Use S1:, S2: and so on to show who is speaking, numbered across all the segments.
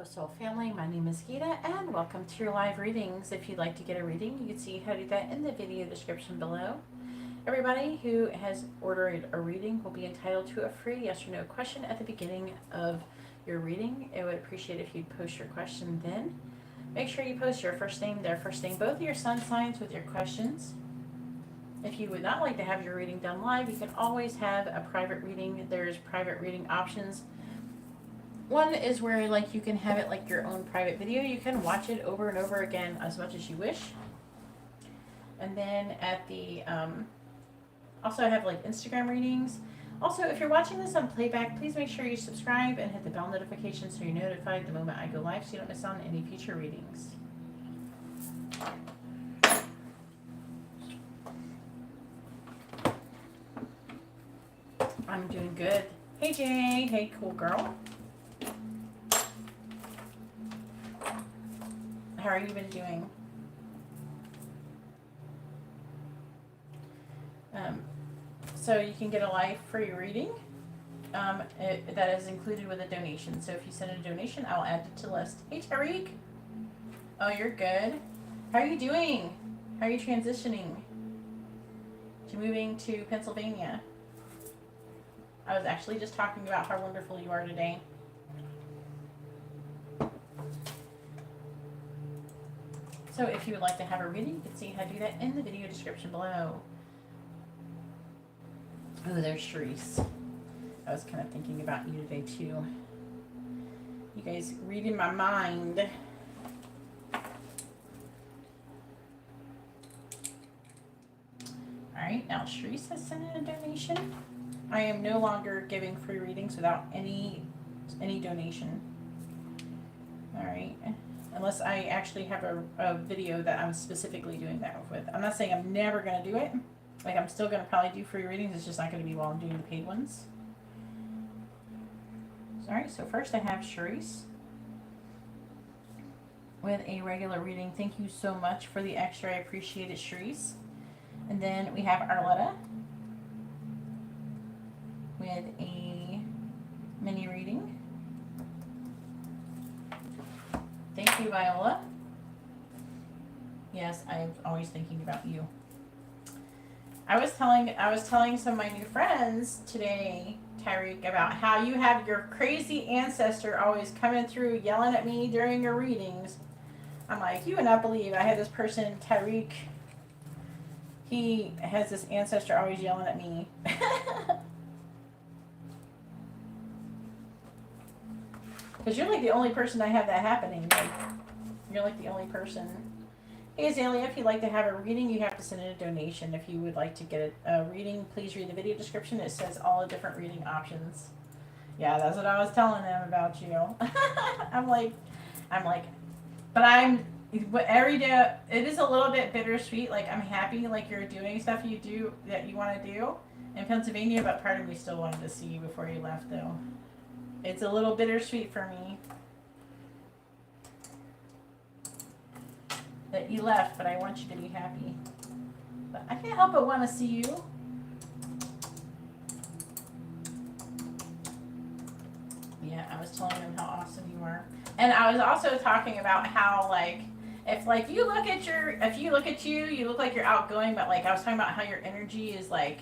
S1: Hello Soul Family, my name is Geeta and welcome to your live readings. If you'd like to get a reading, you can see how to do that in the video description below. Everybody who has ordered a reading will be entitled to a free yes or no question at the beginning of your reading. I would appreciate if you'd post your question then. Make sure you post your first name, their first name, both of your sun signs with your questions. If you would not like to have your reading done live, you can always have a private reading. There's private reading options. One is where you can have it like your own private video. You can watch it over and over again as much as you wish. And then at the also I have like Instagram readings. Also, if you're watching this on playback, please make sure you subscribe and hit the bell notification so you're notified the moment I go live so you don't miss out on any future readings. I'm doing good. Hey Jay, hey cool girl. How are you been doing? So you can get a live free reading that is included with a donation. So if you send a donation, I'll add it to the list. Hey Tariq. Oh, you're good. How are you doing? How are you transitioning to moving to Pennsylvania? I was actually just talking about how wonderful you are today. So if you would like to have a reading, you can see how to do that in the video description below. Oh, there's Sharice. I was kind of thinking about you today too. You guys reading my mind. Alright, now Sharice has sent in a donation. I am no longer giving free readings without any donation. Alright. Unless I actually have a video that I'm specifically doing that with. I'm not saying I'm never going to do it. Like, I'm still going to probably do free readings. It's just not going to be while I'm doing the paid ones. Alright, so first I have Sharice with a regular reading. Thank you so much for the extra. I appreciate it, Sharice. And then we have Arletta with a mini reading. Thank you, Viola. Yes, I'm always thinking about you. I was telling some of my new friends today, Tyreek, about how you have your crazy ancestor always coming through yelling at me during your readings. I'm like, you would not believe I had this person, Tyreek. He has this ancestor always yelling at me. Because you're like the only person I have that happening. Like, you're like the only person. Hey Azalea, if you'd like to have a reading, you have to send in a donation. If you would like to get a reading, please read the video description. It says all the different reading options. Yeah, that's what I was telling them about you. I'm like, but every day, it is a little bit bittersweet. Like, I'm happy, like, you're doing stuff you do that you want to do in Pennsylvania, but part of me still wanted to see you before you left, though. It's a little bittersweet for me that you left, but I want you to be happy. But I can't help but want to see you. Yeah, I was telling them how awesome you are. And I was also talking about how, like, if you look at you, you look like you're outgoing, but like I was talking about how your energy is like,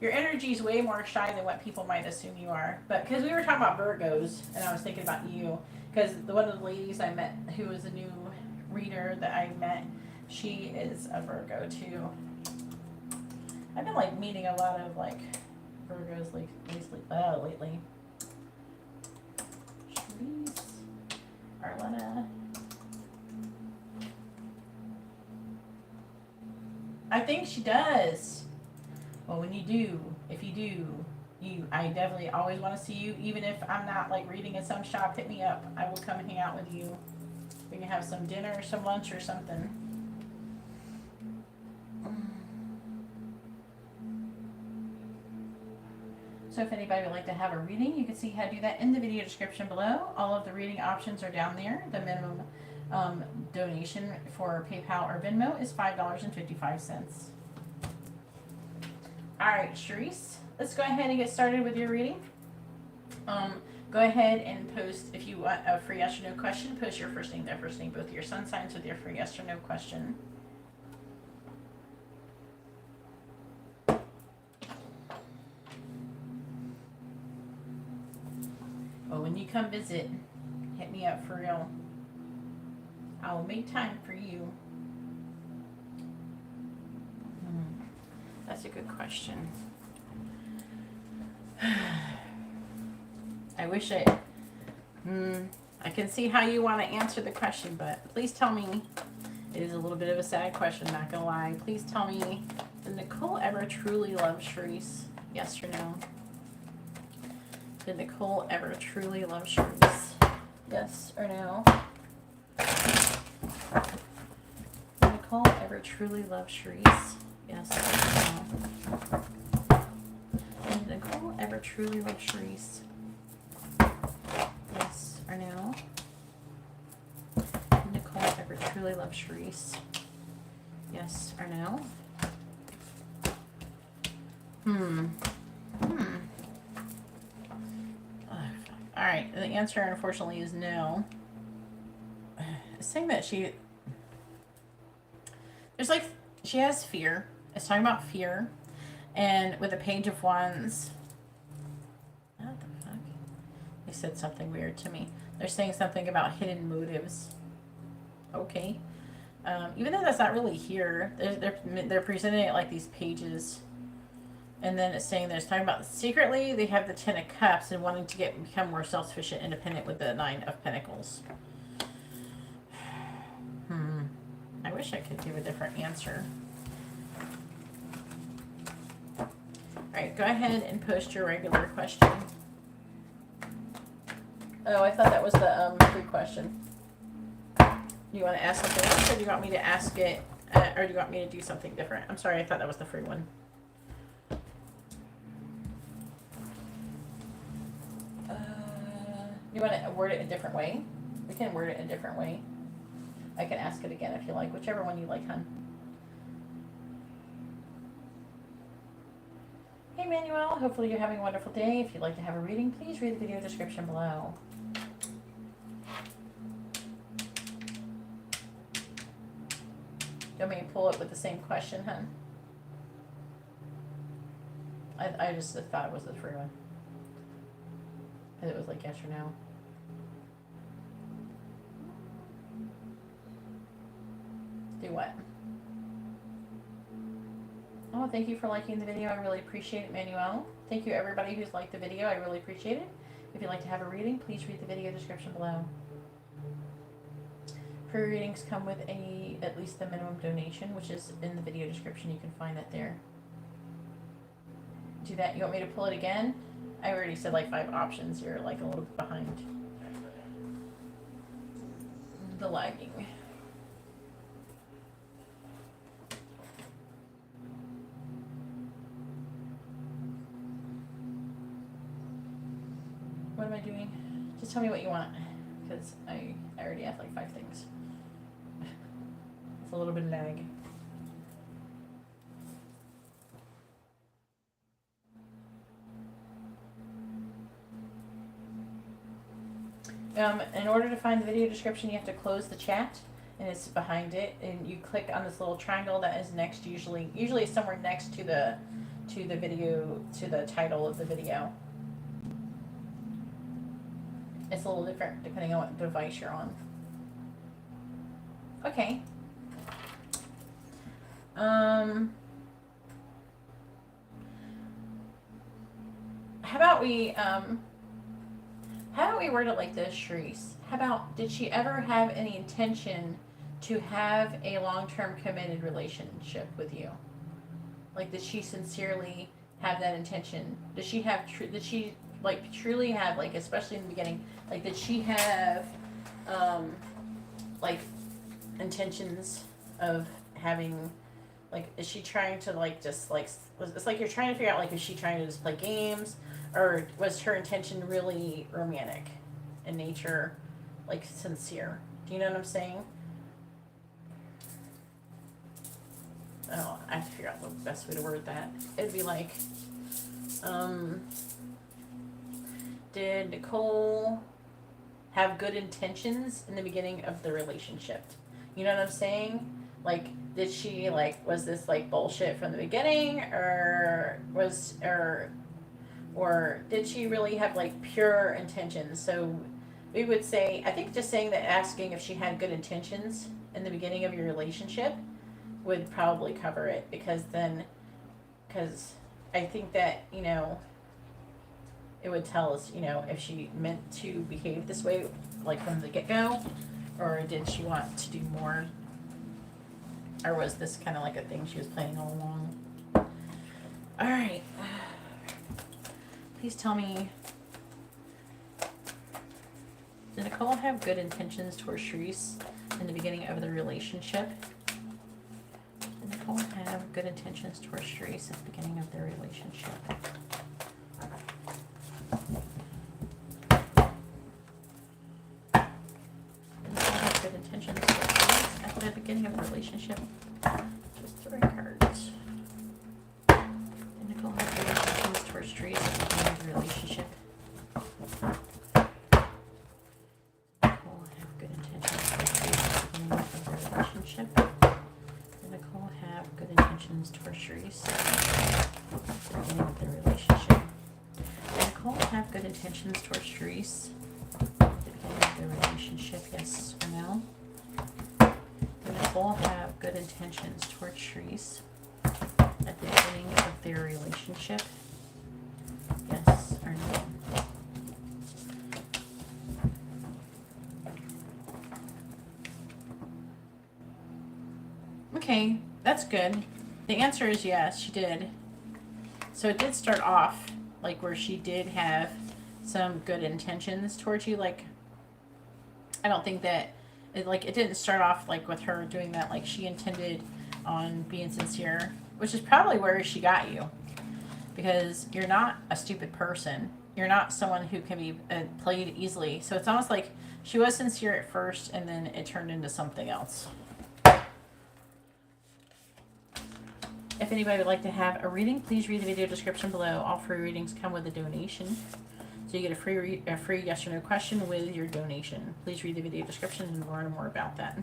S1: your energy is way more shy than what people might assume you are. But because we were talking about Virgos, and I was thinking about you, because one of the ladies I met who was a new reader that I met, she is a Virgo too. I've been like meeting a lot of like Virgos lately. Sharice, Arletta. I think she does. Well, when you do, if you do, I definitely always want to see you. Even if I'm not like reading in some shop, hit me up. I will come and hang out with you. We can have some dinner or some lunch or something. So if anybody would like to have a reading, you can see how to do that in the video description below. All of the reading options are down there. The minimum donation for PayPal or Venmo is $5.55. All right, Sharice, let's go ahead and get started with your reading. Go ahead and post, if you want a free yes or no question, post your first name, their first name, both your sun signs with your free yes or no question. Well, when you come visit, hit me up for real. I will make time for you. That's a good question. I wish I can see how you want to answer the question, but please tell me. It is a little bit of a sad question, not gonna lie. Please tell me, did Nicole ever truly love Charisse? Yes or no? Did Nicole ever truly love Charisse? Yes or no? Did Nicole ever truly love Charisse? Yes or no? Did Nicole ever truly love Charisse? Yes or no? Did Nicole ever truly love Charisse? Yes or no? Alright, the answer unfortunately is no. It's saying that she has fear. It's talking about fear. And with the Page of Wands, what the fuck? They said something weird to me. They're saying something about hidden motives. Okay. Even though that's not really here, they're presenting it like these pages. And then it's saying there's talking about secretly they have the Ten of Cups and wanting to become more self-sufficient, independent with the Nine of Pentacles. I wish I could give a different answer. Alright, go ahead and post your regular question. Oh, I thought that was the free question. Do you want to ask something else, or do you want me to ask it, or do you want me to do something different? I'm sorry, I thought that was the free one. You want to word it a different way? We can word it a different way. I can ask it again if you like, whichever one you like, hun. Hey, Manuel. Hopefully you're having a wonderful day. If you'd like to have a reading, please read the video description below. Do you want me to pull it with the same question, hun? I just thought it was the free one. Because it was like yes or no. Do what? Oh, thank you for liking the video. I really appreciate it, Manuel. Thank you, everybody who's liked the video. I really appreciate it. If you'd like to have a reading, please read the video description below. Free readings come with at least the minimum donation, which is in the video description. You can find that there. Do that. You want me to pull it again? I already said like 5 options. You're like a little bit behind the lagging. What am I doing? Just tell me what you want, because I already have like 5 things. It's a little bit of lag. In order to find the video description, you have to close the chat, and it's behind it, and you click on this little triangle that is next. Usually it's somewhere next to the video, to the title of the video. It's a little different depending on what device you're on. Okay. How about we word it like this, Charisse? How about, did she ever have any intention to have a long-term committed relationship with you? Like, did she sincerely have that intention? Did she like truly have, like, especially in the beginning, like, did she have like intentions of having, like, is she trying to, like, just like, it's like you're trying to figure out, like, is she trying to just play games, or was her intention really romantic in nature, like sincere? Do you know what I'm saying? Oh, I have to figure out the best way to word that. It'd be like, did Nicole have good intentions in the beginning of the relationship? You know what I'm saying? Like, did she, like, was this like bullshit from the beginning, or did she really have like pure intentions? So we would say, I think just saying that, asking if she had good intentions in the beginning of your relationship would probably cover it, because I think that, you know, it would tell us, you know, if she meant to behave this way, like from the get-go, or did she want to do more, or was this kind of like a thing she was planning all along? All right. Please tell me, did Nicole have good intentions towards Sharice in the beginning of the relationship? Did Nicole have good intentions towards Sharice at the beginning of their relationship? Did Nicole have good intentions towards Sharice at the beginning of the relationship? Just 3 cards. Did Nicole have good intentions towards Sharice at the beginning of the relationship? Towards Sharice at the beginning of the relationship. Did Nicole have good intentions towards Sharice at the beginning of the relationship? Yes or no? Did Nicole have good intentions towards Sharice at the beginning of their relationship? Yes or no? Okay, that's good. The answer is yes, she did. So it did start off like where she did have some good intentions towards you. Like, I don't think that it didn't start off like with her doing that. Like, she intended on being sincere, which is probably where she got you, because you're not a stupid person. You're not someone who can be played easily. So it's almost like she was sincere at first, and then it turned into something else. If anybody would like to have a reading, please read the video description below. All free readings come with a donation. So you get a free yes or no question with your donation. Please read the video description and learn more about that.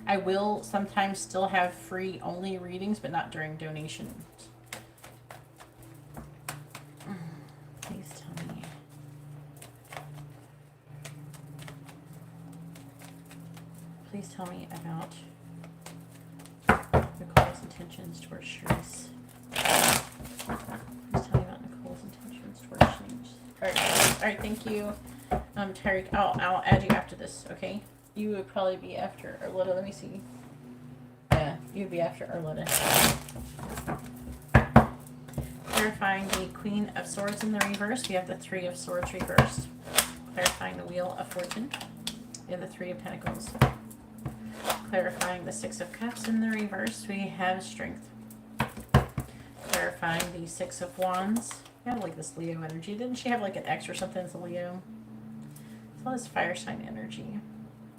S1: I will sometimes still have free only readings, but not during donations. Please tell me about Nicole's intentions towards Sharice. Please tell me about Nicole's intentions towards Sharice. All right, thank you, Tyreek. I'll add you after this, okay? You would probably be after Arletta. Let me see. Yeah, you'd be after Arletta. Clarifying the Queen of Swords in the reverse. We have the 3 of Swords reversed. Clarifying the Wheel of Fortune. We have the 3 of Pentacles. Clarifying the 6 of Cups in the reverse, we have Strength. Clarifying the 6 of Wands. We have like this Leo energy. Didn't she have like an X or something as a Leo? So this fire sign energy.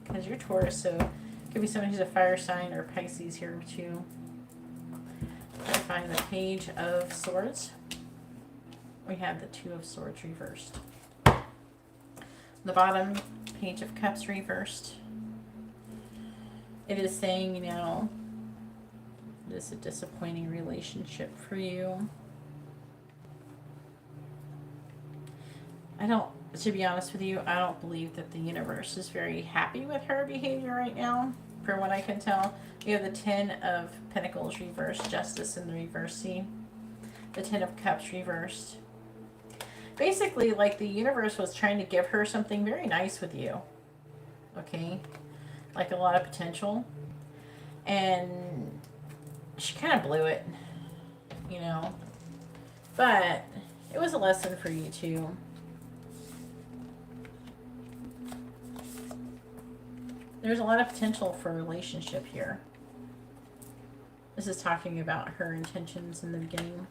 S1: Because you're Taurus, so it could be someone who's a fire sign or Pisces here too. Clarifying the Page of Swords. We have the 2 of Swords reversed. The bottom, Page of Cups reversed. It is saying, you know, this is a disappointing relationship for you. To be honest with you, I don't believe that the universe is very happy with her behavior right now, from what I can tell. We have the 10 of Pentacles reversed, Justice in the reverse, see? The 10 of Cups reversed. Basically, like, the universe was trying to give her something very nice with you. Okay? Like a lot of potential, and she kind of blew it, you know, but it was a lesson for you too. There's a lot of potential for a relationship here. This is talking about her intentions in the beginning.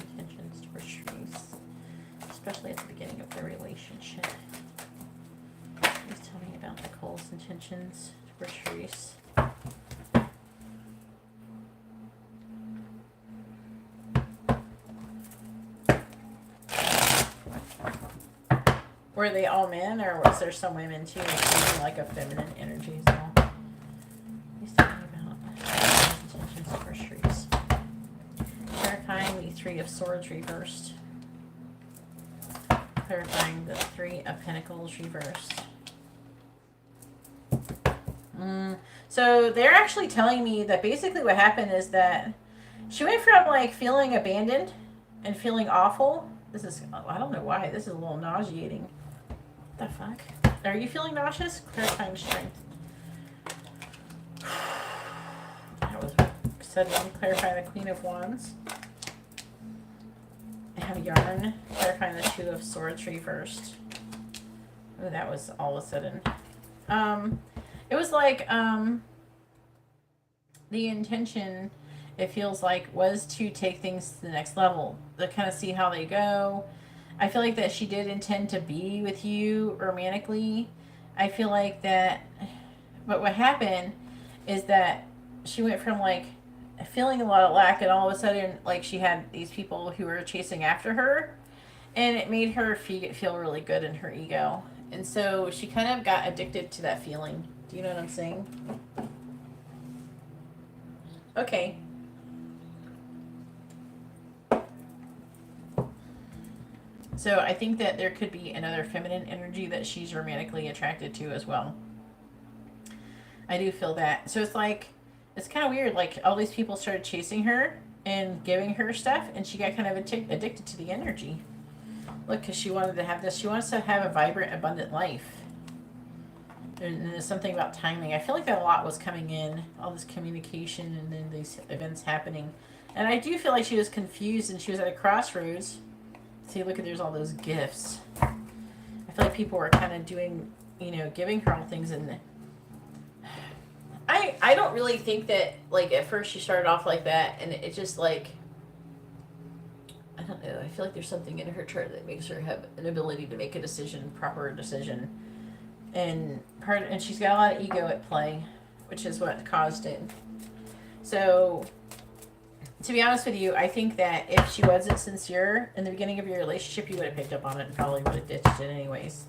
S1: intentions towards Therese, especially at the beginning of their relationship. Please tell me about Nicole's intentions towards Therese. Were they all men, or was there some women too, like a feminine energy as well? Please tell me about intentions towards Therese. Clarifying the Three of Swords reversed. Clarifying the Three of Pentacles reversed. So they're actually telling me that basically what happened is that she went from like feeling abandoned and feeling awful. This is, I don't know why, this is a little nauseating. What the fuck? Are you feeling nauseous? Clarifying strength. That was sudden. Clarifying the Queen of Wands. I have Yarn. Clarifying the Two of Swords reversed. Oh, that was all of a sudden. It was like, the intention, it feels like, was to take things to the next level. To kind of see how they go. I feel like that she did intend to be with you romantically. I feel like that, but what happened is that she went from like feeling a lot of lack, and all of a sudden like she had these people who were chasing after her, and it made her feel really good in her ego. And so she kind of got addicted to that feeling. Do you know what I'm saying? Okay. So I think that there could be another feminine energy that she's romantically attracted to as well. I do feel that. So it's like, it's kind of weird. Like all these people started chasing her and giving her stuff, and she got kind of addicted to the energy. Look, because she wanted to have this. She wants to have a vibrant, abundant life. And there's something about timing. I feel like that a lot was coming in. All this communication and then these events happening. And I do feel like she was confused and she was at a crossroads. See, look at, there's all those gifts. I feel like people were kind of doing, you know, giving her all things, and I don't really think that, like, at first she started off like that, and it just, like, I don't know, I feel like there's something in her chart that makes her have an ability to make a decision, proper decision, and she's got a lot of ego at play, which is what caused it. So, to be honest with you, I think that if she wasn't sincere in the beginning of your relationship, you would have picked up on it and probably would have ditched it anyways.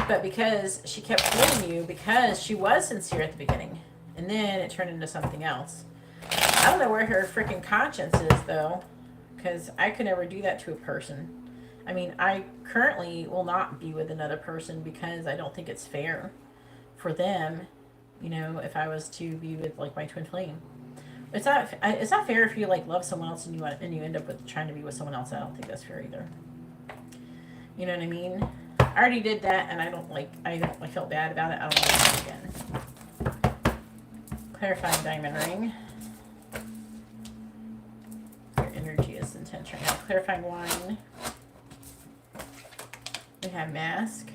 S1: But because she kept fooling you, because she was sincere at the beginning, and then it turned into something else. I don't know where her freaking conscience is, though, because I could never do that to a person. I mean, I currently will not be with another person because I don't think it's fair for them, you know, if I was to be with, like, my twin flame. It's not fair if you like love someone else and you end up with trying to be with someone else. I don't think that's fair either. You know what I mean? I already did that, and I felt bad about it. I don't want to do it again. Clarifying diamond ring. Your energy is intense right now. Clarifying wine. We have mask.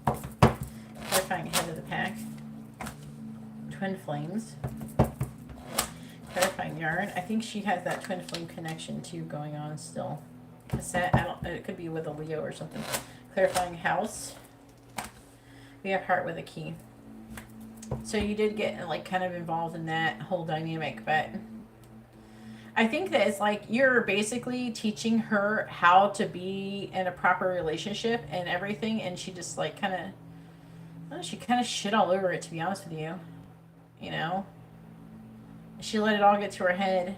S1: Clarifying head of the pack. Twin flames. Clarifying yarn. I think she has that twin flame connection too going on still. Cassette. It could be with a Leo or something. Clarifying house. We have heart with a key. So you did get like kind of involved in that whole dynamic, but I think that it's like you're basically teaching her how to be in a proper relationship and everything, and she just like kind of shit all over it, to be honest with you. You know? She let it all get to her head.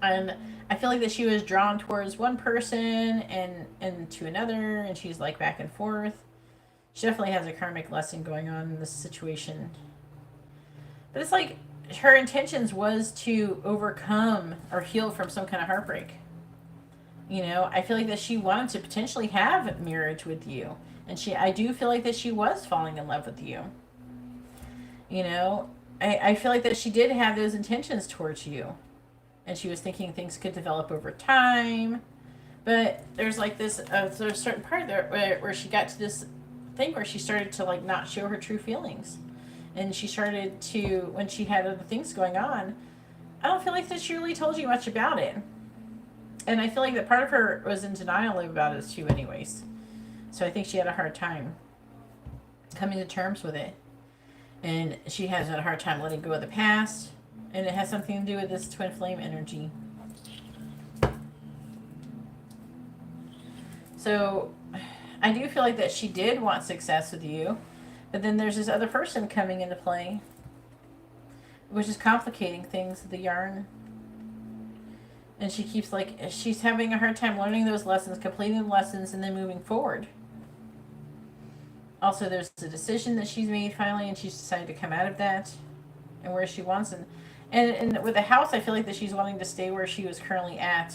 S1: And I feel like that she was drawn towards one person and to another, and she's like back and forth. She definitely has a karmic lesson going on in this situation. But it's like her intentions was to overcome or heal from some kind of heartbreak. You know, I feel like that she wanted to potentially have marriage with you. And I do feel like that she was falling in love with you. You know, I feel like that she did have those intentions towards you. And she was thinking things could develop over time. But there's like this, there's a certain part there where she got to this thing where she started to like not show her true feelings. And she started to, when she had other things going on, I don't feel like that she really told you much about it. And I feel like that part of her was in denial about it too anyways. So I think she had a hard time coming to terms with it. And she has had a hard time letting go of the past. And it has something to do with this twin flame energy. So I do feel like that she did want success with you. But then there's this other person coming into play, which is complicating things, the yarn. And she keeps like, she's having a hard time learning those lessons, completing the lessons, and then moving forward. Also, there's a decision that she's made finally, and she's decided to come out of that and where she wants. And with the house, I feel like that she's wanting to stay where she was currently at.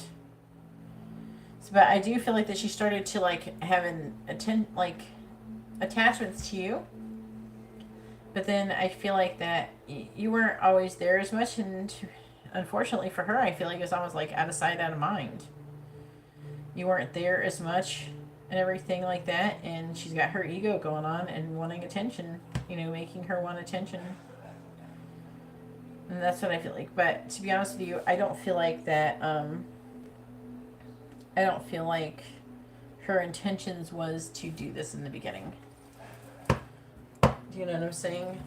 S1: So, but I do feel like that she started to like have attachments to you. But then I feel like that you weren't always there as much, and unfortunately for her, I feel like it's almost like out of sight, out of mind. You weren't there as much and everything like that, and she's got her ego going on and wanting attention, you know, making her want attention. And that's what I feel like. But to be honest with you, I don't feel like that, I don't feel like her intentions was to do this in the beginning. Do you know what I'm saying?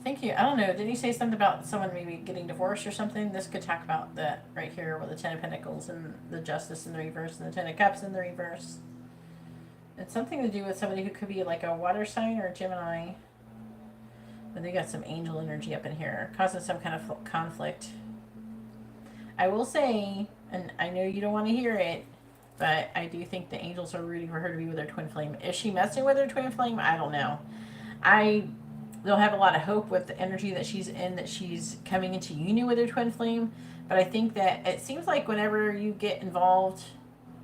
S1: Thank you. I don't know. Didn't you say something about someone maybe getting divorced or something? This could talk about that right here with the Ten of Pentacles and the Justice in the reverse and the Ten of Cups in the reverse. It's something to do with somebody who could be like a water sign or a Gemini. But they got some angel energy up in here, causing some kind of conflict. I will say, and I know you don't want to hear it, but I do think the angels are rooting for her to be with her twin flame. Is she messing with her twin flame? I don't know. I don't have a lot of hope with the energy that she's in, that she's coming into union with her twin flame. But I think that it seems like whenever you get involved,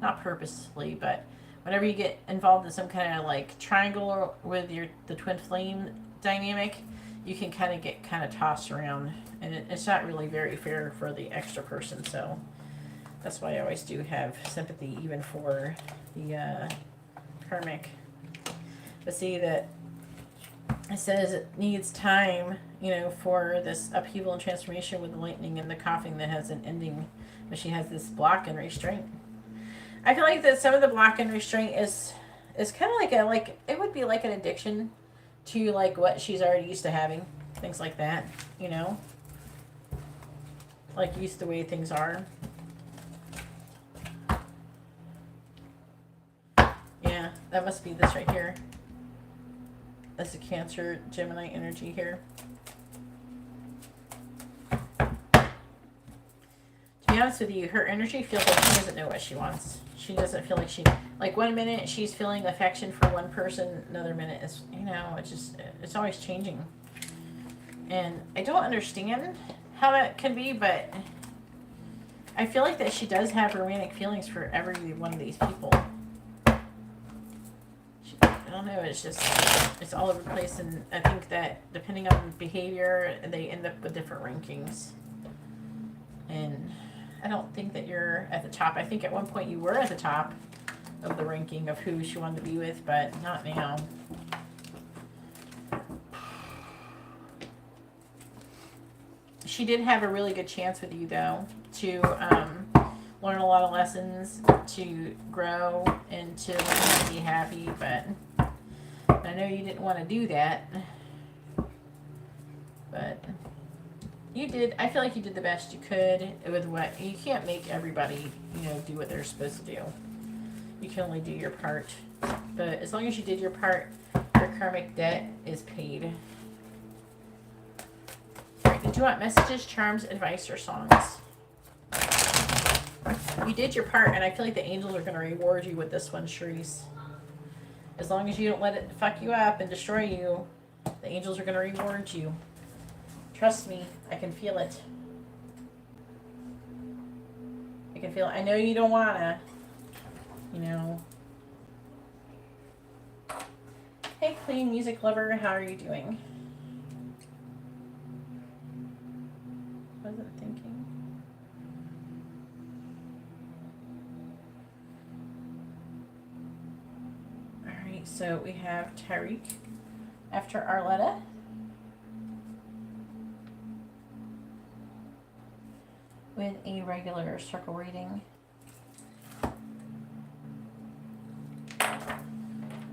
S1: not purposely, but whenever you get involved in some kind of like triangle with the twin flame dynamic, you can kind of get tossed around. And it's not really very fair for the extra person. So that's why I always do have sympathy even for the karmic. But see that it says it needs time, you know, for this upheaval and transformation with the lightning and the coughing that has an ending. But she has this block and restraint. I feel like that some of the block and restraint is kind of like it would be like an addiction to like what she's already used to having. Things like that, you know? Like used to the way things are. Yeah, that must be this right here. That's a Cancer, Gemini energy here. To be honest with you, her energy feels like she doesn't know what she wants. She doesn't feel like like 1 minute she's feeling affection for one person, another minute is, you know, it's always changing. And I don't understand how that can be, but I feel like that she does have romantic feelings for every one of these people. I don't know, it's all over the place, and I think that depending on behavior, they end up with different rankings. And I don't think that you're at the top. I think at one point you were at the top of the ranking of who she wanted to be with, but not now. She did have a really good chance with you, though, to learn a lot of lessons, to grow, and to learn how to be happy, but I know you didn't want to do that. But you did. I feel like you did the best you could with what you can't make everybody, you know, do what they're supposed to do. You can only do your part. But as long as you did your part, your karmic debt is paid. Alright, did you want messages, charms, advice, or songs? You did your part, and I feel like the angels are going to reward you with this one, Shreese. As long as you don't let it fuck you up and destroy you, the angels are going to reward you. Trust me, I can feel it. I can feel it. I know you don't want to, you know. Hey, clean music lover, how are you doing? Wasn't thinking. Alright, so we have Tariq after Arletta. with a regular circle reading.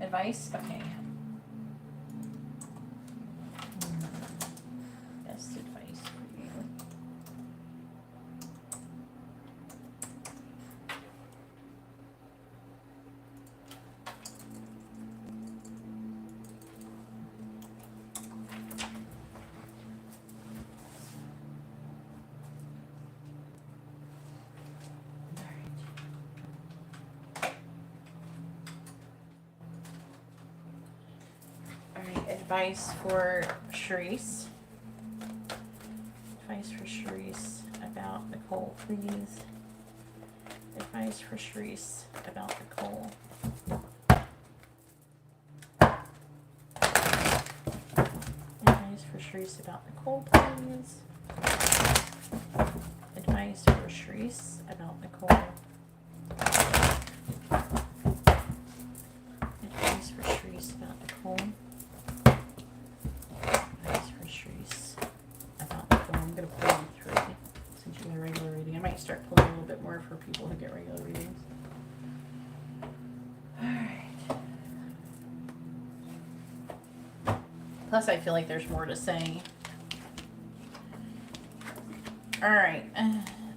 S1: Advice? Okay. Best advice for you. Advice for Charisse. Advice for Charisse about Nicole, please. Advice for Charisse about Nicole. Advice for Charisse about Nicole, please. Advice for Charisse about Nicole. Advice for Charisse about Nicole. I'm going to pull you three since you get a regular reading. I might start pulling a little bit more for people who get regular readings. Alright. Plus, I feel like there's more to say. Alright.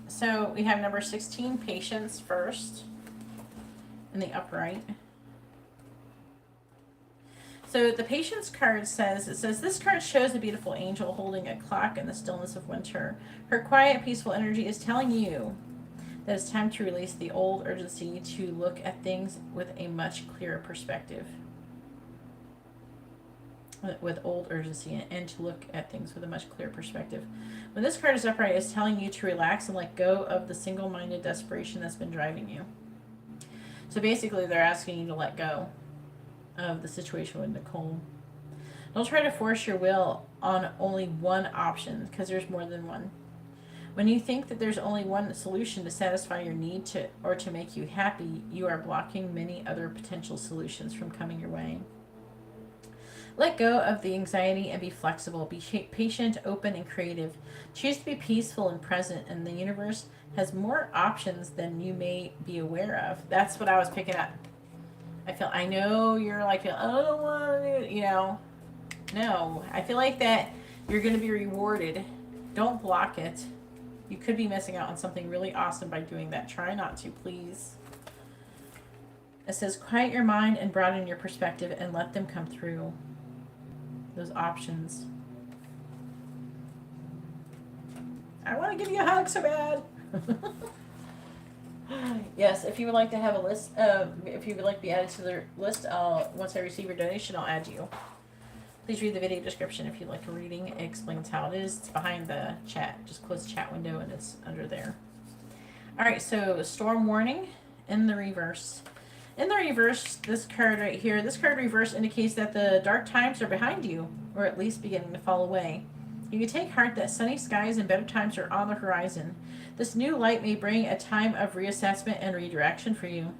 S1: So, we have number 16, Patience, first. In the upright. So the Patience card says, this card shows a beautiful angel holding a clock in the stillness of winter. Her quiet, peaceful energy is telling you that it's time to release the old urgency to look at things with a much clearer perspective. With old urgency and to look at things with a much clearer perspective. When this card is upright, it's telling you to relax and let go of the single-minded desperation that's been driving you. So basically, they're asking you to let go of the situation with Nicole. Don't try to force your will on only one option, because there's more than one. When you think that there's only one solution to satisfy your need to or to make you happy, you are blocking many other potential solutions from coming your way. Let go of the anxiety and be flexible. Be patient, open, and creative. Choose to be peaceful and present, and the universe has more options than you may be aware of. That's what I was picking up. I know you're like, I don't want to, no. I feel like that you're going to be rewarded. Don't block it. You could be missing out on something really awesome by doing that. Try not to, please. It says, quiet your mind and broaden your perspective and let them come through. Those options. I want to give you a hug so bad. Yes, if you would like to have a list, if you would like to be added to the list, once I receive your donation, I'll add you. Please read the video description if you'd like a reading. It explains how it is. It's behind the chat. Just close the chat window and it's under there. Alright, so storm warning in the reverse. In the reverse, this card right here, this card reverse indicates that the dark times are behind you, or at least beginning to fall away. You can take heart that sunny skies and better times are on the horizon. This new light may bring a time of reassessment and redirection for you.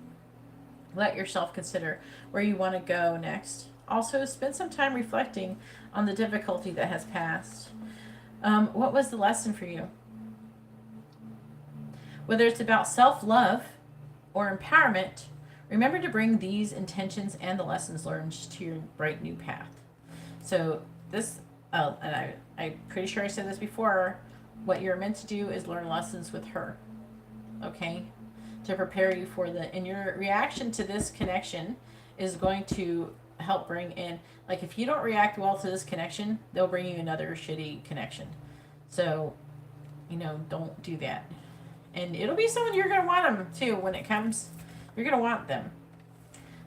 S1: Let yourself consider where you want to go next. Also, spend some time reflecting on the difficulty that has passed. What was the lesson for you? Whether it's about self-love or empowerment, remember to bring these intentions and the lessons learned to your bright new path. So this, and I'm pretty sure I said this before, what you're meant to do is learn lessons with her, okay? To prepare you for and your reaction to this connection is going to help bring in, like if you don't react well to this connection, they'll bring you another shitty connection. So, don't do that. And it'll be someone you're going to want them too when it comes. You're going to want them.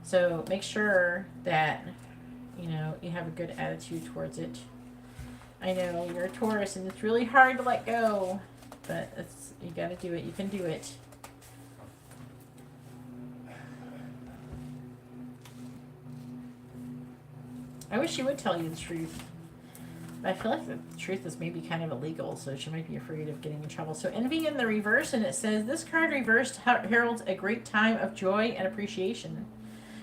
S1: So make sure that, you have a good attitude towards it. I know you're a Taurus and it's really hard to let go, but you got to do it. You can do it. I wish she would tell you the truth. But I feel like the truth is maybe kind of illegal, so she might be afraid of getting in trouble. So envy in the reverse, and it says, this card reversed heralds a great time of joy and appreciation.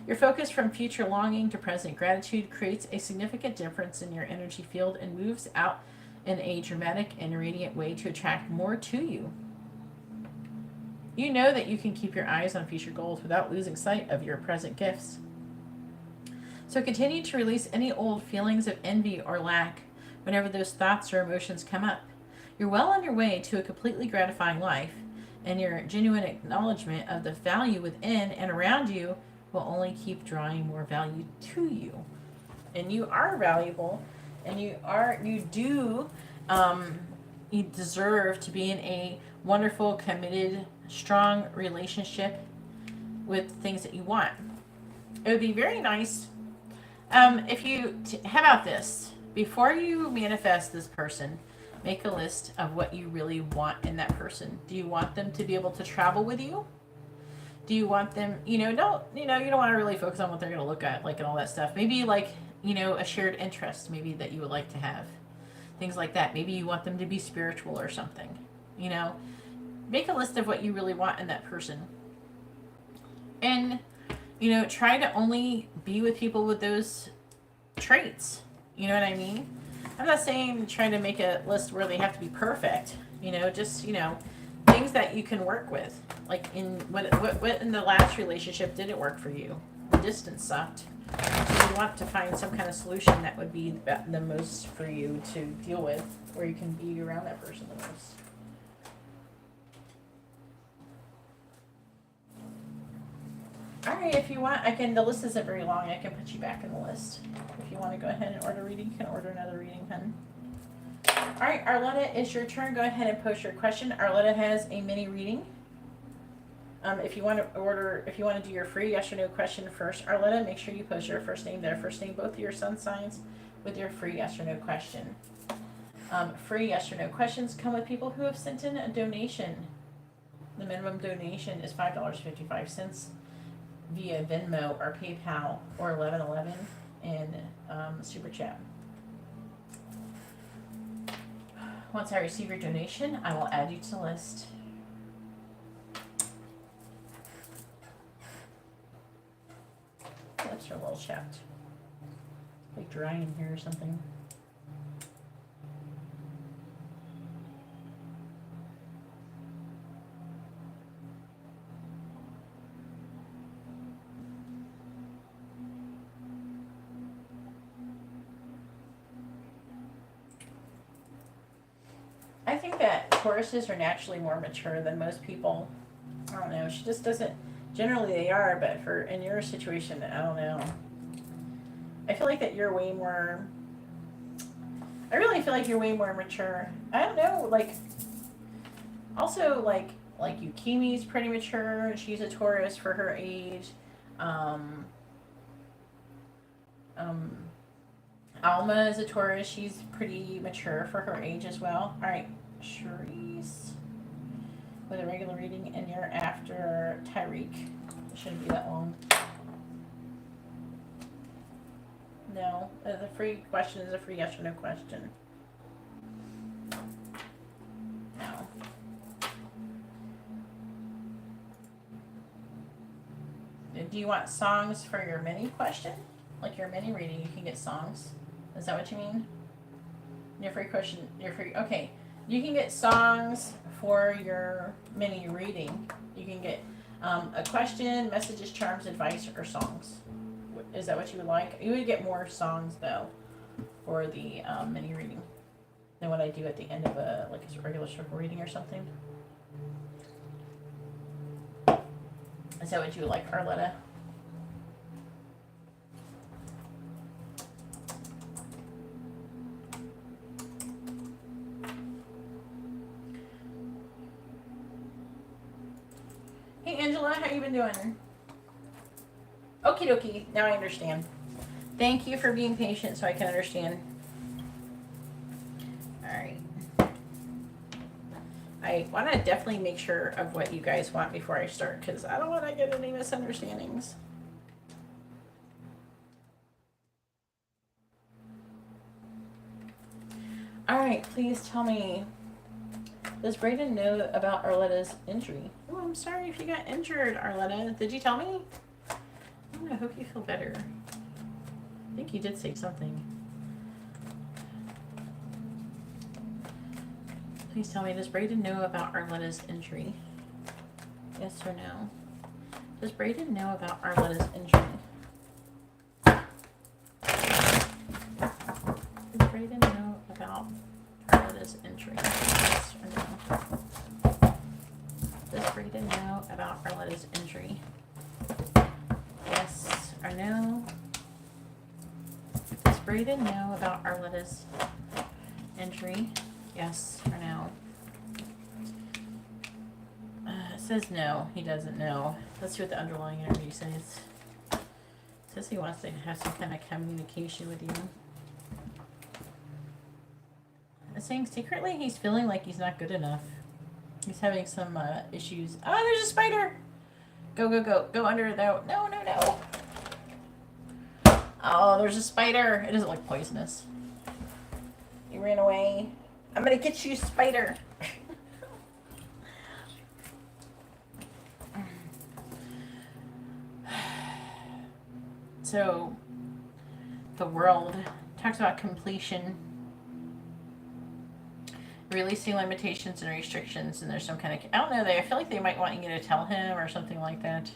S1: Your focus from future longing to present gratitude creates a significant difference in your energy field and moves out in a dramatic and radiant way to attract more to you. You know that you can keep your eyes on future goals without losing sight of your present gifts. So continue to release any old feelings of envy or lack whenever those thoughts or emotions come up. You're well on your way to a completely gratifying life, and your genuine acknowledgement of the value within and around you will only keep drawing more value to you. And you are valuable, and you deserve to be in a wonderful, committed, strong relationship with things that you want. It would be very nice if you, how about this? Before you manifest this person, make a list of what you really want in that person. Do you want them to be able to travel with you? Do you want them, you don't want to really focus on what they're going to look at, like, and all that stuff. Maybe, like, a shared interest, maybe, that you would like to have. Things like that. Maybe you want them to be spiritual or something. Make a list of what you really want in that person. And, try to only be with people with those traits. You know what I mean? I'm not saying trying to make a list where they have to be perfect. Just, things that you can work with. Like, in what in the last relationship didn't work for you? The distance sucked. So you want to find some kind of solution that would be the most for you to deal with, where you can be around that person the most. Alright, if you want, the list isn't very long, I can put you back in the list. If you want to go ahead and order a reading, you can order another reading, hun. Alright, Arletta, it's your turn. Go ahead and post your question. Arletta has a mini reading. If you want to do your free yes or no question first, Arletta, make sure you post your first name there. First name, both of your sun signs, with your free yes or no question. Free yes or no questions come with people who have sent in a donation. The minimum donation is $5.55 via Venmo or PayPal or 1111 in Super Chat. Once I receive your donation, I will add you to the list. Lips are a little chapped. Like dry in here or something. I think that Tauruses are naturally more mature than most people. I don't know. She just doesn't. Generally, they are, but in your situation, I don't know. I feel like that you're way more. I really feel like you're way more mature. I don't know. Like, also like Yukimi's pretty mature. She's a Taurus for her age. Alma is a Taurus. She's pretty mature for her age as well. All right, Charisse with a regular reading, and you're after Tyreek. It shouldn't be that long. No, the free question is a free yes or no question. No. Do you want songs for your mini question? Like your mini reading, you can get songs. Is that what you mean? Your free question, okay. You can get songs for your mini reading. You can get a question, messages, charms, advice, or songs. Is that what you would like? You would get more songs, though, for the mini reading than what I do at the end of a regular circle reading or something. Is that what you would like, Arletta? Hey, Angela, how you been doing? Okie dokie, now I understand. Thank you for being patient so I can understand. Alright. I want to definitely make sure of what you guys want before I start, because I don't want to get any misunderstandings. Alright, please tell me, does Brayden know about Arletta's injury? Oh, I'm sorry if you got injured, Arletta. Did you tell me? Oh, I hope you feel better. I think you did say something. Please tell me, does Brayden know about Arletta's injury? Yes or no? Does Braden know about Arletta's injury? Does Braden know about Arletta's injury? Yes or no? Does Braden know about Arletta's injury? Yes or no? Does Braden know about Arletta's injury? Yes or no? It says no. He doesn't know. Let's see what the underlying energy says. It says he wants to have some kind of communication with you. It's saying secretly he's feeling like he's not good enough. He's having some issues. Oh, there's a spider! Go, go, go. Go under though. No, no, no. Oh, there's a spider. It doesn't look poisonous. You ran away. I'm gonna get you, spider. So, the world talks about completion, releasing limitations and restrictions, and there's some kind of, I don't know, I feel like they might want you to tell him or something like that.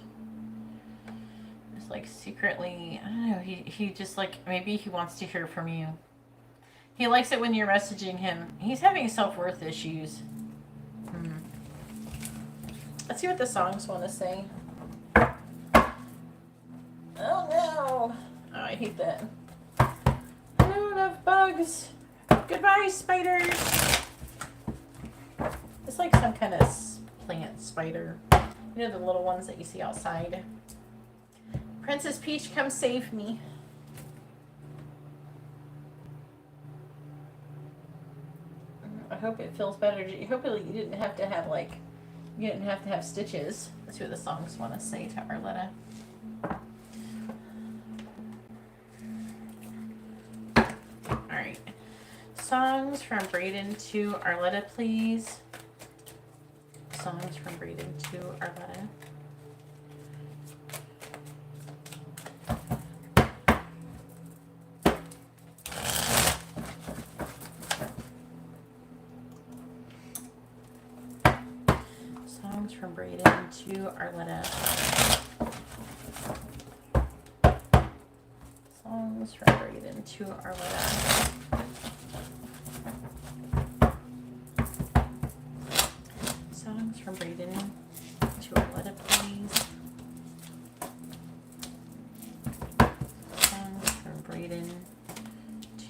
S1: It's like secretly, I don't know, he just like, maybe he wants to hear from you. He likes it when you're messaging him. He's having self-worth issues. Let's see what the songs want to say. Oh no! Oh, I hate that. I don't have bugs. Goodbye, spiders. It's like some kind of plant spider. You know, the little ones that you see outside. Princess Peach, come save me. I hope it feels better. Hopefully you didn't have to have you didn't have to have stitches. Let's see what the songs want to say to Arletta. Alright. Songs from Braden to Arletta, please. Songs from Braden to Arletta. Songs from Braden to Arletta. Songs from Braden to Arletta. Songs from Braden to Arletta, please. Songs from Braden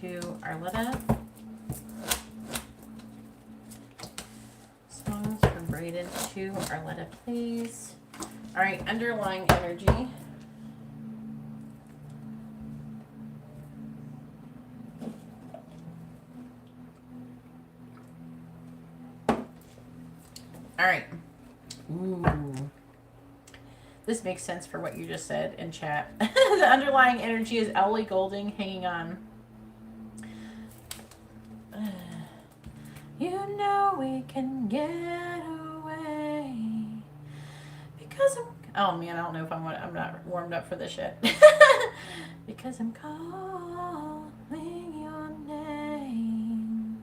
S1: to Arletta. Songs from Braden to Arletta, please. All right, underlying energy. All right. Ooh. This makes sense for what you just said in chat. The underlying energy is Ellie Goulding hanging on. You know we can get away because oh man, I don't know if I'm not warmed up for this yet. Because I'm calling your name.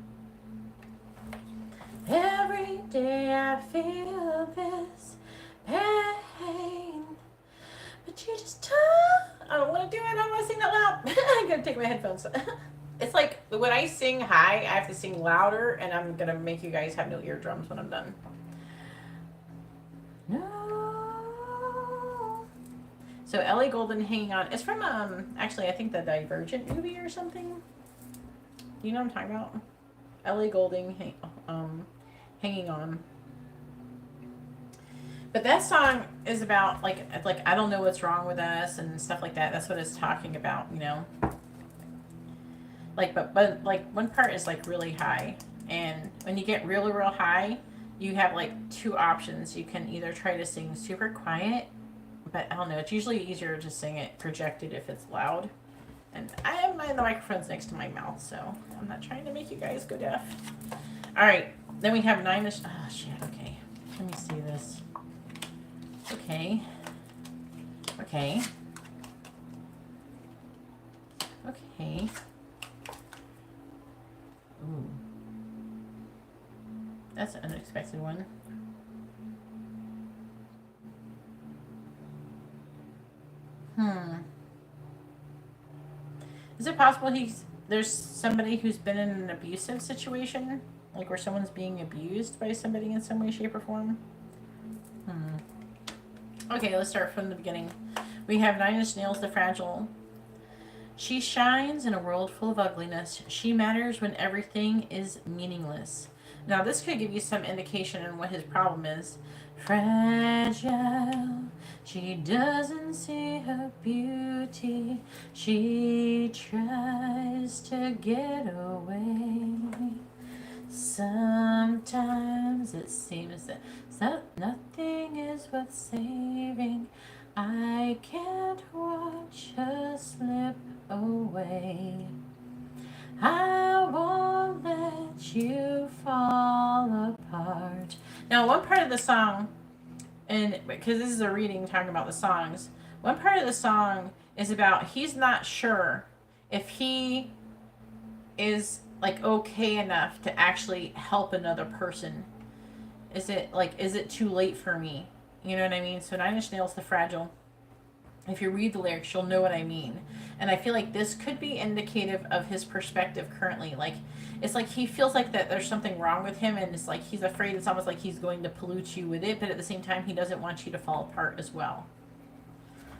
S1: Every day I feel this pain, but you just I don't want to do it. I don't want to sing that loud. I'm gonna take my headphones. It's like when I sing high, I have to sing louder, and I'm gonna make you guys have no eardrums when I'm done. No. So Ellie Goulding hanging on. It's from actually I think the Divergent movie or something. You know what I'm talking about? Ellie Goulding hanging on. But that song is about like I don't know what's wrong with us and stuff like that. That's what it's talking about, you know. Like, but like one part is like really high, and when you get really real high, you have like two options. You can either try to sing super quiet, but I don't know. It's usually easier to sing it projected if it's loud. And I have the microphone's next to my mouth, so I'm not trying to make you guys go deaf. All right, then we have 9. Oh shit. Okay, let me see this. Okay. Okay. Okay. Ooh. That's an unexpected one. Is it possible there's somebody who's been in an abusive situation? Like where someone's being abused by somebody in some way, shape, or form? Okay, let's start from the beginning. We have 9-inch nails, the fragile. She shines in a world full of ugliness. She matters when everything is meaningless. Now, this could give you some indication on what his problem is. Fragile, she doesn't see her beauty. She tries to get away. Sometimes it seems that nothing is worth saving. I can't watch her slip away. I won't let you fall apart. Now, one part of the song, and because this is a reading talking about the songs, one part of the song is about he's not sure if he is like okay enough to actually help another person. Is it too late for me? You know what I mean? So 9-inch nails, the fragile. If you read the lyrics, you'll know what I mean. And I feel like this could be indicative of his perspective currently. Like, it's like he feels like that there's something wrong with him, and it's like he's afraid it's almost like he's going to pollute you with it, but at the same time, he doesn't want you to fall apart as well.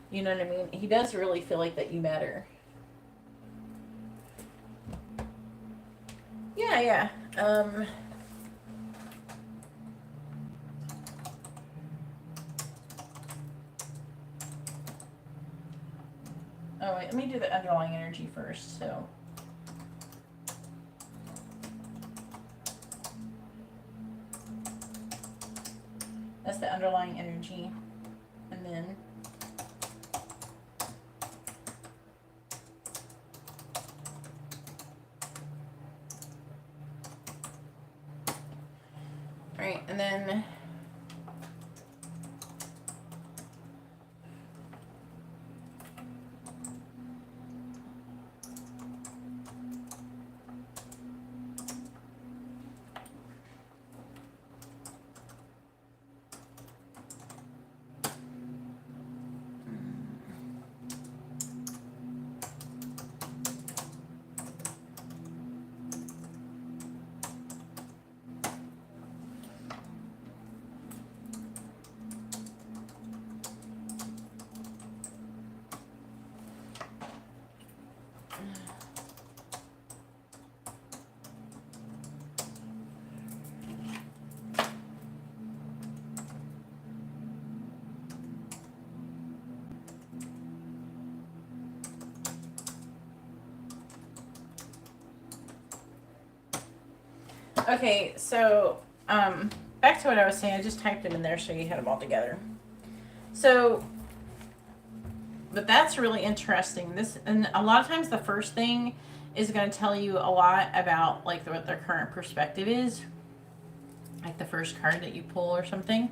S1: You know what I mean? He does really feel like that you matter. Yeah. Oh, wait, let me do the underlying energy first, so. That's the underlying energy. And then right, and then okay, so back to what I was saying. I just typed them in there so you had them all together. So, but that's really interesting. This, and a lot of times the first thing is going to tell you a lot about like what their current perspective is, like the first card that you pull or something.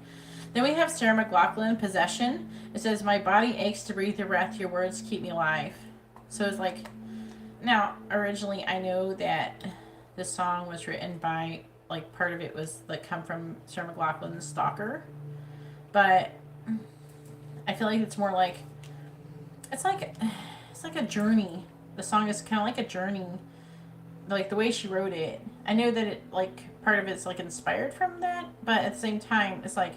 S1: Then we have Sarah McLachlan, Possession. It says, my body aches to breathe your breath, your words keep me alive. So it's like, now originally I know that this song was written by, like, part of it was like come from Sarah McLachlan's Stalker, but I feel like it's more like it's like a journey. The song is kind of like a journey, like the way she wrote it. I know that it, like, part of it's like inspired from that, but at the same time it's like,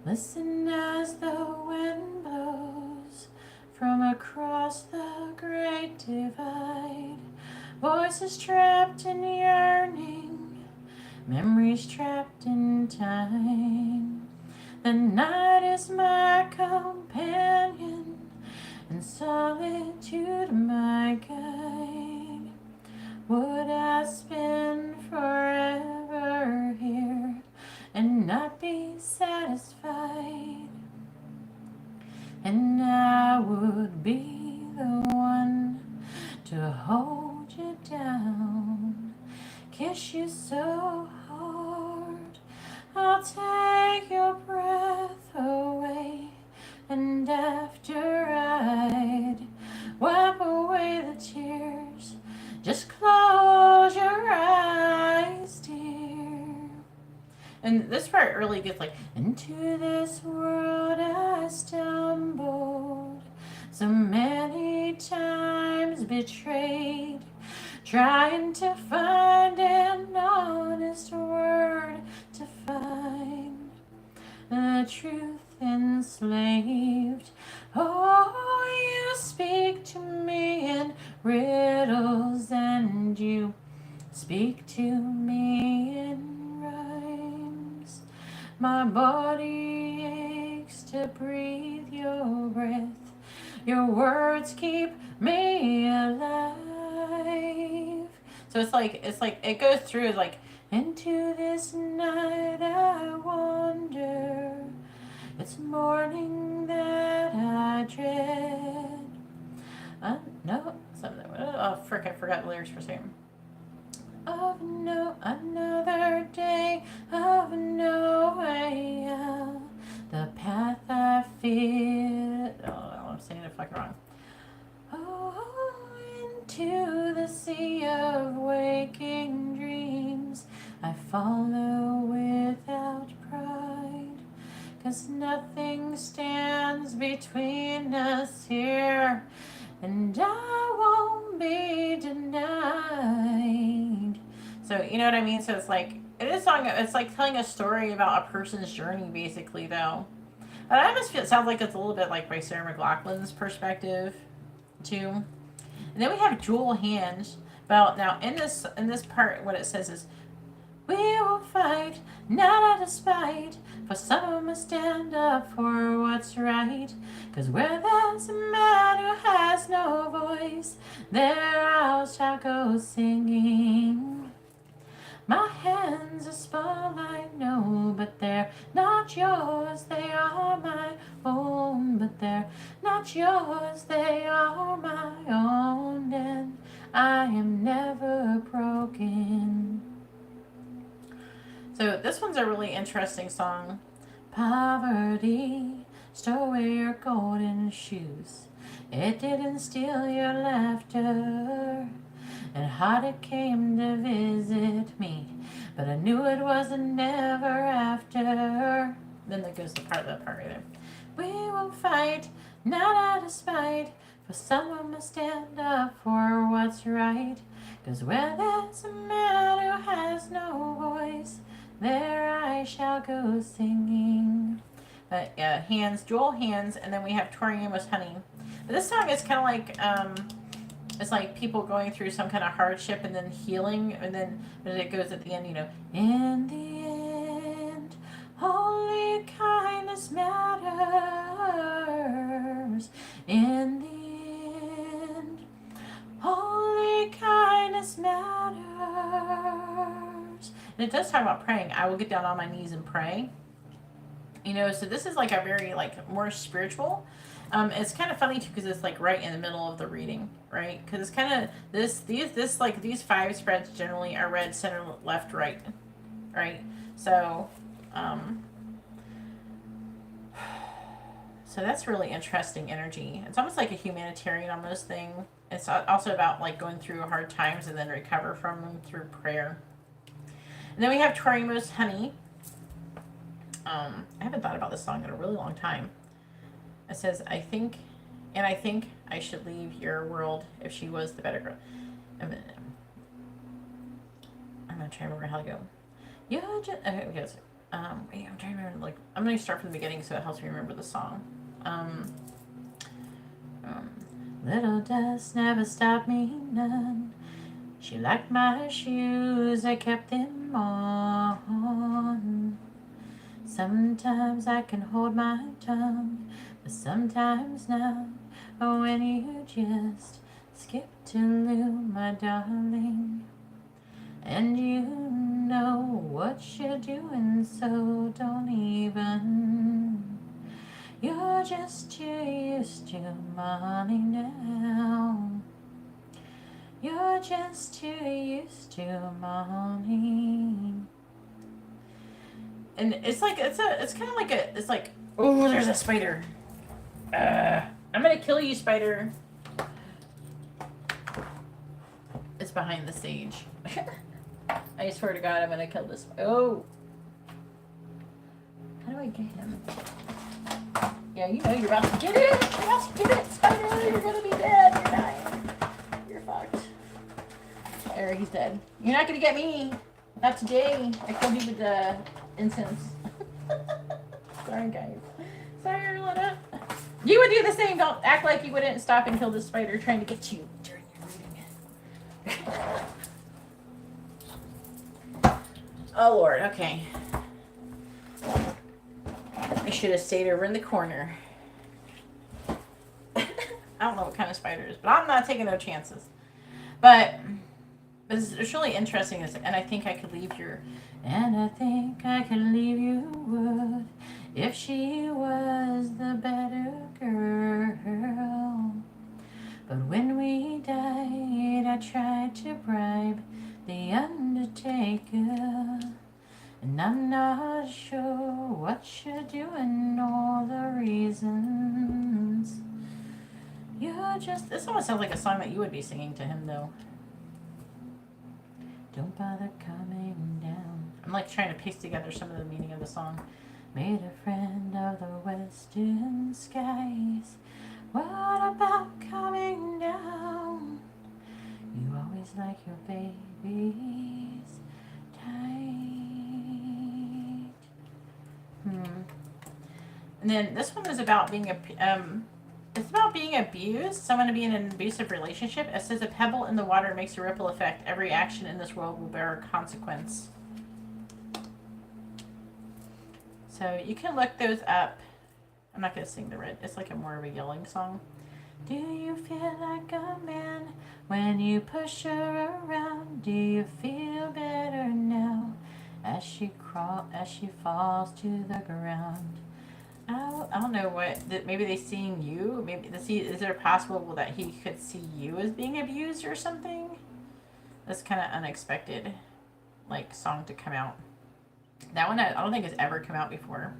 S1: listen as the wind blows from across the great divide. Voices trapped in yearning, memories trapped in time. The night is my companion, and solitude my guide. Would I spend forever here and not be satisfied? And I would be the one to hold you down, kiss you so hard, I'll take your breath away, and after I'd wipe away the tears, just close your eyes, dear. And this part really gets like, into this world I stumbled, betrayed, trying to find an honest word to find the truth enslaved. Oh, you speak to me in riddles, and you speak to me in rhymes. My body aches to breathe your breath. Your words keep me alive. So it's like it goes through like, into this night I wander. It's morning that I dread. No, something. Oh, frick! I forgot the lyrics for a second. Of no another day, of no way out. The path I fear. Oh, I'm saying it fucking wrong. Oh, into the sea of waking dreams I follow without pride. 'Cause nothing stands between us here, and I won't be denied. So, you know what I mean? So it's like, it is song, it's like telling a story about a person's journey, basically, though. And I almost feel, it sounds like it's a little bit like by Sarah McLachlan's perspective, too. And then we have Jewel Hands. Well, now, in this part, what it says is, we will fight, not out of spite, for some must stand up for what's right. 'Cause where there's a man who has no voice, there I shall go singing. My hands are small, I know, but they're not yours, they are my own. But they're not yours, they are my own, and I am never broken. So this one's a really interesting song. Poverty stole away your golden shoes. It didn't steal your laughter, and hard it came to visit me, but I knew it wasn't ever after. Then that goes the part right there. We will fight, not out of spite, for someone must stand up for what's right. 'Cause where there's a man who has no voice, there I shall go singing. But yeah, Hands, Jewel Hands, and then we have Tori Amos Honey. But this song is kind of like, it's like people going through some kind of hardship and then healing, and then but it goes at the end, you know, in the end, only kindness matters. In the end, only kindness matters. And it does talk about praying. I will get down on my knees and pray. You know, so this is like a very like more spiritual. It's kind of funny too because it's like right in the middle of the reading, right? Because it's kind of these 5 spreads generally are read center, left, right, right. So, so that's really interesting energy. It's almost like a humanitarian almost thing. It's also about like going through hard times and then recover from them through prayer. And then we have Tori Amos Honey. I haven't thought about this song in a really long time. It says, I think I should leave your world if she was the better girl. I'm not trying to remember how to go. You're just, okay, wait, I'm trying to remember, like, I'm going to start from the beginning so it helps me remember the song. Little dust never stopped me none. She liked my shoes, I kept them on. Sometimes I can hold my tongue, but sometimes not. Oh, when you just skip to Lou, my darling, and you know what you're doing, so don't even. You're just too used to money now. You're just too used to money. And it's like it's kind of like it's like, oh, there's a spider. I'm gonna kill you, spider. It's behind the stage. I swear to God, I'm gonna kill this. Oh, how do I get him? Yeah, you know you're about to get it. You're about to get it, spider. You're gonna be dead. You're dying. spider. He's dead. You're not gonna get me. Not today. I killed you with the incense. Sorry, guys. Sorry, Arletta. You would do the same. Don't act like you wouldn't stop and kill the spider trying to get you during your reading. Oh, Lord. Okay. I should have stayed over in the corner. I don't know what kind of spider it is, but I'm not taking no chances. But it's really interesting, and I think I could leave your... And I think I could leave you would if she was the better girl. But when we died, I tried to bribe the undertaker. And I'm not sure what you're doing, all the reasons. You're just... This almost sounds like a song that you would be singing to him, though. Don't bother coming down. I'm like trying to piece together some of the meaning of the song. Made a friend of the western skies. What about coming down? You always like your babies tight. And then this one is about being it's about being abused, someone being in an abusive relationship. It says a pebble in the water makes a ripple effect. Every action in this world will bear a consequence. So you can look those up. I'm not going to sing the red. It's like a more of a yelling song. Do you feel like a man when you push her around? Do you feel better now as she falls to the ground? I don't know what, maybe they seeing you, maybe is there possible that he could see you as being abused or something? That's kind of unexpected, like, song to come out. That one I don't think has ever come out before.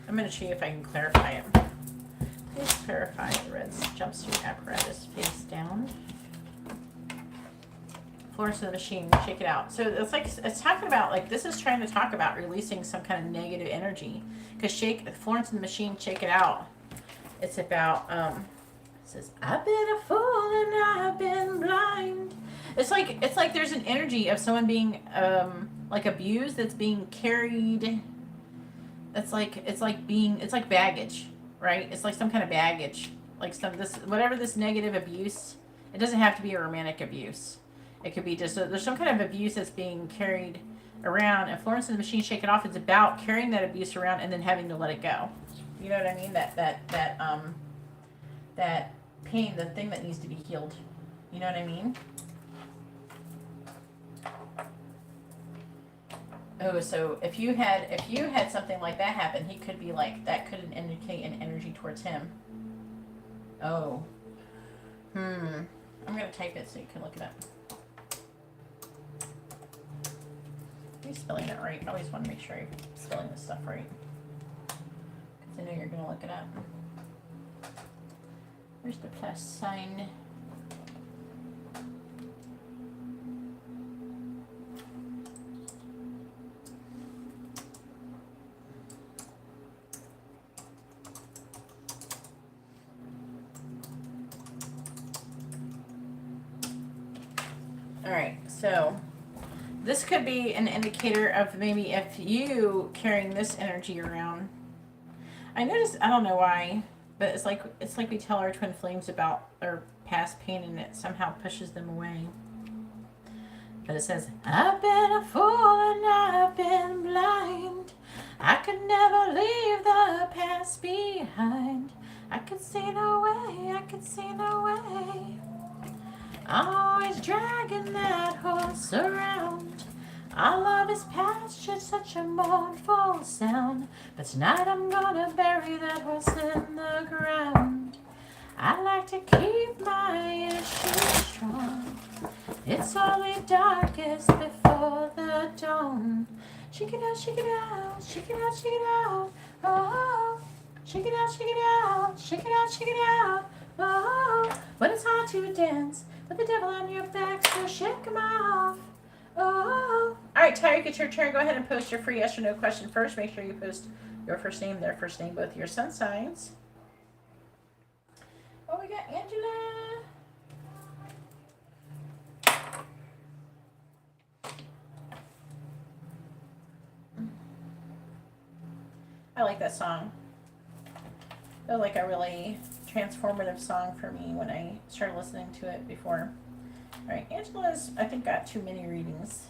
S1: I'm going to show you if I can clarify it. Please clarify the red jumpsuit apparatus face down. Florence and the Machine, shake it out. So it's like, it's talking about, like, this is trying to talk about releasing some kind of negative energy. Because Florence and the Machine, shake it out. It's about, it says, I've been a fool and I've been blind. It's like there's an energy of someone being, like, abused that's being carried. It's like baggage, right? It's like some kind of baggage. Like whatever this negative abuse, it doesn't have to be a romantic abuse. It could be just, there's some kind of abuse that's being carried around, and Florence and the Machine, shake it off. It's about carrying that abuse around and then having to let it go. You know what I mean? That pain, the thing that needs to be healed. You know what I mean? Oh, so if you had something like that happen, he could be like, that could indicate an energy towards him. Oh. I'm gonna type it so you can look it up. Are you spelling it right? I always want to make sure I'm spelling this stuff right, because I know you're gonna look it up. Where's the plus sign? Alright, so this could be an indicator of maybe if you carrying this energy around. I noticed, I don't know why, but it's like we tell our twin flames about their past pain and it somehow pushes them away. But it says, I've been a fool and I've been blind. I could never leave the past behind. I could see no way, I could see no way. I'm always dragging that horse around. Our love is past, just such a mournful sound. But tonight I'm gonna bury that horse in the ground. I like to keep my issues strong. It's only darkest before the dawn. Shake it out, shake it out, shake it out, shake it out. Oh, shake it out, shake it out, shake it out, shake it out. Oh, when it's hard to dance with the devil on your back, so shake him off. Oh. All right, Tyreek, it's your turn. Go ahead and post your free yes or no question first. Make sure you post your first name, their first name, both your sun signs. Oh, we got Angela. I like that song. It was like a really transformative song for me when I started listening to it before. All right, Angela's, I think, got too many readings.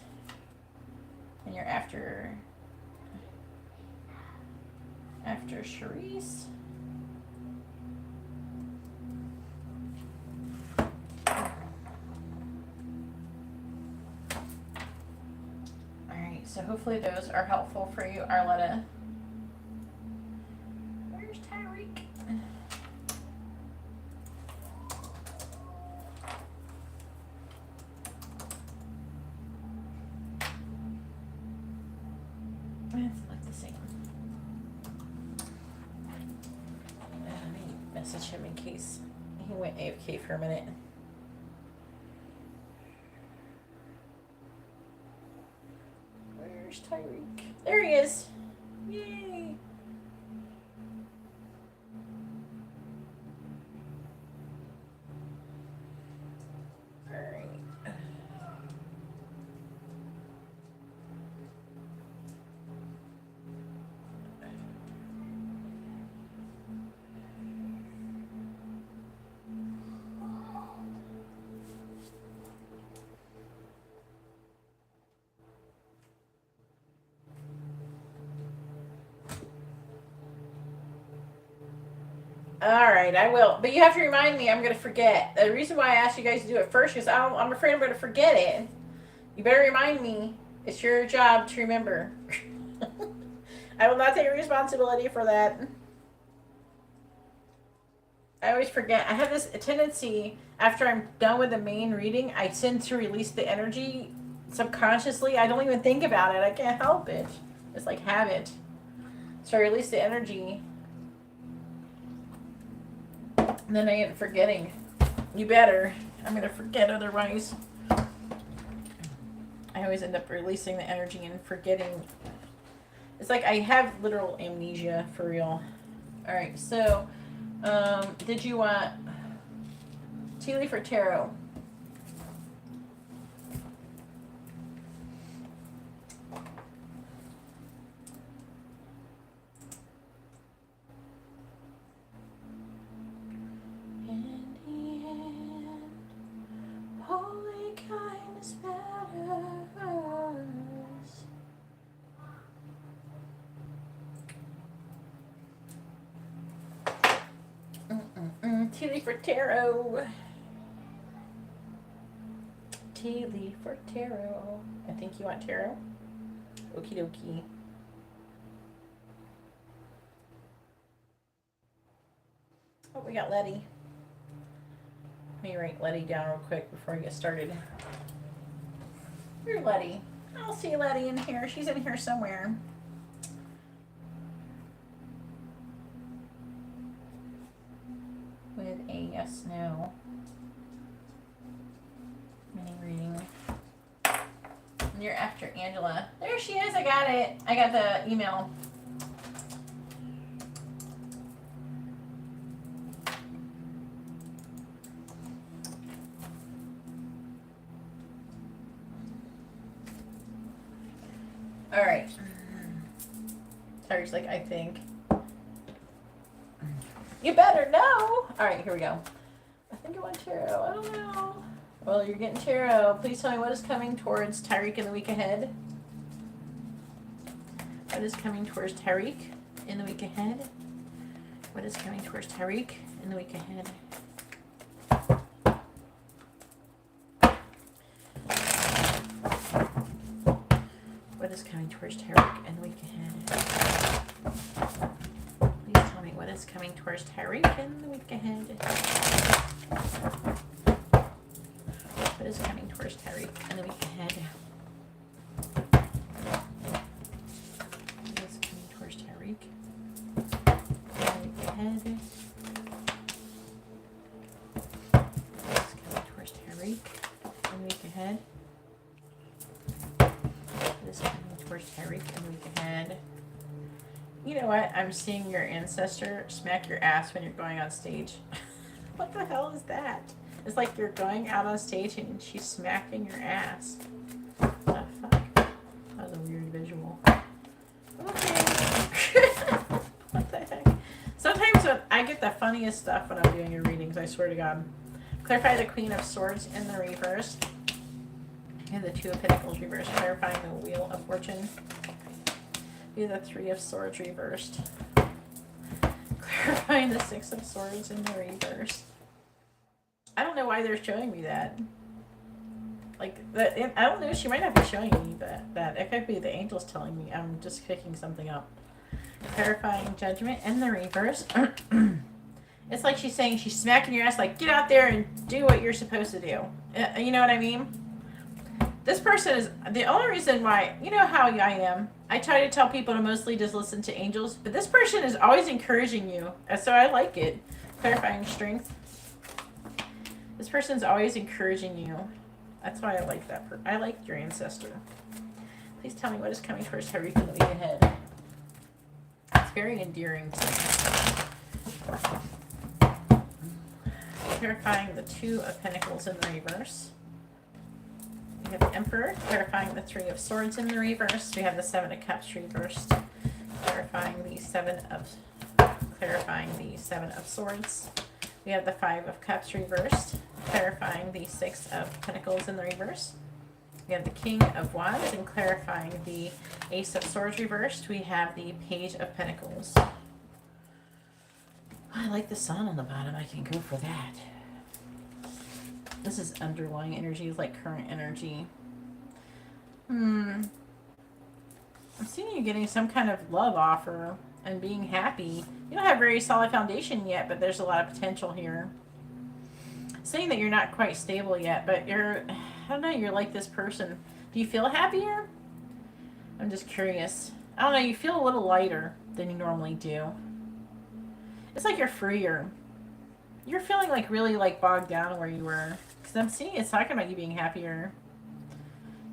S1: And you're after Charisse. Alright, so hopefully those are helpful for you, Arletta. Where's Tyreek? It's like the same. Let me message him in case he went AFK for a minute. Where's Tyreek? There he is. Yay. Alright. Alright, I will. But you have to remind me, I'm going to forget. The reason why I asked you guys to do it first is I'm afraid I'm going to forget it. You better remind me. It's your job to remember. I will not take responsibility for that. I always forget. I have this tendency, after I'm done with the main reading, I tend to release the energy subconsciously. I don't even think about it. I can't help it. It's like habit. So I release the energy. And then I end up forgetting. You better. I'm going to forget otherwise. I always end up releasing the energy and forgetting. It's like I have literal amnesia for real. Alright, so did you want tea leaf or tarot? Tea leaf for tarot. Tea leaf for tarot. I think you want tarot. Okie dokie. Oh, we got Letty. Let me write Letty down real quick before I get started. Where's Letty? I don't see Letty in here. She's in here somewhere. With a yes, no. Mini reading. And you're after Angela. There she is. I got it. I got the email. All right. Tyreek's like, I think. You better know. All right, here we go. I think I want tarot. I don't know. Well, you're getting tarot. Please tell me what is coming towards Tyreek in the week ahead. What is coming towards Tyreek in the week ahead? What is coming towards Tyreek in the week ahead? What is coming towards Tyreek in the week ahead? Please tell me what is coming towards Tyreek in the week ahead. What is coming towards Tyreek in the week ahead? What is coming towards Tyreek in the week ahead? What is coming towards Tyreek in the week ahead? What is coming towards Tyreek in the week ahead? You know what? I'm seeing your ancestor smack your ass when you're going on stage. What the hell is that? It's like you're going out on stage and she's smacking your ass. What the fuck? That was a weird visual. Okay. I get the funniest stuff when I'm doing your readings, I swear to God. Clarify the Queen of Swords in the reverse. And the Two of Pentacles reversed. Clarifying the Wheel of Fortune. Be the Three of Swords reversed. Clarifying the Six of Swords in the reverse. I don't know why they're showing me that. Like, that, I don't know, she might not be showing me that. It could be the angels telling me. I'm just picking something up. Clarifying Judgment in the reverse. It's like she's saying, she's smacking your ass like, get out there and do what you're supposed to do. You know what I mean? This person is, the only reason why, you know how I am. I try to tell people to mostly just listen to angels, but this person is always encouraging you. So I like it. Clarifying Strength. This person's always encouraging you. That's why I like that. I like your ancestor. Please tell me what is coming for us, Harry, for the week ahead. It's very endearing to me. Clarifying the Two of Pentacles in the reverse. We have the Emperor. Clarifying the Three of Swords in the reverse. We have the Seven of Cups reversed. Clarifying the Seven of Swords. We have the Five of Cups reversed. Clarifying the Six of Pentacles in the reverse. We have the King of Wands, and clarifying the Ace of Swords reversed, we have the Page of Pentacles. I like the Sun on the bottom. I can go for that. This is underlying energy, like current energy. I'm seeing you getting some kind of love offer and being happy. You don't have a very solid foundation yet, but there's a lot of potential here. Saying that you're not quite stable yet, but you're, I don't know, you're like this person. Do you feel happier? I'm just curious. I don't know, you feel a little lighter than you normally do. It's like you're freer. You're feeling like really like bogged down where you were. Because I'm seeing it's talking about you being happier.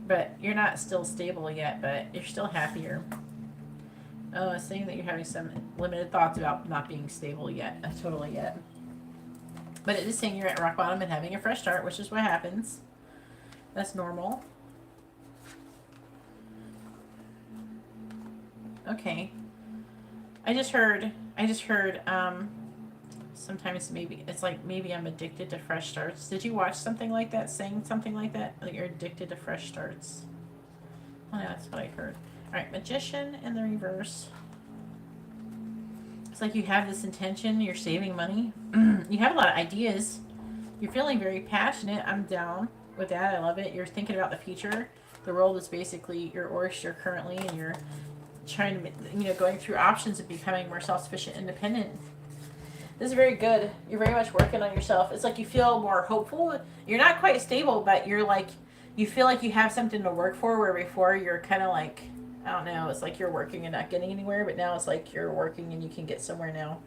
S1: But you're not still stable yet, but you're still happier. Oh, it's saying that you're having some limited thoughts about not being stable yet. Totally yet. But it is saying you're at rock bottom and having a fresh start, which is what happens. That's normal. Okay. I just heard, sometimes maybe, it's like maybe I'm addicted to fresh starts. Did you watch something like that, saying something like that? Like you're addicted to fresh starts. Oh, no, that's what I heard. Alright, Magician in the reverse. It's like you have this intention, you're saving money. You have a lot of ideas. You're feeling very passionate. I'm down with that. I love it. You're thinking about the future. The world is basically your oyster currently, and you're trying to, you know, going through options of becoming more self-sufficient, independent. This is very good. You're very much working on yourself. It's like you feel more hopeful. You're not quite stable, but you're like, you feel like you have something to work for, where before you're kind of like, I don't know, it's like you're working and not getting anywhere, but now it's like you're working and you can get somewhere now.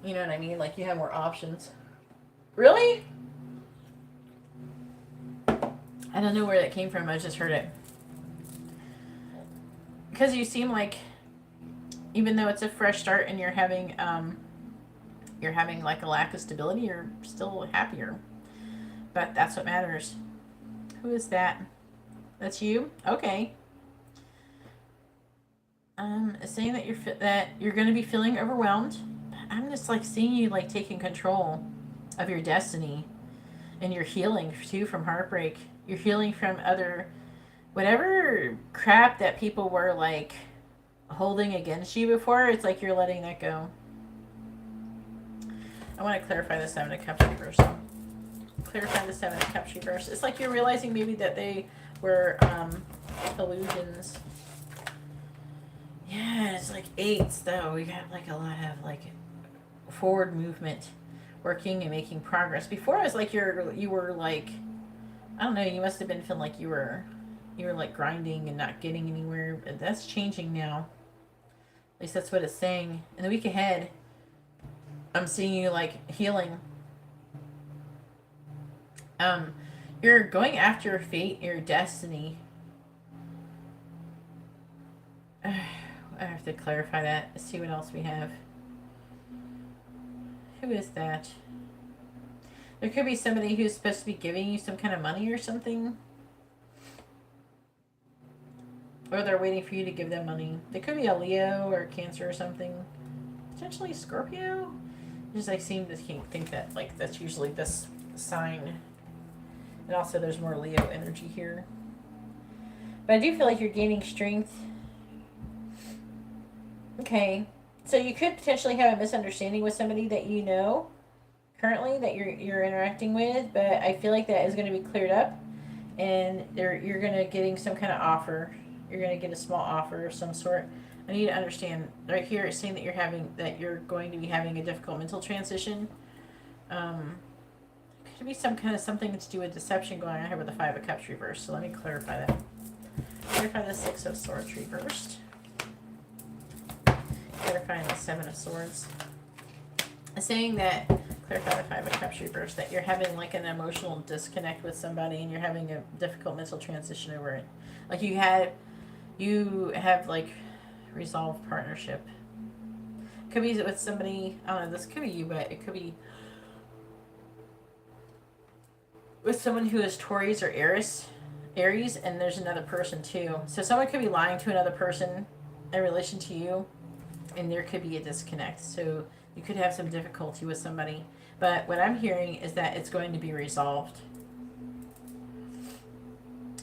S1: You know what I mean? Like you have more options. Really? I don't know where that came from. I just heard it. Because you seem like, even though it's a fresh start and you're having like a lack of stability, you're still happier. But that's what matters. Who is that? That's you? Okay. Saying that you're going to be feeling overwhelmed. I'm just like seeing you like taking control of your destiny, and you're healing too from heartbreak. You're healing from whatever crap that people were like holding against you before. It's like you're letting that go. I want to clarify the Seven of Cups reverse. Clarify the Seven of Cups reverse. It's like you're realizing maybe that they were illusions. Yeah, it's like eights though. We got like a lot of like forward movement, working and making progress. Before it was like you were like, I don't know, you must have been feeling like you were like grinding and not getting anywhere. But that's changing now. At least that's what it's saying. In the week ahead, I'm seeing you like healing. You're going after your fate, your destiny. I have to clarify that. Let's see what else we have. Who is that? There could be somebody who's supposed to be giving you some kind of money or something. Or they're waiting for you to give them money. They could be a Leo or a Cancer or something. potentially Scorpio. Just I seem to think that like that's usually this sign. And also there's more Leo energy here. But I do feel like you're gaining strength. Okay. So you could potentially have a misunderstanding with somebody that you know currently that you're interacting with, but I feel like that is going to be cleared up, and you're going to getting some kind of offer. You're going to get a small offer of some sort. I need to understand right here. It's saying that you're going to be having a difficult mental transition. Could be some kind of something to do with deception going on here with the Five of Cups reversed. So let me clarify that. Clarify the Six of Swords reversed. Clarifying the Seven of Swords. Saying that, clarify the Five of Cups reversed, that you're having like an emotional disconnect with somebody and you're having a difficult mental transition over it. Like you have like resolved partnership. Could be with somebody, I don't know, this could be you, but it could be with someone who is Taurus or Aries, and there's another person too. So someone could be lying to another person in relation to you, and there could be a disconnect. So you could have some difficulty with somebody. But what I'm hearing is that it's going to be resolved.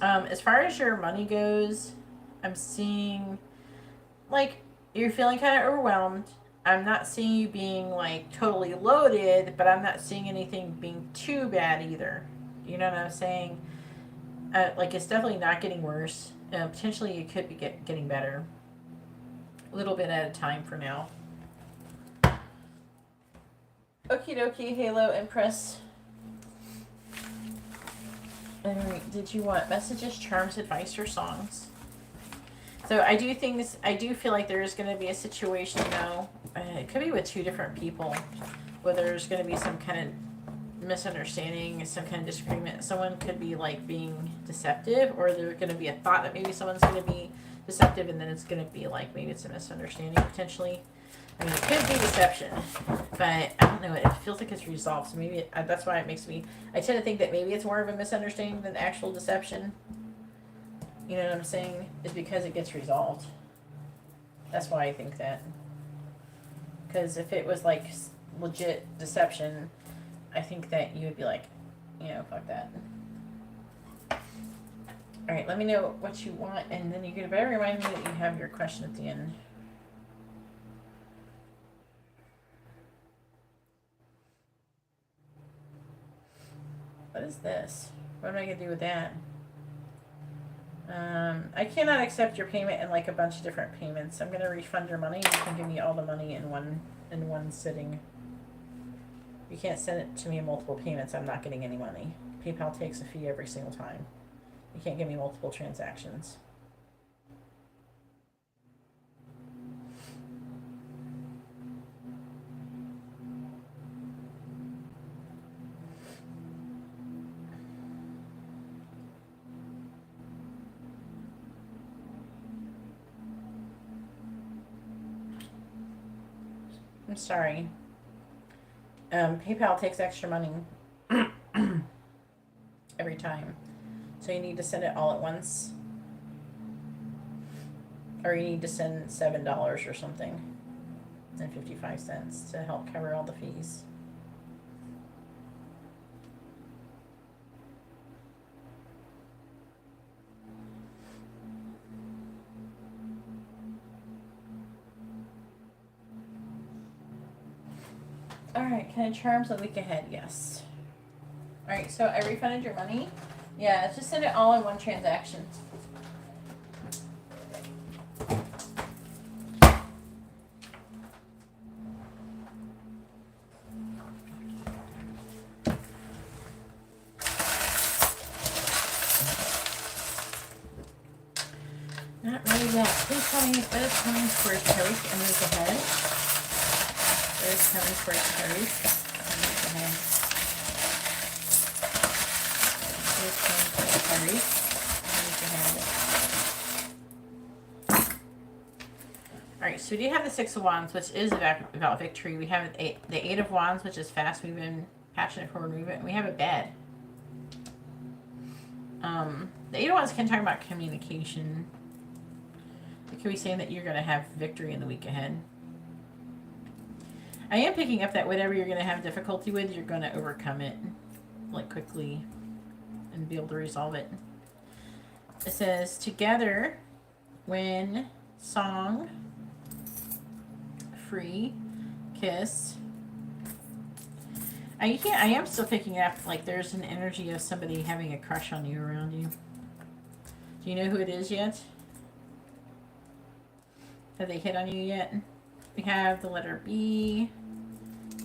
S1: As far as your money goes, I'm seeing, like, you're feeling kind of overwhelmed. I'm not seeing you being, like, totally loaded, but I'm not seeing anything being too bad either. You know what I'm saying? Like, it's definitely not getting worse. Potentially, it could be getting better. A little bit at a time for now. Okie dokie, Halo Empress. Alright, did you want messages, charms, advice, or songs? So I do feel like there is going to be a situation now. It could be with two different people, where there's going to be some kind of misunderstanding, some kind of disagreement. Someone could be like being deceptive, or there's going to be a thought that maybe someone's going to be deceptive, and then it's going to be like maybe it's a misunderstanding potentially. I mean, it could be deception, but I don't know. It feels like it's resolved, so maybe that's why it makes me. I tend to think that maybe it's more of a misunderstanding than actual deception. You know what I'm saying? Is because it gets resolved. That's why I think that. Because if it was like legit deception, I think that you would be like, fuck that. All right, let me know what you want, and then you can better remind me that you have your question at the end. What is this? What am I going to do with that? I cannot accept your payment in like a bunch of different payments. I'm going to refund your money. You can give me all the money in one sitting. You can't send it to me in multiple payments. I'm not getting any money. PayPal takes a fee every single time. You can't give me multiple transactions. I'm sorry. PayPal takes extra money every time. So you need to send it all at once. Or you need to send $7 or something and 55 cents to help cover all the fees. Alright, can I charms the week ahead? Yes. Alright, so I refunded your money. Yeah, just send it all in one transaction. Not really yet. Please tell me what is coming for Tariq and week ahead. What is coming for Tariq and week ahead. What is coming for Tariq and week ahead. Alright, so we do have the Six of Wands, which is about victory. We have the Eight of Wands, which is fast moving, passionate forward movement. And we have a bed. The Eight of Wands can talk about communication. It could be saying that you're going to have victory in the week ahead. I am picking up that whatever you're going to have difficulty with, you're going to overcome it, like, quickly and be able to resolve it. It says, together, when, song, free, kiss. I am still picking up, like, there's an energy of somebody having a crush on you around you. Do you know who it is yet? Have they hit on you yet? We have the letter B,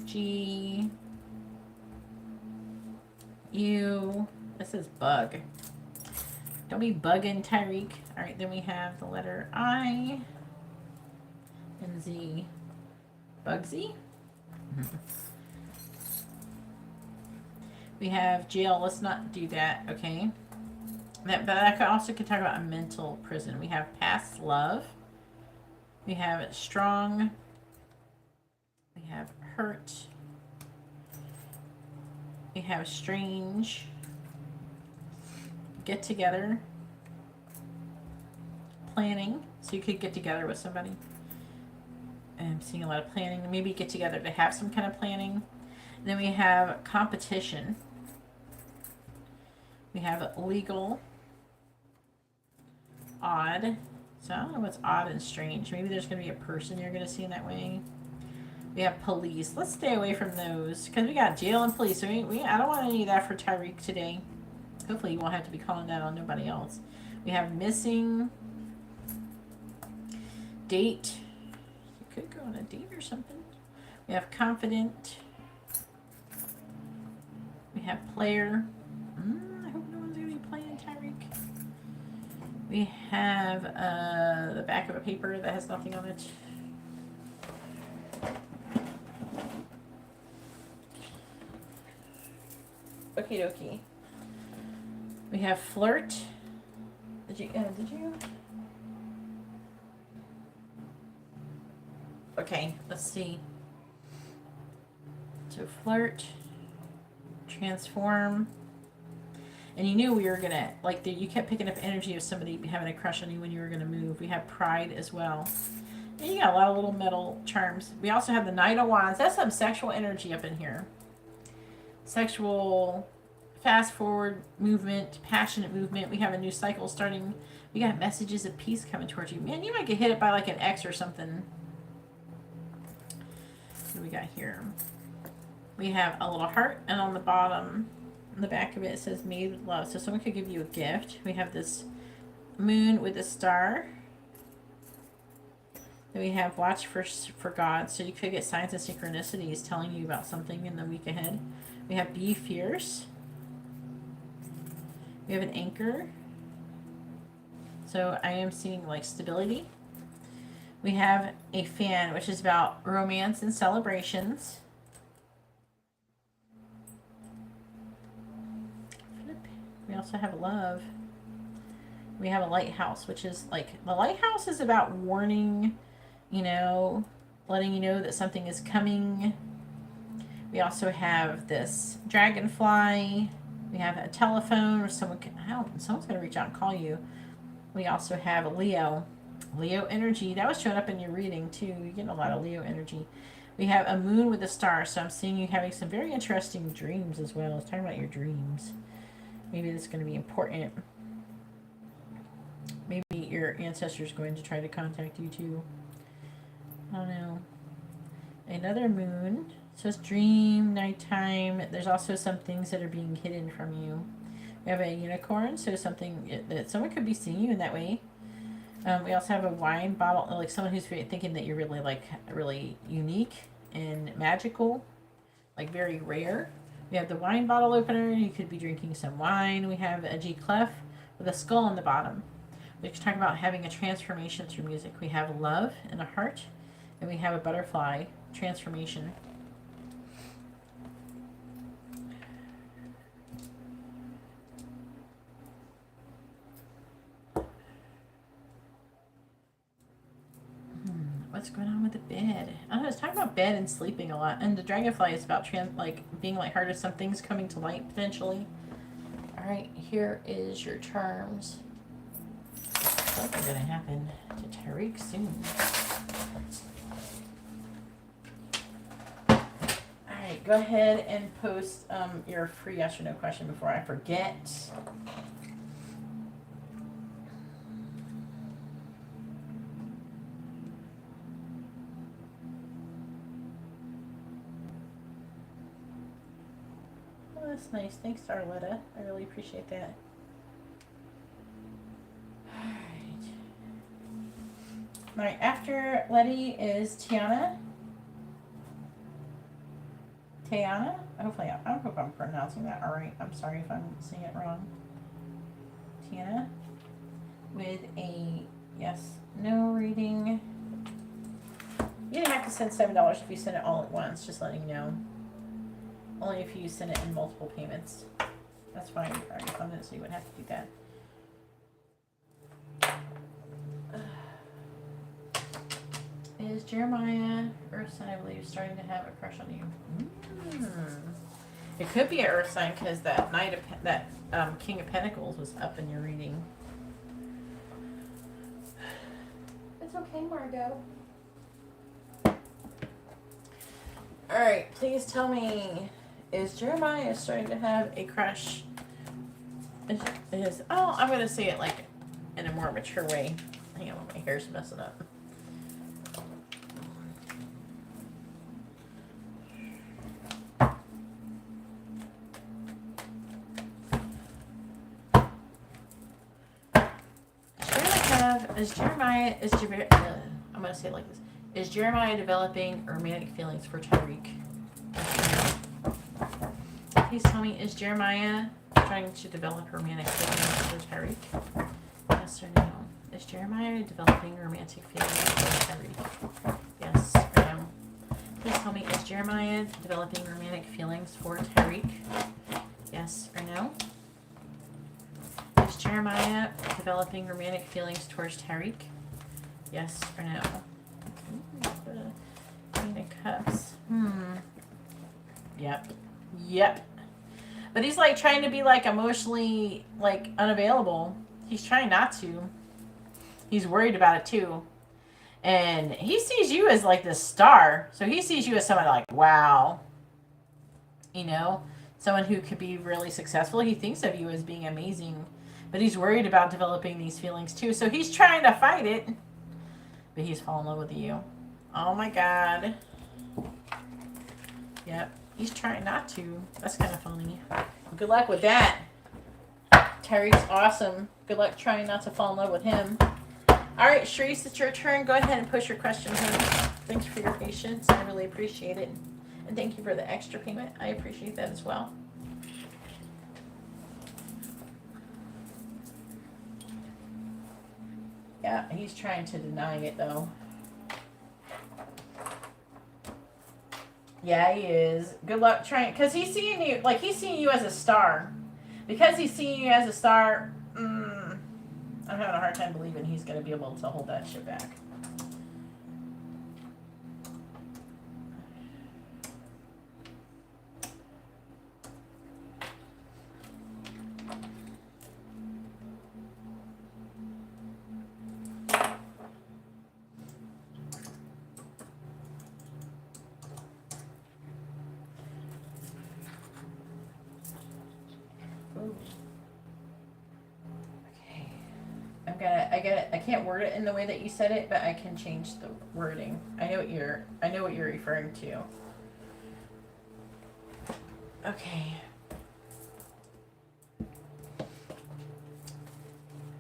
S1: G, U. This is bug. Don't be bugging, Tyreek. Alright, then we have the letter I and Z. Bugsy? We have jail. Let's not do that, okay? That also could talk about a mental prison. We have past love. We have strong. We have hurt. We have strange. Get together. Planning. So you could get together with somebody. I'm seeing a lot of planning. Maybe get together to have some kind of planning. And then we have competition. We have legal. Odd. So I don't know what's odd and strange. Maybe there's going to be a person you're going to see in that way. We have police. Let's stay away from those. Because we got jail and police. So I don't want any of that for Tyreek today. Hopefully you won't have to be calling that on nobody else. We have missing. Date. You could go on a date or something. We have confident. We have player. I hope no one's going to be playing Tyreek. We have the back of a paper that has nothing on it. Okie dokie. We have flirt. Did you? Okay, let's see. So flirt, transform. And you knew we were gonna, like, you kept picking up energy of somebody having a crush on you when you were gonna move. We have pride as well. And you got a lot of little metal charms. We also have the Knight of Wands. That's some sexual energy up in here. Sexual, fast forward movement, passionate movement. We have a new cycle starting. We got messages of peace coming towards you. Man, you might get hit by like an ex or something. What do we got here? We have a little heart, and on the bottom, on the back of it, it says made with love. So someone could give you a gift. We have this moon with a star. Then we have watch for God. So you could get signs and synchronicities telling you about something in the week ahead. We have be fierce. We have an anchor. So I am seeing like stability. We have a fan, which is about romance and celebrations. We also have love. We have a lighthouse, which is like, the lighthouse is about warning, you know, letting you know that something is coming. We also have this dragonfly. We have a telephone where someone's going to reach out and call you. We also have a Leo energy. That was showing up in your reading too. You're getting a lot of Leo energy. We have a moon with a star. So I'm seeing you having some very interesting dreams as well. It's talking about your dreams. Maybe this is going to be important. Maybe your ancestor's going to try to contact you too. I don't know. Another moon. So it's dream, nighttime. There's also some things that are being hidden from you. We have a unicorn. So something that someone could be seeing you in that way. We also have a wine bottle. Like someone who's thinking that you're really unique and magical. Like very rare. We have the wine bottle opener. You could be drinking some wine. We have a G clef with a skull on the bottom. We can talk about having a transformation through music. We have love and a heart. And we have a butterfly transformation. What's going on with the bed? I don't know, it's talking about bed and sleeping a lot. And the dragonfly is about being lighthearted, some things coming to light potentially. Alright, here is your charms. Something's going to happen to Tyreek soon. go ahead and post your free yes or no question before I forget. Oh, that's nice. Thanks, Arletta. I really appreciate that. All right, after Letty is Tiana. Tiana? Hopefully, I hope I'm pronouncing that all right. I'm sorry if I'm saying it wrong. Tiana with a yes, no reading. You didn't have to send $7 if you send it all at once, just letting you know. Only if you send it in multiple payments. That's fine. All right, I'm going to so you wouldn't have to do that. Is Jeremiah Earth sign, I believe, starting to have a crush on you? It could be an Earth sign because that King of Pentacles was up in your reading. It's okay, Margot. All right, please tell me, is Jeremiah starting to have a crush? I'm going to say it like in a more mature way. Hang on, my hair's messing up. I'm going to say it like this. Is Jeremiah developing romantic feelings for Tyreek? Please tell me, is Jeremiah trying to develop romantic feelings for Tyreek? Yes or no? Is Jeremiah developing romantic feelings for Tyreek? Yes or no? Please tell me, is Jeremiah developing romantic feelings for Tyreek? Yes or no? Is Jeremiah developing romantic feelings towards Tyreek? Yes or no? Queen of Cups. Yep. But he's like trying to be like emotionally like unavailable. He's trying not to. He's worried about it too. And he sees you as like this star. So he sees you as someone like, wow. You know, someone who could be really successful. He thinks of you as being amazing. But he's worried about developing these feelings too. So he's trying to fight it. But he's fallen in love with you. Oh my God. Yep. He's trying not to. That's kind of funny. Good luck with that. Terry's awesome. Good luck trying not to fall in love with him. All right, Sharice, it's your turn. Go ahead and push your question in. Thanks for your patience. I really appreciate it. And thank you for the extra payment. I appreciate that as well. Yeah, he's trying to deny it though. Yeah, he is. Good luck trying, because he's seeing you, like he's seeing you as a star. Because he's seeing you as a star, I'm having a hard time believing he's going to be able to hold that shit back. I can't word it in the way that you said it, but I can change the wording. I know what you're referring to. Okay.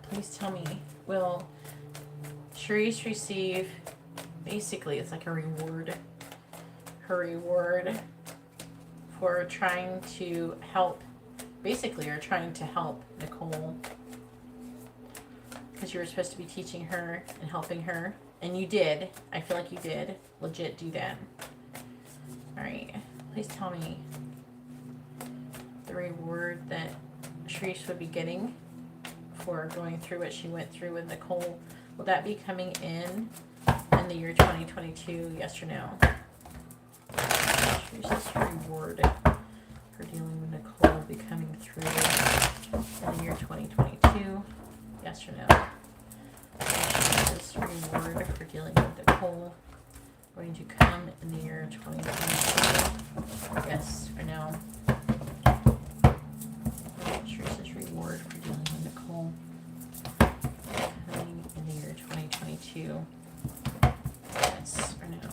S1: Please tell me, will Sharice receive, basically it's like a reward, her reward for trying to help, basically, or trying to help Nicole. Because you were supposed to be teaching her and helping her. And you did. I feel like you did legit do that. Alright. Please tell me the reward that Sharice would be getting for going through what she went through with Nicole. Will that be coming in the year 2022? Yes or no? Sharice's reward for dealing with Nicole will be coming through in the year 2022. Yes or no? This reward for dealing with Nicole going to come in the year 2022? Yes or no? Teresa's reward for dealing with Nicole. Coming in the year 2022. Yes or no?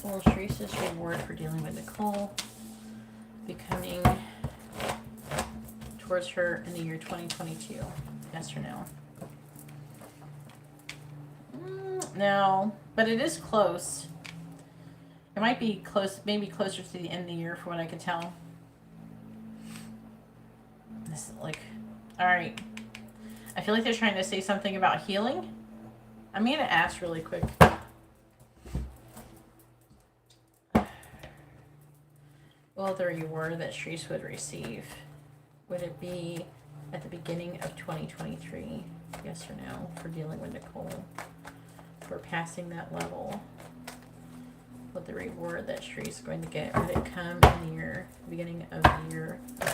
S1: Will Teresa's reward for dealing with Nicole be coming towards her in the year 2022? Yes or no? No, but it is close. It might be close, maybe closer to the end of the year, for what I can tell. This is like, all right. I feel like they're trying to say something about healing. I'm gonna ask really quick. Well, the reward that Shreese would receive, would it be at the beginning of 2023? Yes or no? For dealing with Nicole, for passing that level. What the reward that Shreese is going to get, would it come in the year, beginning of the year of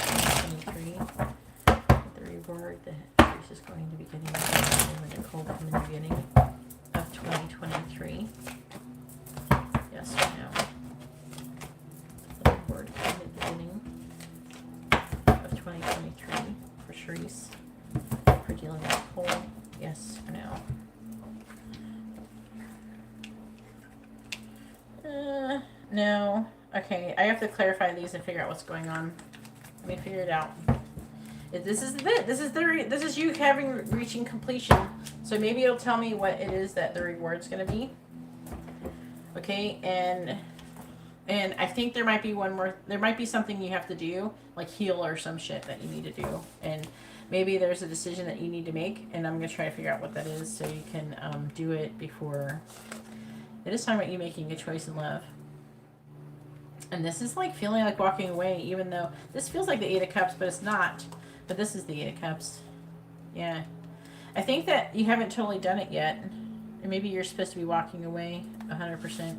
S1: 2023? What the reward that Shreese is going to be getting when Nicole come in the beginning of 2023? Yes or no? The reward come in the beginning of 2023 for Shreese for dealing with Nicole? Yes or no? No. Okay, I have to clarify these and figure out what's going on. Let me figure it out. This is it. This is you reaching completion. So maybe it'll tell me what it is that the reward's going to be. Okay, and I think there might be one more. There might be something you have to do, like heal or some shit that you need to do, and maybe there's a decision that you need to make. And I'm going to try to figure out what that is so you can do it before. It is talking about you making a choice in love. And this is like feeling like walking away, even though this feels like the Eight of Cups, but it's not. But this is the Eight of Cups. Yeah. I think that you haven't totally done it yet. And maybe you're supposed to be walking away 100%.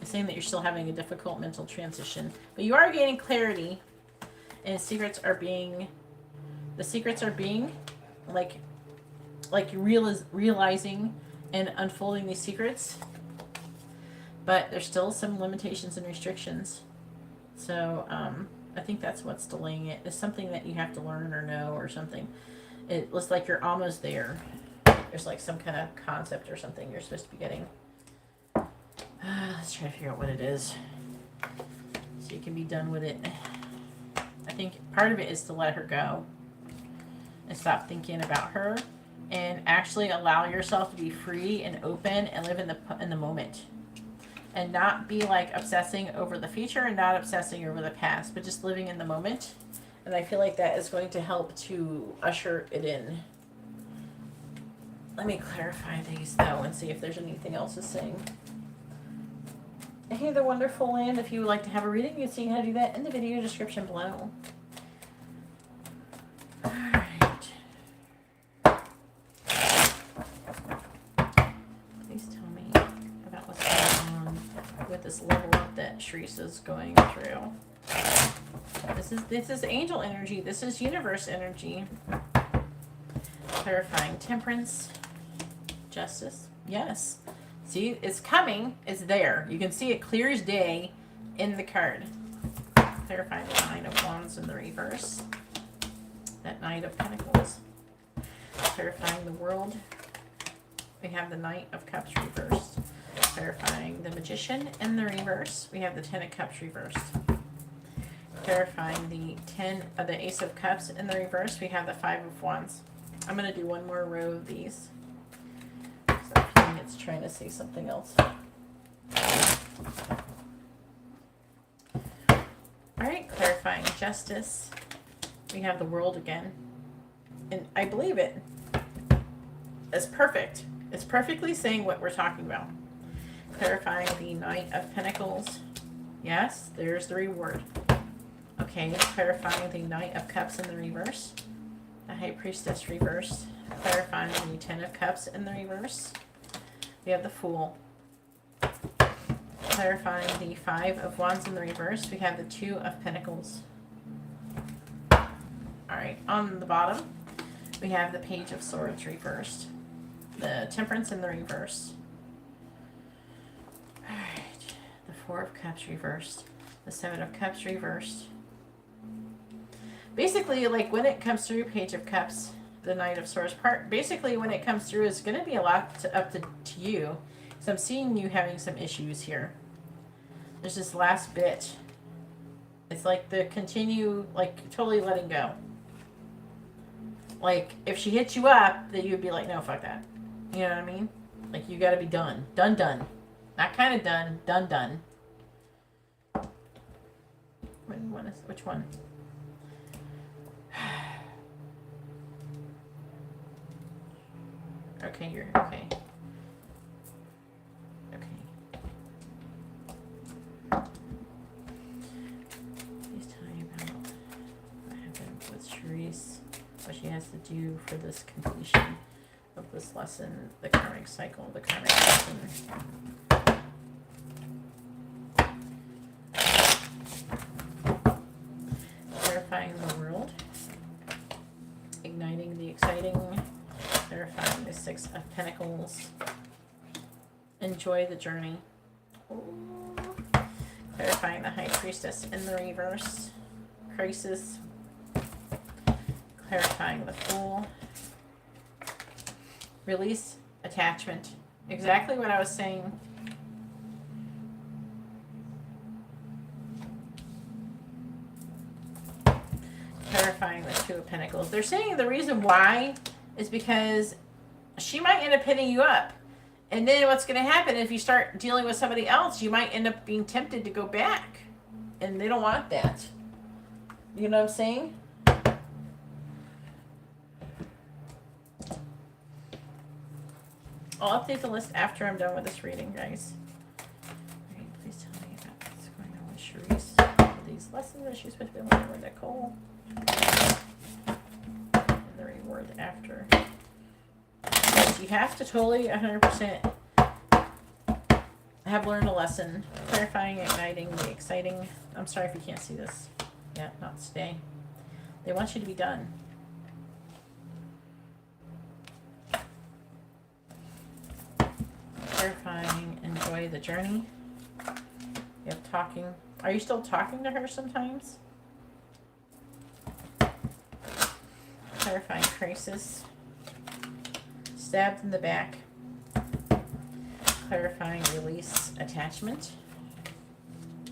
S1: It's saying that you're still having a difficult mental transition. But you are gaining clarity. And the secrets are being like realizing and unfolding these secrets. But there's still some limitations and restrictions. So I think that's what's delaying it. It's something that you have to learn or know or something. It looks like you're almost there. There's like some kind of concept or something you're supposed to be getting. Let's try to figure out what it is, so you can be done with it. I think part of it is to let her go and stop thinking about her and actually allow yourself to be free and open and live in the moment. And not be like obsessing over the future and not obsessing over the past, but just living in the moment. And I feel like that is going to help to usher it in. Let me clarify these though and see if there's anything else it's saying. Hey, the wonderful land. If you would like to have a reading, you can see how to do that in the video description below. Alright. Please tell me about what's going on with this level up that Shreese is going through. This is angel energy. This is universe energy. Clarifying temperance. Justice. Yes. See, it's coming. It's there. You can see it clear as day in the card. Clarifying the Nine of Wands in the reverse. That Knight of Pentacles. Clarifying the World. We have the Knight of Cups reversed. Clarifying the Magician in the reverse. We have the Ten of Cups reversed. Clarifying the Ace of Cups in the reverse. We have the Five of Wands. I'm going to do one more row of these. I'm feeling it's trying to say something else. Alright, clarifying justice. We have the World again. And I believe it. It's perfect. It's perfectly saying what we're talking about. Clarifying the Knight of Pentacles. Yes, there's the reward. Okay, clarifying the Knight of Cups in the reverse. The High Priestess reversed. Clarifying the Ten of Cups in the reverse. We have the Fool. Clarifying the Five of Wands in the reverse. We have the Two of Pentacles. Alright, on the bottom, we have the Page of Swords reversed. The Temperance in the reverse. Alright. The Four of Cups reversed. The Seven of Cups reversed. Basically, like when it comes through, Page of Cups, the Knight of Swords part, basically when it comes through, it's going to be a lot up to you. So I'm seeing you having some issues here. There's this last bit. It's like the continue, like totally letting go. Like if she hits you up, then you'd be like, no, fuck that. You know what I mean? Like you got to be done. Done, done. Not kind of done. Done, done. Which one? Okay, you're okay. Okay. Please tell me about what happened with Charisse, what she has to do for this completion of this lesson, the karmic cycle, the karmic lesson. Clarifying the world, igniting the exciting, clarifying the Six of Pentacles, enjoy the journey. Ooh. Clarifying the High Priestess in the reverse, crisis, clarifying the Fool, release attachment. Exactly what I was saying. Clarifying the Two of Pentacles. They're saying the reason why is because she might end up hitting you up. And then what's going to happen if you start dealing with somebody else, you might end up being tempted to go back. And they don't want that. You know what I'm saying? I'll update the list after I'm done with this reading, guys. Alright, please tell me about what's going on with Charisse. These lessons that she's supposed to be learning with Nicole. And the reward after. You have to totally 100% have learned a lesson. Clarifying, igniting, the exciting. I'm sorry if you can't see this. Yeah, not today. They want you to be done. Clarifying, enjoy the journey. You have talking. Are you still talking to her sometimes? Clarifying crisis. Stabbed in the back. Clarifying release attachment.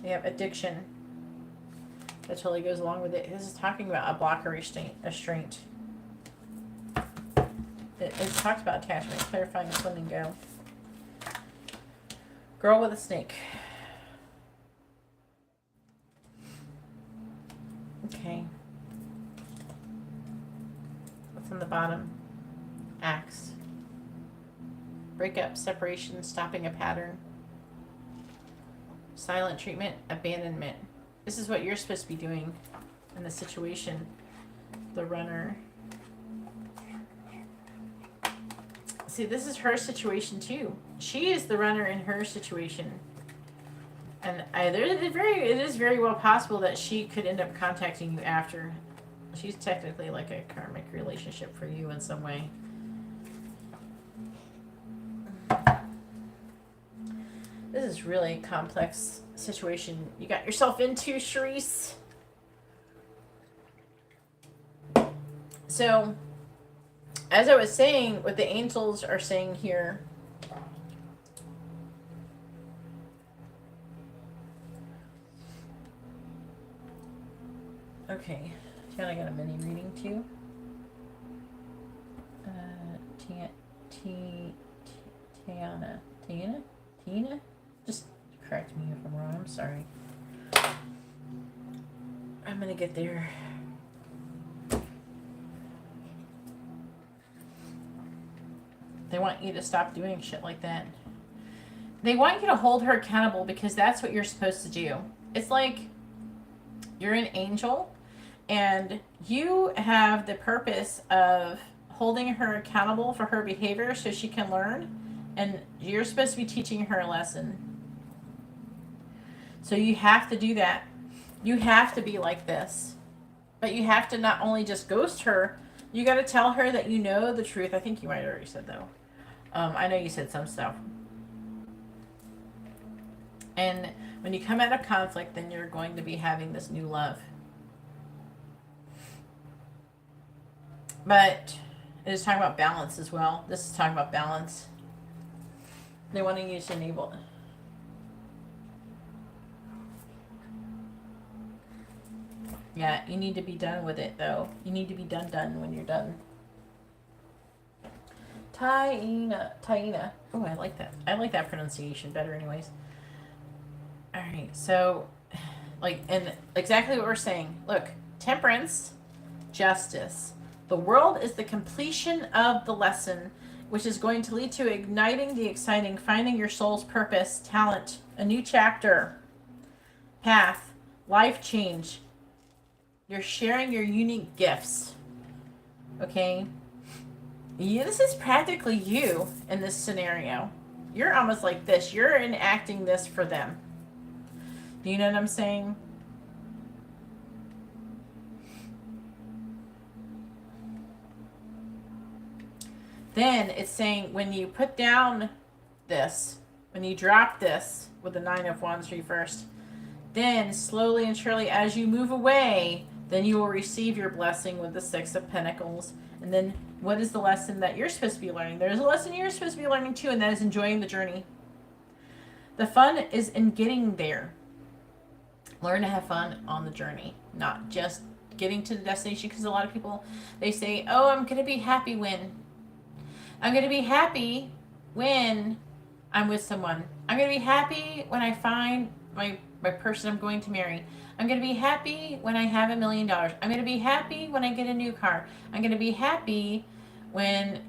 S1: We have addiction. That totally goes along with it. This is talking about a block or restraint. It talks about attachment. Clarifying the let and go. Girl with a snake. Okay. What's on the bottom? Axe. Breakup, separation, stopping a pattern. Silent treatment, abandonment. This is what you're supposed to be doing in the situation. The runner. See, this is her situation too. She is the runner in her situation. And it is very well possible that she could end up contacting you after. She's technically like a karmic relationship for you in some way. This is really complex situation you got yourself into, Charisse. So, as I was saying, what the angels are saying here, okay, Tiana got a mini reading too. Tina? Just correct me if I'm wrong, I'm sorry. I'm gonna get there. They want you to stop doing shit like that. They want you to hold her accountable because that's what you're supposed to do. It's like you're an angel and you have the purpose of holding her accountable for her behavior so she can learn, and you're supposed to be teaching her a lesson. So you have to do that. You have to be like this. But you have to not only just ghost her, you got to tell her that you know the truth. I think you might have already said though. I know you said some stuff. And when you come out of conflict, then you're going to be having this new love. But it is talking about balance as well. This is talking about balance. They want to use to enable. Yeah, you need to be done with it, though. You need to be done when you're done. Taina. Oh, I like that. I like that pronunciation better anyways. All right, so, and exactly what we're saying. Look, temperance, justice. The world is the completion of the lesson, which is going to lead to igniting the exciting, finding your soul's purpose, talent, a new chapter, path, life change. You're sharing your unique gifts. Okay? This is practically you in this scenario. You're almost like this. You're enacting this for them. Do you know what I'm saying? Then it's saying when you put down this, when you drop this with the 9 of Wands reversed, then slowly and surely as you move away, then you will receive your blessing with the 6 of Pentacles. And then what is the lesson that you're supposed to be learning? There's a lesson you're supposed to be learning too, and that is enjoying the journey. The fun is in getting there. Learn to have fun on the journey, not just getting to the destination. Because a lot of people, they say, oh, I'm going to be happy when. I'm going to be happy when I'm with someone. I'm going to be happy when I find my person I'm going to marry. I'm going to be happy when I have $1 million. I'm going to be happy when I get a new car. I'm going to be happy when,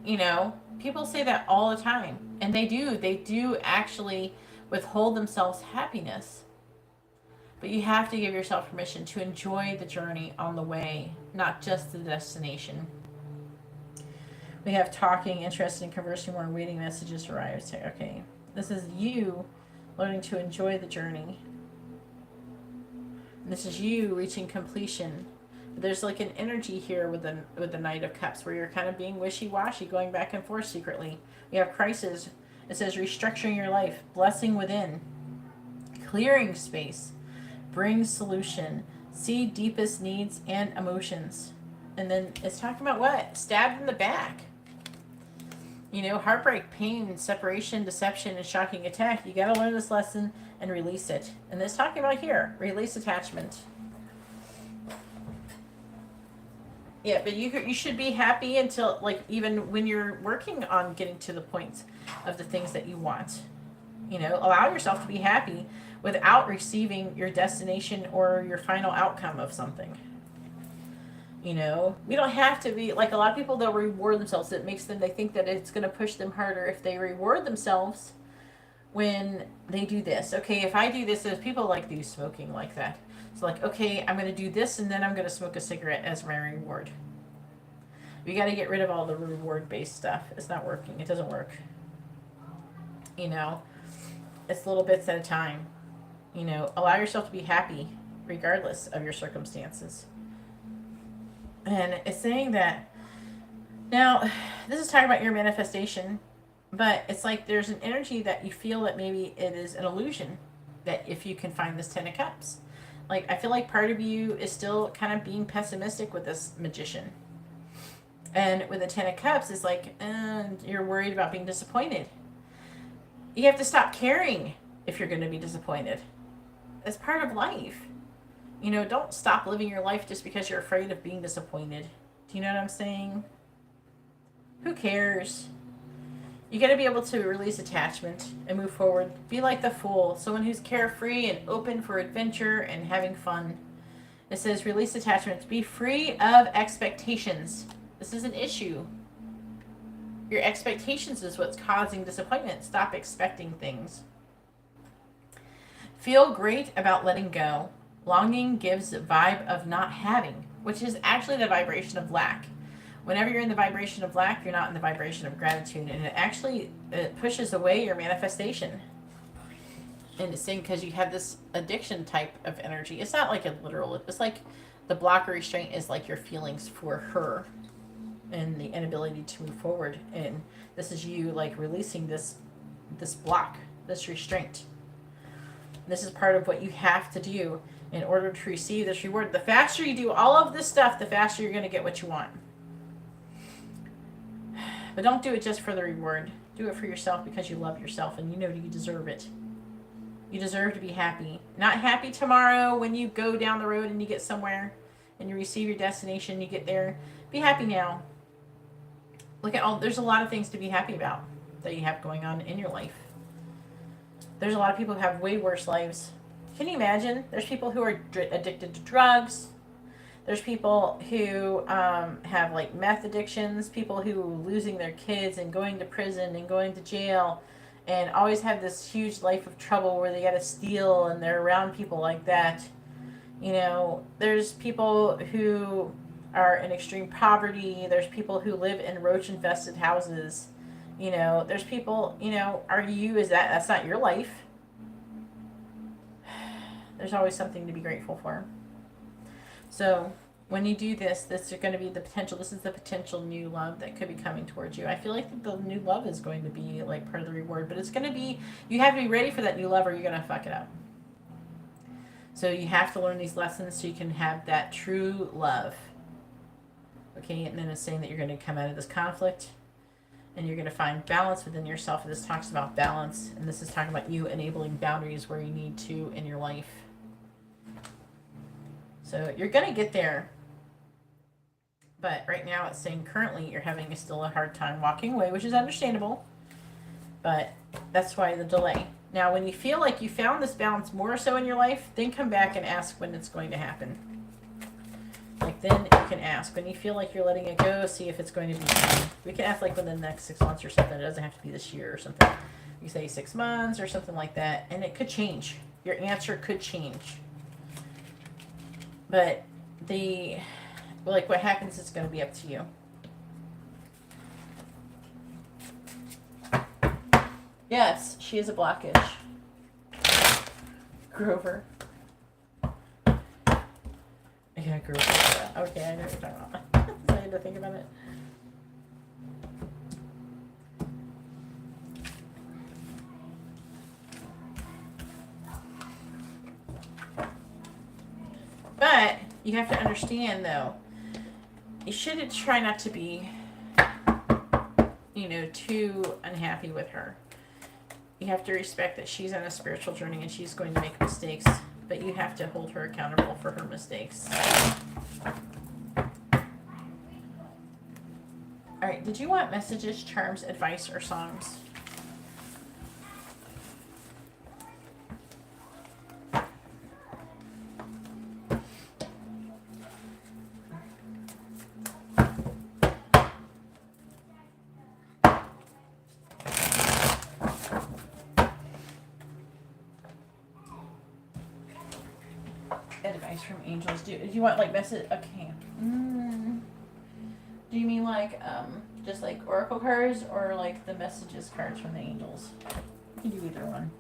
S1: people say that all the time. And they do actually withhold themselves happiness. But you have to give yourself permission to enjoy the journey on the way, not just the destination. We have talking, interested in conversing more, waiting messages arrive. Okay, this is you learning to enjoy the journey. This is you reaching completion. There's like an energy here with the Knight of Cups where you're kind of being wishy-washy, going back and forth secretly. We have crisis. It says restructuring your life, blessing within, clearing space, bring solution, see deepest needs and emotions. And then it's talking about what? Stabbed in the back. Heartbreak, pain, separation, deception, and shocking attack. You got to learn this lesson and release it. And it's talking about here, release attachment. Yeah, but you should be happy until, even when you're working on getting to the point of the things that you want. Allow yourself to be happy without receiving your destination or your final outcome of something. We don't have to be, a lot of people, they'll reward themselves. It makes them, they think that it's going to push them harder if they reward themselves when they do this. Okay, if I do this, there's people do smoking like that. So okay, I'm going to do this and then I'm going to smoke a cigarette as my reward. We got to get rid of all the reward-based stuff. It's not working. It doesn't work. It's little bits at a time. Allow yourself to be happy regardless of your circumstances. And it's saying that, now, this is talking about your manifestation, but it's there's an energy that you feel that maybe it is an illusion, that if you can find this 10 of Cups. I feel like part of you is still kind of being pessimistic with this Magician. And with the 10 of Cups, it's you're worried about being disappointed. You have to stop caring if you're going to be disappointed. It's part of life. Don't stop living your life just because you're afraid of being disappointed. Do you know what I'm saying? Who cares? You got to be able to release attachment and move forward. Be like the Fool, someone who's carefree and open for adventure and having fun. It says release attachment. Be free of expectations. This is an issue. Your expectations is what's causing disappointment. Stop expecting things. Feel great about letting go. Longing gives a vibe of not having, which is actually the vibration of lack. Whenever you're in the vibration of lack, you're not in the vibration of gratitude, and it pushes away your manifestation. And it's saying because you have this addiction type of energy. It's not like a literal, it's like the blocker restraint is like your feelings for her. and the inability to move forward. And this is you like releasing this block, this restraint. This is part of what you have to do in order to receive this reward. The faster you do all of this stuff, the faster you're going to get what you want. But don't do it just for the reward. Do it for yourself because you love yourself and you know you deserve it. You deserve to be happy. Not happy tomorrow when you go down the road and you get somewhere and you receive your destination, you get there. Be happy now. Look at there's a lot of things to be happy about that you have going on in your life. There's a lot of people who have way worse lives. Can you imagine? There's people who are addicted to drugs. There's people who have like meth addictions, people who are losing their kids and going to prison and going to jail and always have this huge life of trouble where they got to steal and they're around people like that. You know, there's people who are in extreme poverty. There's people who live in roach-infested houses. You know, there's people, you know, that's not your life. There's always something to be grateful for. So when you do this, this is going to be the potential. This is the potential new love that could be coming towards you. I feel like the new love is going to be like part of the reward, but it's going to be, you have to be ready for that new love or you're going to fuck it up. So you have to learn these lessons so you can have that true love. Okay, and then it's saying that you're going to come out of this conflict and you're going to find balance within yourself. This talks about balance, and this is talking about you enabling boundaries where you need to in your life. So you're going to get there. But right now it's saying currently you're having still a hard time walking away, which is understandable. But that's why the delay. Now, when you feel like you found this balance more so in your life, then come back and ask when it's going to happen. Like then you can ask. When you feel like you're letting it go, see if it's going to be time. We can ask like within the next 6 months or something. It doesn't have to be this year or something. You say 6 months or something like that. And it could change. Your answer could change. But like what happens is going to be up to you. Yes, she is a blockage. Grover. Yeah, Grover. Okay, I know what you're talking about. So I had to think about it. But you have to understand, though, you should try not to be, too unhappy with her. You have to respect that she's on a spiritual journey and she's going to make mistakes, but you have to hold her accountable for her mistakes. All right, did you want messages, charms, advice, or songs? Advice from angels. Do you want like message? Okay. Do you mean like just like oracle cards or like the messages cards from the angels? You can do either one.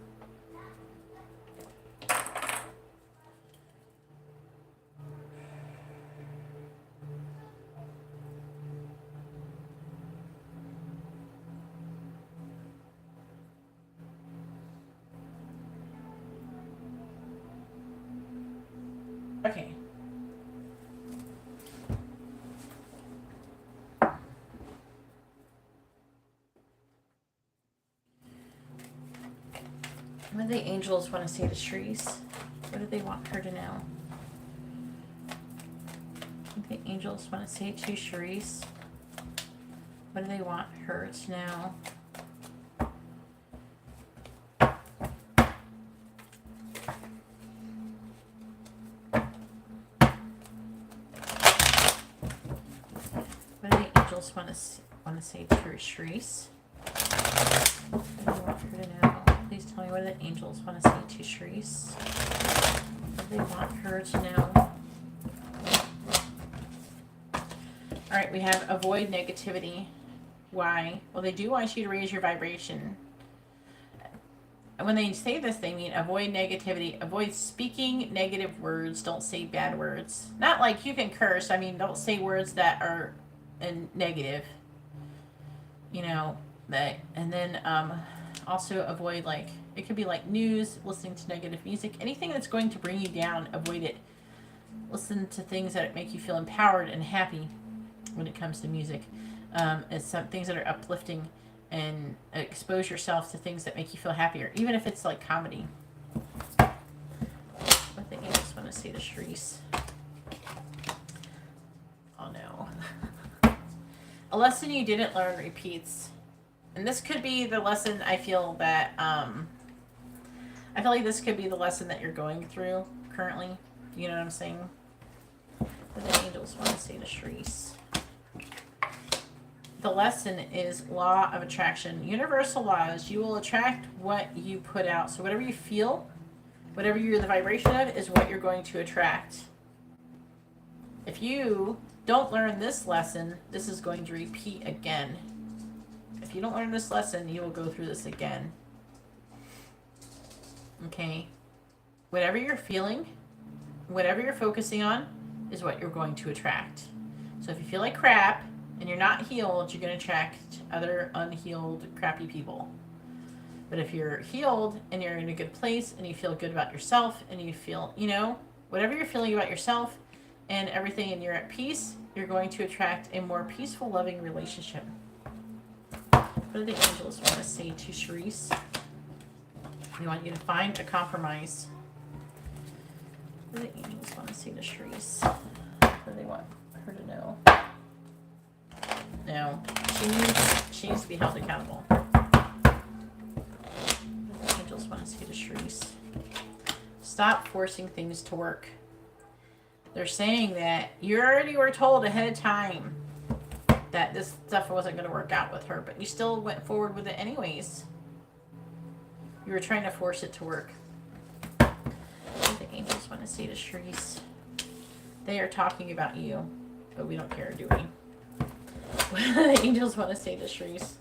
S1: Okay. What do the angels want to say to Shreese? What do they want her to know? What do the angels want to say to Shreese? What do they want her to know? What do the angels want to say to Shreese? What do they want her to know? Please tell me what the angels want to say to Shreese. What do they want her to know? Alright, we have avoid negativity. Why? Well, they do want you to raise your vibration. And when they say this, they mean avoid negativity. Avoid speaking negative words. Don't say bad words. Not like you can curse. I mean, don't say words that are and negative, you know, that, and then also avoid, like, it could be like news, listening to negative music, anything that's going to bring you down, avoid it. Listen to things that make you feel empowered and happy when it comes to music. It's some things that are uplifting, and expose yourself to things that make you feel happier, even if it's like comedy. What the angels want to say to Sharice? Oh no. A lesson you didn't learn repeats. And this could be the lesson, I feel that, I feel like this could be the lesson that you're going through currently. You know what I'm saying? What the angels want to say to Sharice? The lesson is law of attraction. Universal laws. You will attract what you put out. So whatever you feel, whatever you're the vibration of, is what you're going to attract. If you don't learn this lesson, this is going to repeat again. If you don't learn this lesson, you will go through this again. Okay? Whatever you're feeling, whatever you're focusing on, is what you're going to attract. So if you feel like crap and you're not healed, you're going to attract other unhealed, crappy people. But if you're healed and you're in a good place and you feel good about yourself and you feel, you know, whatever you're feeling about yourself and everything, and you're at peace, you're going to attract a more peaceful, loving relationship. What do the angels want to say to Sharice? They want you to find a compromise. What do the angels want to say to Sharice? What do they want her to know? No. She needs to be held accountable. What do the angels want to say to Sharice? Stop forcing things to work. They're saying that you already were told ahead of time that this stuff wasn't going to work out with her, but you still went forward with it anyways. You were trying to force it to work. What do the angels want to say to Sharice? They are talking about you, but we don't care, do we? What do the angels want to say to Sharice?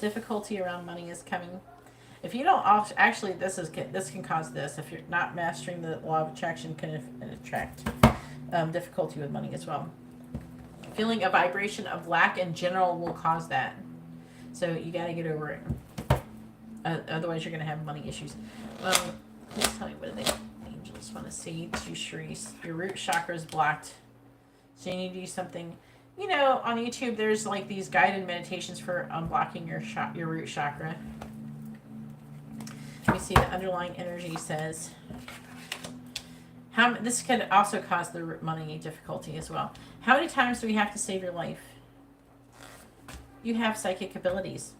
S1: Difficulty around money is coming. If you don't, actually, this can cause this. If you're not mastering the law of attraction, can attract difficulty with money as well. Feeling a vibration of lack in general will cause that. So you got to get over it. Otherwise, you're going to have money issues. Please tell me, what do the angels want to say to Sharice? Your root chakra is blocked. So you need to do something. You know, on YouTube, there's like these guided meditations for unblocking your root chakra. Let me see, the underlying energy says, this could also cause the money difficulty as well. How many times do we have to save your life? You have psychic abilities.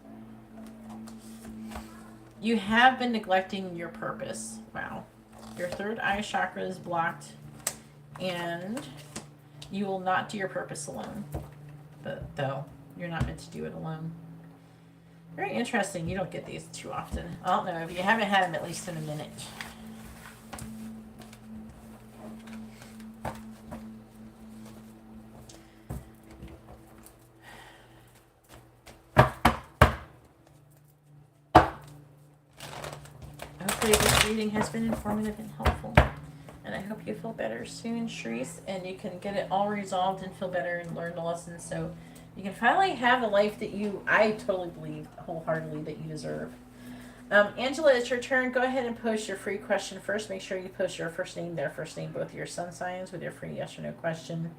S1: You have been neglecting your purpose. Wow. Your third eye chakra is blocked, and you will not do your purpose alone. But though, you're not meant to do it alone. Very interesting. You don't get these too often. I don't know if you haven't had them at least in a minute. Hopefully this reading has been informative and helpful. And I hope you feel better soon, Sharice, and you can get it all resolved and feel better and learn the lesson, so you can finally have the life that I totally believe wholeheartedly that you deserve. Angela, it's your turn. Go ahead and post your free question first. Make sure you post your first name, their first name, both your sun signs with your free yes or no question.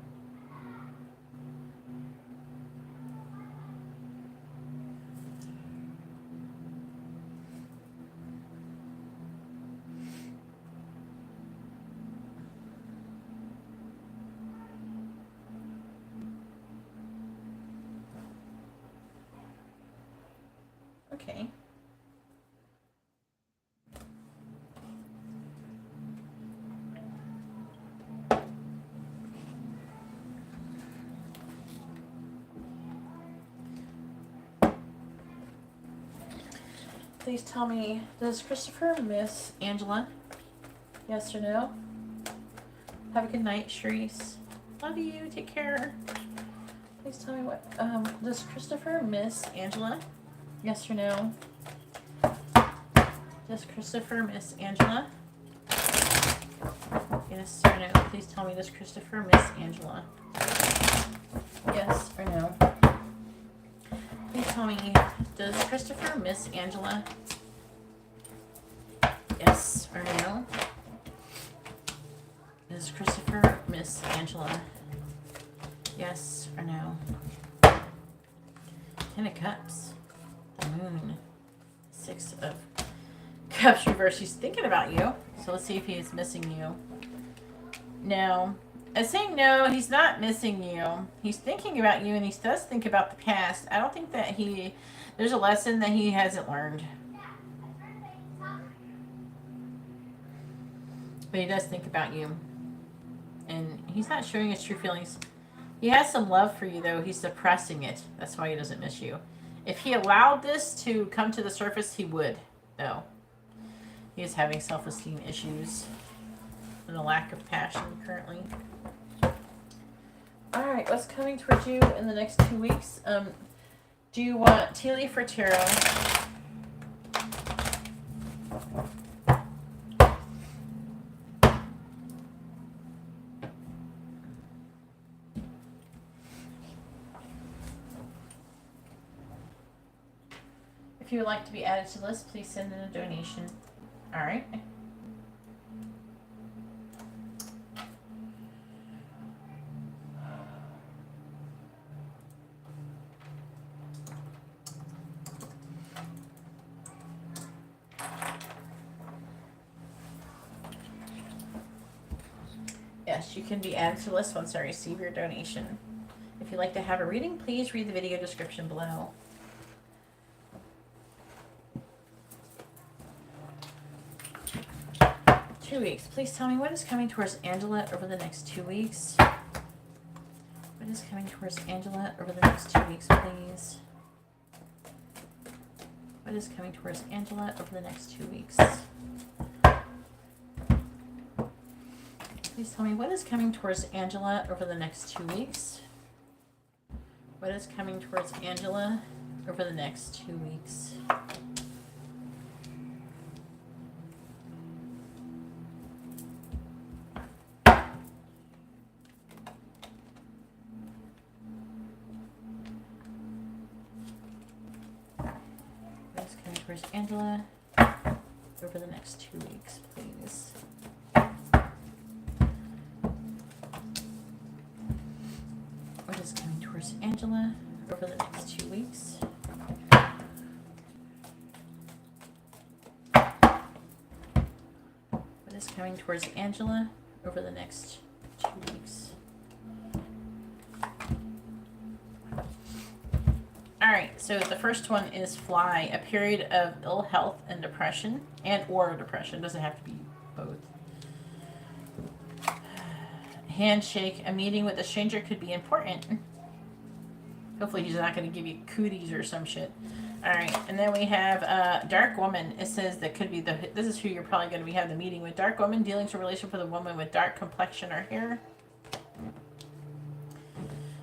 S1: Okay. Please tell me, does Christopher miss Angela? Yes or no? Have a good night, Sharice. Love you. Take care. Please tell me what, does Christopher miss Angela? Yes or no? Does Christopher miss Angela? Yes or no? Please tell me, does Christopher miss Angela? Yes or no? Please tell me, does Christopher miss Angela? Yes or no? Does Christopher miss Angela? Yes or no? 10 of Cups. The Moon. 6 of Cups reverse. He's thinking about you. So let's see if he's missing you. No. I'm saying no, he's not missing you. He's thinking about you, and he does think about the past. I don't think that there's a lesson that he hasn't learned. But he does think about you. And he's not showing his true feelings. He has some love for you, though. He's suppressing it. That's why he doesn't miss you. If he allowed this to come to the surface, he would, though. He is having self-esteem issues and a lack of passion currently. Alright, what's coming towards you in the next 2 weeks? Do you want tea leaf or tarot? If you would like to be added to the list, please send in a donation. Alright. Yes, you can be added to the list once I receive your donation. If you'd like to have a reading, please read the video description below. Weeks. Please tell me what is coming towards Angela over the next 2 weeks. What is coming towards Angela over the next 2 weeks, please? What is coming towards Angela over the next 2 weeks? Please tell me what is coming towards Angela over the next 2 weeks. What is coming towards Angela over the next 2 weeks? Where's Angela over the next 2 weeks, please? What is coming towards Angela over the next 2 weeks? What is coming towards Angela over the next 2 weeks? Alright, so the first one is fly, a period of ill health and depression, or depression, doesn't have to be both. Handshake, a meeting with a stranger could be important. Hopefully he's not going to give you cooties or some shit. Alright, and then we have dark woman. It says that could be this is who you're probably going to be having the meeting with. Dark woman, dealing with a relationship with a woman with dark complexion or hair.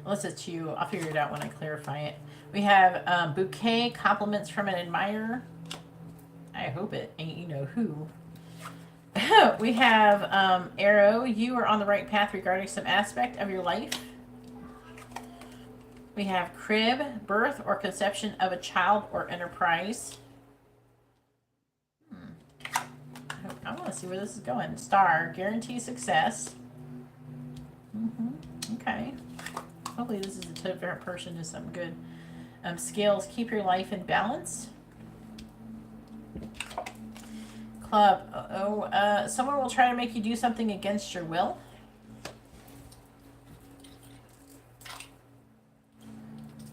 S1: Unless it's you, I'll figure it out when I clarify it. We have bouquet, compliments from an admirer. I hope it ain't you know who. We have arrow, you are on the right path regarding some aspect of your life. We have crib, birth or conception of a child or enterprise. I want to see where this is going. Star, guarantee success. Okay. Hopefully this is a different person to some good. Scales, keep your life in balance. Club, someone will try to make you do something against your will.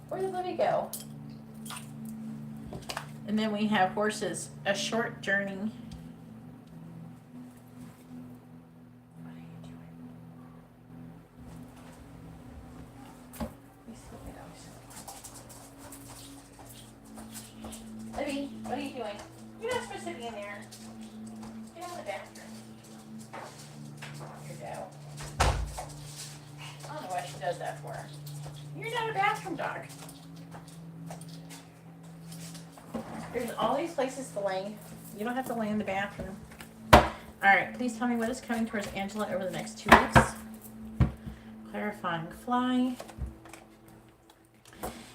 S1: Where did Libby go? And then we have horses, a short journey. Libby, what are you doing? You're not supposed to be in there. Get out of the bathroom. Here you go. I don't know why she does that for. You're not a bathroom dog. There's all these places to lay. You don't have to lay in the bathroom. Alright, please tell me what is coming towards Angela over the next 2 weeks. Clarifying fly.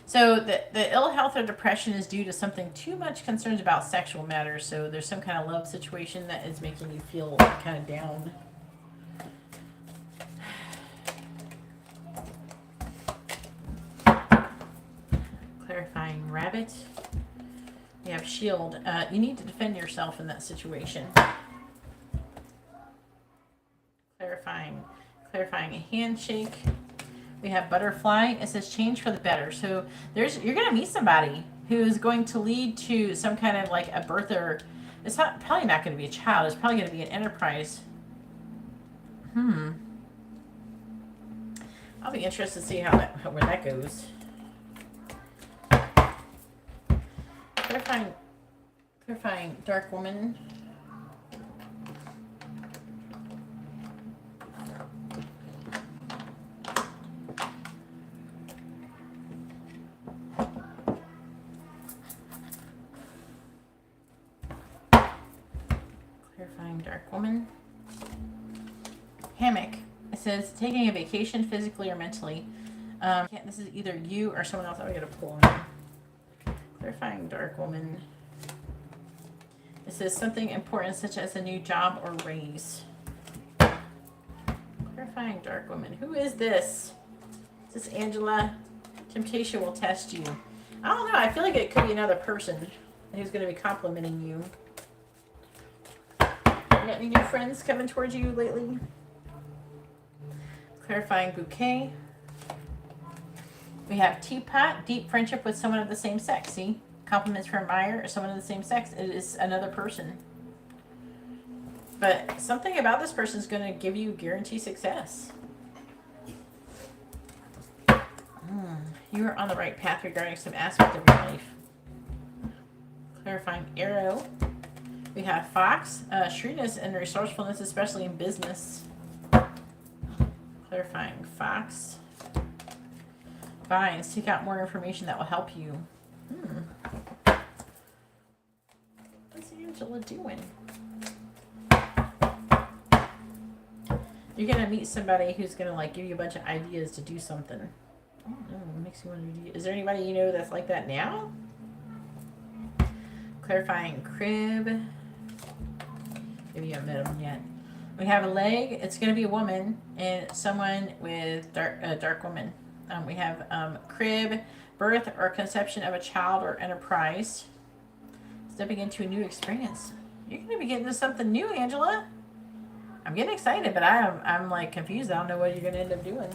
S1: So the ill health or depression is due to something too much concerns about sexual matters. So there's some kind of love situation that is making you feel kind of down. Clarifying rabbit. We have shield. You need to defend yourself in that situation. Clarifying a handshake. We have butterfly. It says change for the better. So you're going to meet somebody who is going to lead to some kind of like a birth, or it's probably not going to be a child. It's probably going to be an enterprise. I'll be interested to see where that goes. Clarifying dark woman. Dark woman. Hammock. It says taking a vacation physically or mentally. This is either you or someone else. Oh, I gotta pull on. Clarifying dark woman. It says something important such as a new job or raise. Clarifying dark woman. Who is this? Is this Angela? Temptation will test you. I don't know. I feel like it could be another person who's going to be complimenting you. Got any new friends coming towards you lately? Clarifying bouquet. We have teapot, deep friendship with someone of the same sex. See? Compliments from buyer or someone of the same sex. It is another person. But something about this person is going to give you guaranteed success. You are on the right path regarding some aspect of your life. Clarifying arrow. We have fox, shrewdness and resourcefulness, especially in business. Clarifying fox. Vine, seek out more information that will help you. What's Angela doing? You're going to meet somebody who's going to like give you a bunch of ideas to do something. I don't know, it makes you want to do. Is there anybody you know that's like that now? Clarifying crib. Maybe you haven't met them yet. We have a leg. It's going to be a woman and someone with dark woman. We have crib, birth or conception of a child or enterprise. Stepping into a new experience. You're going to be getting into something new, Angela. I'm getting excited, but I'm like confused. I don't know what you're going to end up doing.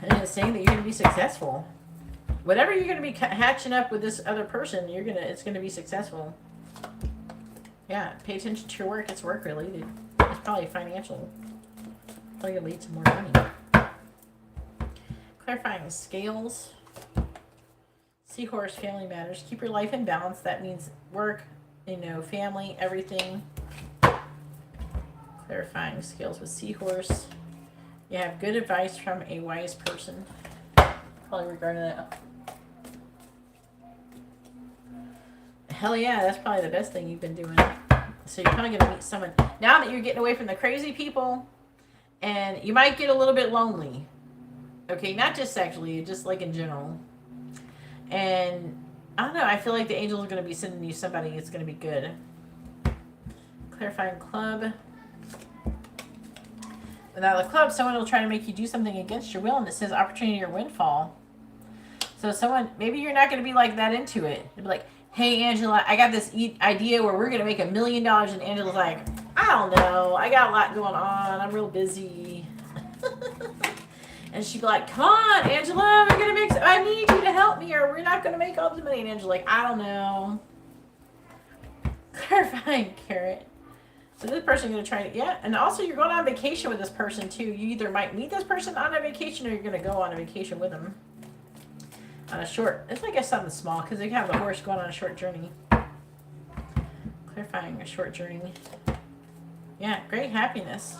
S1: And it's saying that you're going to be successful. Whatever you're going to be hatching up with this other person, it's going to be successful. Yeah, pay attention to your work. It's work related. It's probably financial. Probably going to lead to more money. Clarifying scales. Seahorse, family matters. Keep your life in balance. That means work, family, everything. Clarifying scales with seahorse. You have good advice from a wise person. Probably regarding that. Hell yeah, that's probably the best thing you've been doing. So you're probably going to meet someone. Now that you're getting away from the crazy people, and you might get a little bit lonely. Okay, not just sexually, just like in general. And I don't know, I feel like the angels are going to be sending you somebody that's going to be good. Clarifying club. Without the club, someone will try to make you do something against your will, and it says opportunity or windfall. So maybe you're not going to be like that into it. They'll be like, hey, Angela, I got this idea where we're going to make $1 million. And Angela's like, I don't know. I got a lot going on. I'm real busy. And she'd be like, come on, Angela, we're going to make I need you to help me or we're not going to make all this money. And Angela's like, I don't know. Clarifying carrot. So this person is going to try to, yeah. And also you're going on vacation with this person too. You either might meet this person on a vacation or you're going to go on a vacation with them. On a short, it's like something small because they have the horse going on a short journey. Clarifying a short journey. Yeah, great happiness.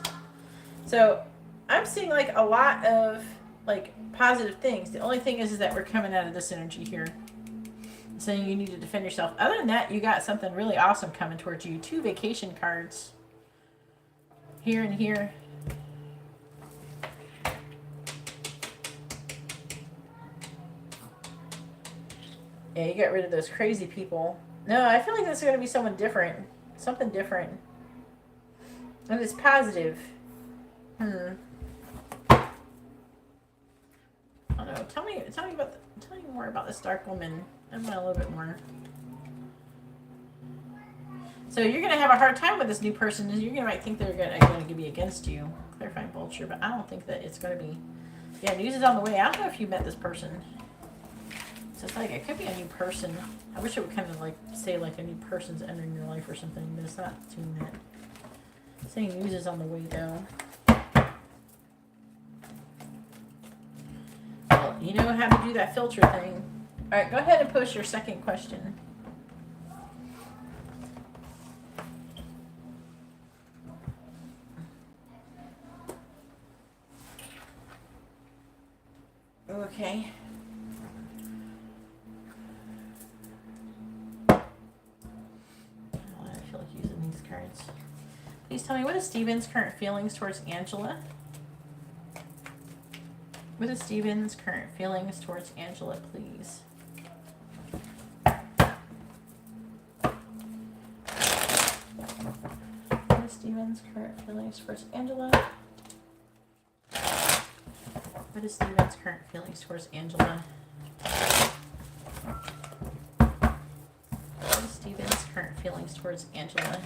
S1: So I'm seeing like a lot of like positive things. The only thing is that we're coming out of this energy here. Saying you need to defend yourself. Other than that, you got something really awesome coming towards you. 2 vacation cards. Here and here. Yeah, you got rid of those crazy people. No, I feel like this is going to be someone different. Something different. And it's positive. I don't know. Tell me more about this dark woman. I want a little bit more. So you're going to have a hard time with this new person. You're going to might think they're going to be against you. Clarifying vulture, but I don't think that it's going to be. Yeah, news is on the way. I don't know if you met this person. So it's like, it could be a new person. I wish it would kind of like say like a new person's entering your life or something, but it's not doing that. It's saying news is on the way though. Well, you know how to do that filter thing. Alright, go ahead and post your second question. Okay. I feel like using these cards. Please tell me, what is Steven's current feelings towards Angela? What is Steven's current feelings towards Angela, please? What is Steven's current feelings towards Angela? What is Steven's current feelings towards Angela? What is Steven's current feelings towards Angela?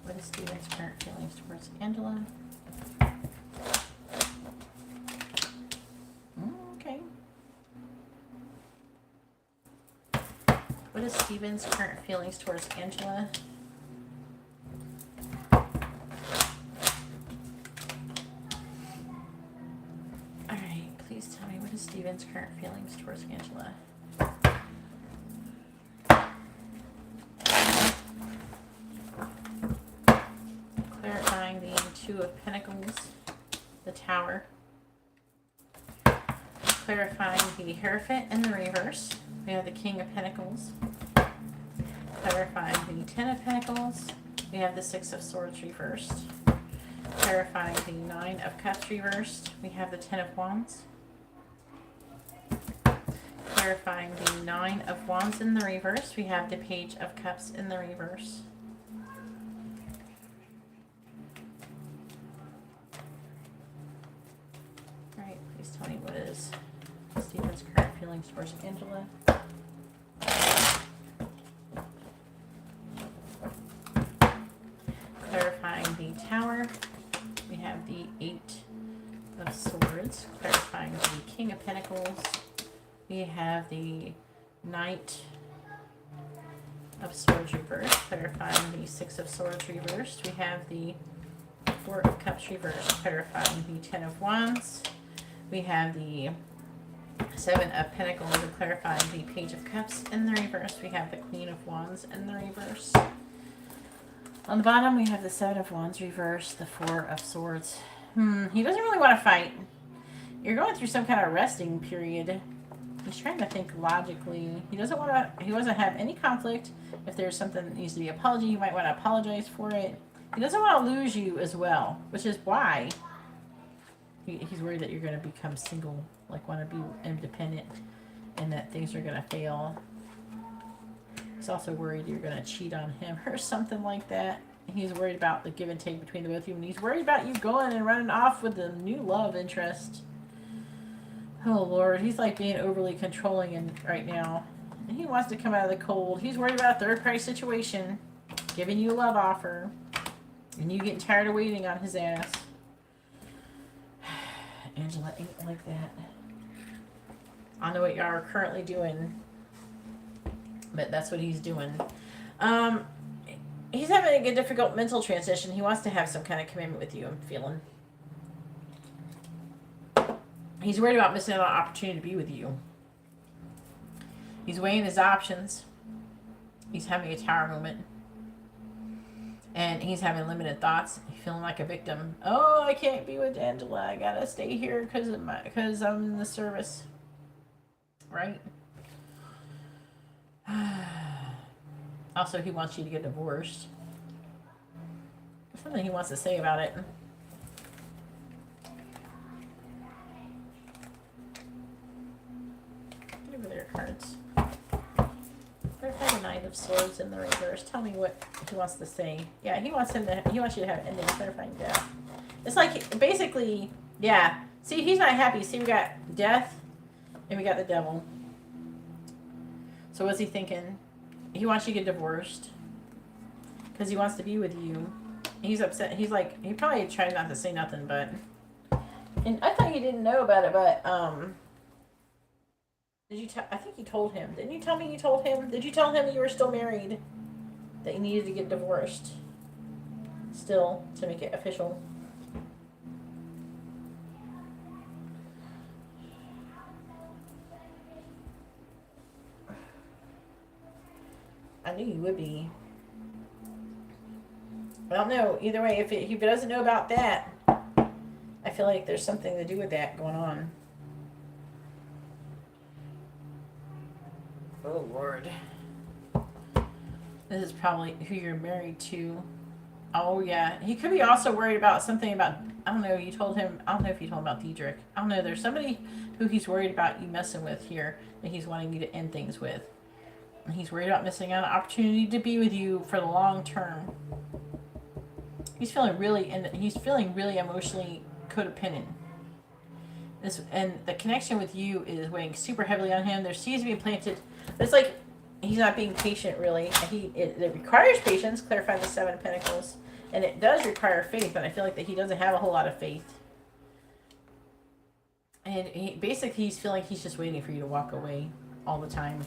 S1: What is Steven's current feelings towards Angela? Okay. What is Steven's current feelings towards Angela? Please tell me, what is Steven's current feelings towards Angela? Clarifying the Two of Pentacles, the Tower. Clarifying the Hierophant in the reverse. We have the King of Pentacles. Clarifying the Ten of Pentacles. We have the Six of Swords reversed. Clarifying the Nine of Cups reversed. We have the Ten of Wands. Clarifying the Nine of Wands in the reverse, we have the Page of Cups in the reverse. Alright, please tell me, what is Steven's current feelings towards Angela? Clarifying the Tower, we have the Eight of Swords. Clarifying the King of Pentacles. We have the Knight of Swords reversed, clarifying the Six of Swords reversed. We have the Four of Cups reversed, clarifying the Ten of Wands. We have the Seven of Pentacles, and clarifying the Page of Cups in the reverse. We have the Queen of Wands in the reverse. On the bottom, we have the Seven of Wands reversed, the Four of Swords. He doesn't really want to fight. You're going through some kind of resting period. He's trying to think logically. He doesn't have any conflict. If there's something that needs to be apology, he might want to apologize for it. He doesn't want to lose you as well, which is why he's worried that you're going to become single, like want to be independent, and that things are going to fail. He's also worried you're going to cheat on him or something like that. He's worried about the give and take between the both of you, and he's worried about you going and running off with the new love interest. Oh, Lord. He's like being overly controlling right now. And he wants to come out of the cold. He's worried about a third-party situation. Giving you a love offer. And you getting tired of waiting on his ass. Angela ain't like that. I know what y'all are currently doing. But that's what he's doing. He's having a difficult mental transition. He wants to have some kind of commitment with you, I'm feeling. He's worried about missing out on an opportunity to be with you. He's weighing his options. He's having a tower moment. And he's having limited thoughts. He's feeling like a victim. Oh, I can't be with Angela. I gotta stay here because I'm in the service. Right? Also, he wants you to get divorced. There's something he wants to say about it. your cards. Clarify the Knight of Swords in the reverse. Tell me what he wants to say. Yeah, he wants you to have ending, clarifying death. It's like, basically, yeah. See, he's not happy. See, we got death, and we got the devil. So what's he thinking? He wants you to get divorced. Because he wants to be with you. He's upset. He's like, he probably tried not to say nothing, but... And I thought you didn't know about it, but, did you I think you told him. Didn't you tell me you told him? Did you tell him you were still married? That you needed to get divorced? Still, to make it official. I knew you would be. I don't know. Either way, if he doesn't know about that, I feel like there's something to do with that going on. Oh, Lord. This is probably who you're married to. Oh, yeah. He could be also worried about something about, I don't know, you told him, I don't know if you told him about Diedrich. I don't know. There's somebody who he's worried about you messing with here that he's wanting you to end things with. And he's worried about missing out on an opportunity to be with you for the long term. He's feeling really emotionally codependent. And the connection with you is weighing super heavily on him. There seems to be implanted. It's like he's not being patient, really. It requires patience, clarifying the Seven of Pentacles. And it does require faith, and I feel like that he doesn't have a whole lot of faith. And basically he's feeling he's just waiting for you to walk away all the time.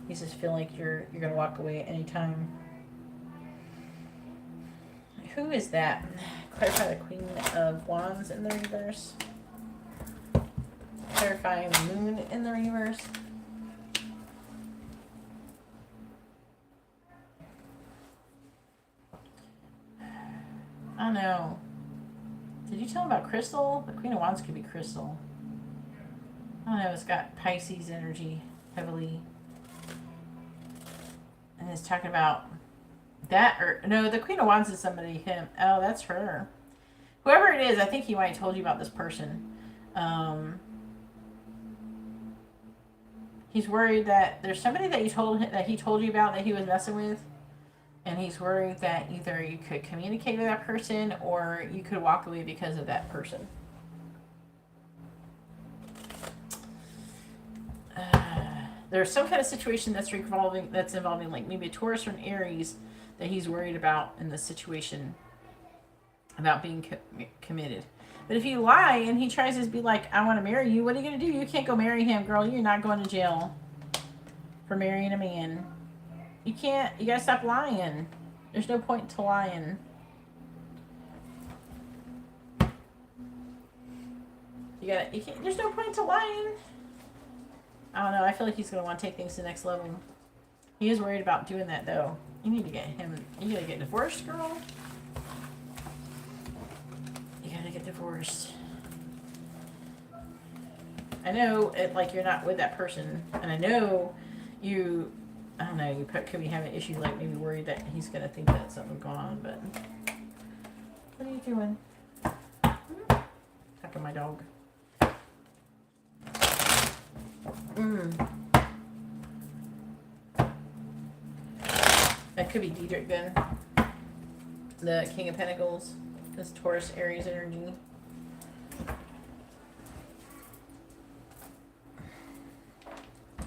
S1: He's just feeling like you're going to walk away at any time. Who is that? Clarify the Queen of Wands in the reverse. Clarify the Moon in the reverse. I don't know. Did you tell him about Crystal? The Queen of Wands could be Crystal. I don't know. It's got Pisces energy heavily. And it's talking about that, or no, the Queen of Wands is somebody, him. Oh, that's her. Whoever it is, I think he might have told you about this person. He's worried that there's somebody that he told you about that he was messing with, and he's worried that either you could communicate with that person or you could walk away because of that person. There's some kind of situation that's involving like maybe a Taurus or an Aries that he's worried about in this situation about being committed. But if you lie and he tries to be like, I want to marry you, what are you going to do? You can't go marry him, girl. You're not going to jail for marrying a man. You can't. You got to stop lying. There's no point to lying. There's no point to lying. I don't know. I feel like he's going to want to take things to the next level. He is worried about doing that, though. You need to get him... You gotta get divorced, girl. You gotta get divorced. I know, like, you're not with that person. And I know you... I don't know, you could be having issues, like, maybe worried that he's gonna think that something's going on, but... What are you doing? Talking to my dog. That could be Diedrich then. The King of Pentacles. This Taurus Aries energy.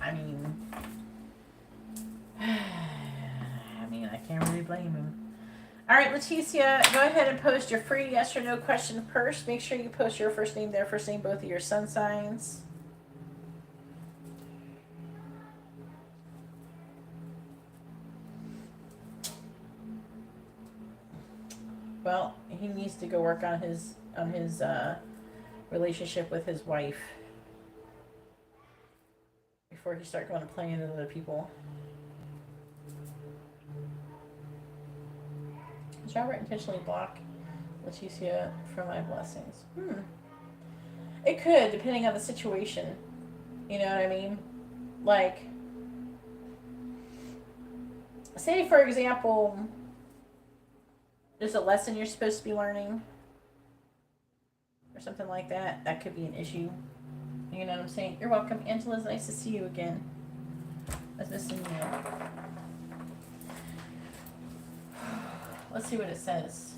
S1: I mean, I can't really blame him. Alright, Leticia, go ahead and post your free yes or no question first. Make sure you post your first name there, first name, both of your sun signs. Well, he needs to go work on his relationship with his wife before he starts going to playing with other people. Does Robert intentionally block Leticia from my blessings? It could, depending on the situation. You know what I mean? Like, say for example, there's a lesson you're supposed to be learning or something like that. That could be an issue. You You know what I'm saying? You're welcome. Angela, it's nice to see you again. I was missing you. Let's see what it says.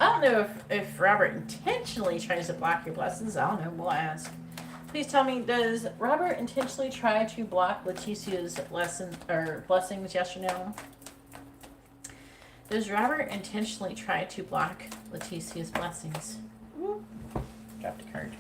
S1: I don't know if Robert intentionally tries to block your blessings. I don't know. We'll ask. Please tell me, does Robert intentionally try to block Leticia's lesson or blessings? Yes or no? Does Robert intentionally try to block Leticia's blessings? Ooh, dropped a card.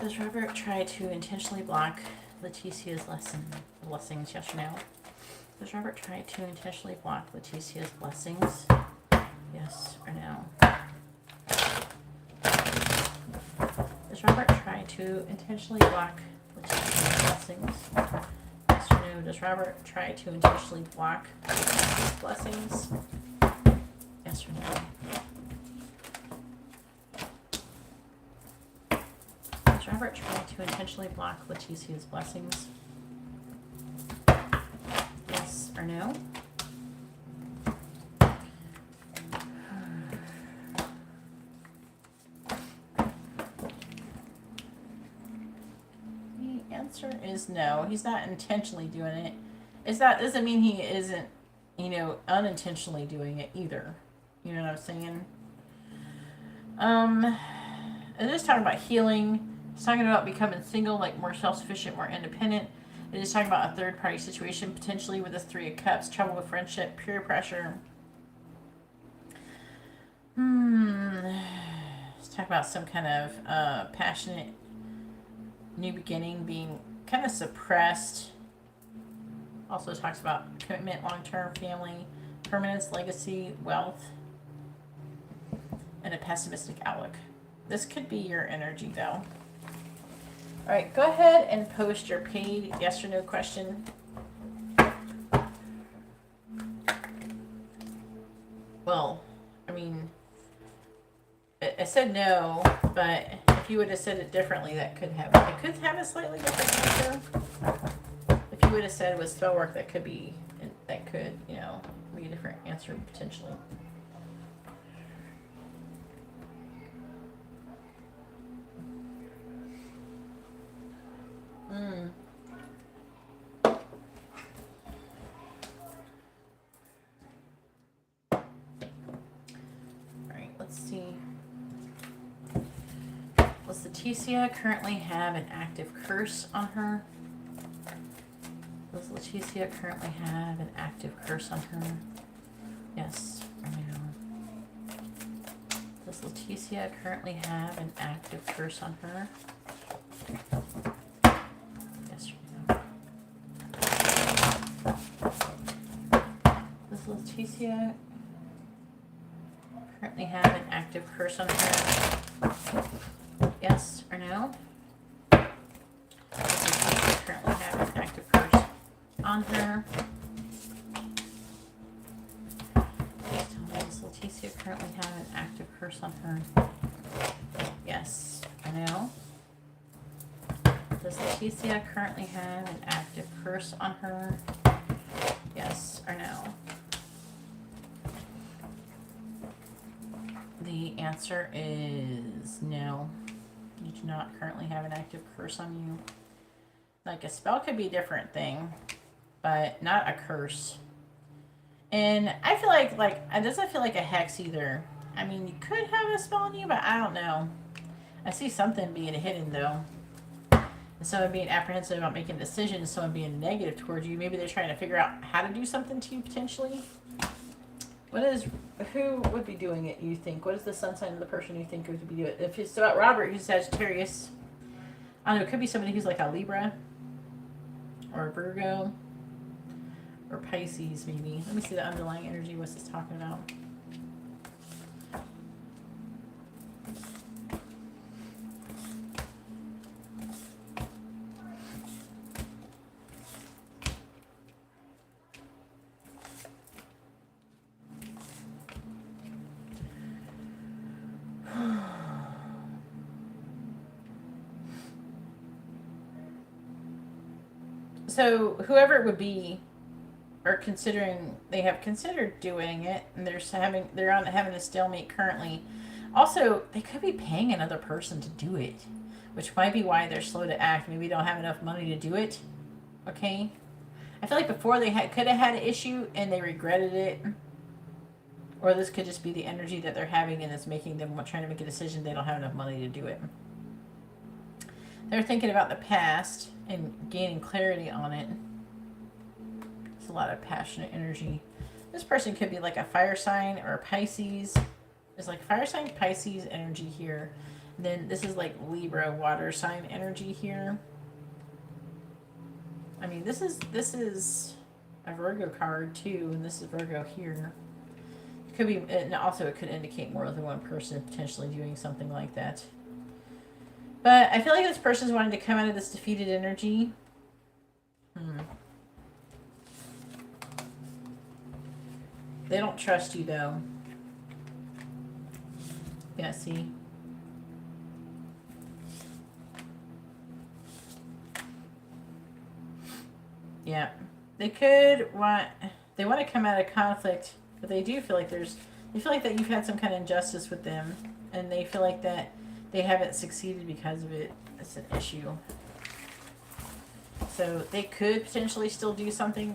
S1: Does Robert try to intentionally block Leticia's blessings? Yes or no? Does Robert try to intentionally block Leticia's blessings? Yes or no? Does Robert try to intentionally block Leticia's blessings? Yes or no? Does Robert try to intentionally block Leticia's blessings? Yes or no? Does Robert try to intentionally block Leticia's blessings? Yes or no? The answer is no. He's not intentionally doing it. Doesn't mean he isn't, unintentionally doing it either. You know what I'm saying? It is talking about healing. It's talking about becoming single, like more self-sufficient, more independent. It is talking about a third-party situation, potentially with the Three of Cups, trouble with friendship, peer pressure. It's talking about some kind of passionate new beginning being kind of suppressed. Also talks about commitment, long-term, family, permanence, legacy, wealth, and a pessimistic outlook. This could be your energy, though. All right, go ahead and post your paid yes or no question. Well, I mean, I said no, but if you would have said it differently, it could have a slightly different answer. If you would have said it was spell work, that could be a different answer potentially. Alright, let's see. Does Leticia currently have an active curse on her? Does Leticia currently have an active curse on her? Yes or no? Does Leticia currently have an active curse on her? Yes or no? Does Leticia currently have an active curse on her? Yes or no? Does Leticia currently have an active curse on her? Please tell me, does Leticia currently have an active curse on her? Yes or no? Does Leticia currently have an active curse on her? Yes or no? The answer is no. You do not currently have an active curse on you. Like a spell could be a different thing, but not a curse. And I feel like it doesn't feel like a hex either. I mean, you could have a spell on you, but I don't know. I see something being hidden though. And someone being apprehensive about making decisions, someone being negative towards you. Maybe they're trying to figure out how to do something to you potentially. Who would be doing it, you think? What is the sun sign of the person you think would be doing it? If it's about Robert, who's Sagittarius, I don't know, it could be somebody who's like a Libra or a Virgo or Pisces maybe. Let me see the underlying energy. What's this talking about? So whoever it would be, are considering, they have considered doing it, and they're on having a stalemate currently. Also, they could be paying another person to do it, which might be why they're slow to act. Maybe don't have enough money to do it. Okay, I feel like before they could have had an issue and they regretted it, or this could just be the energy that they're having and it's making them trying to make a decision. They don't have enough money to do it. They're thinking about the past and gaining clarity on it. It's a lot of passionate energy. This person could be like a fire sign or a Pisces. There's like fire sign, Pisces energy here. And then this is like Libra water sign energy here. I mean, this is a Virgo card too, and this is Virgo here. It could be, and also it could indicate more than one person potentially doing something like that. But I feel like this person's wanting to come out of this defeated energy. They don't trust you though. Yeah, see? Yeah. They want to come out of conflict, but they do feel like they feel like that you've had some kind of injustice with them, and they feel like that they haven't succeeded because of it. It's an issue. So they could potentially still do something.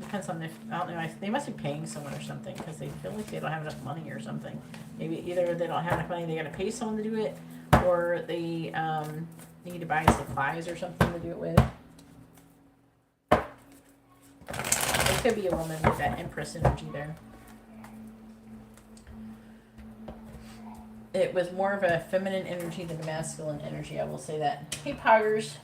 S1: Depends on if, I don't know, they must be paying someone or something because they feel like they don't have enough money or something. Maybe either they don't have enough money, they gotta pay someone to do it, or they need to buy supplies or something to do it with. It could be a woman with that Empress energy there. It was more of a feminine energy than a masculine energy, I will say that. Hey, Poggers.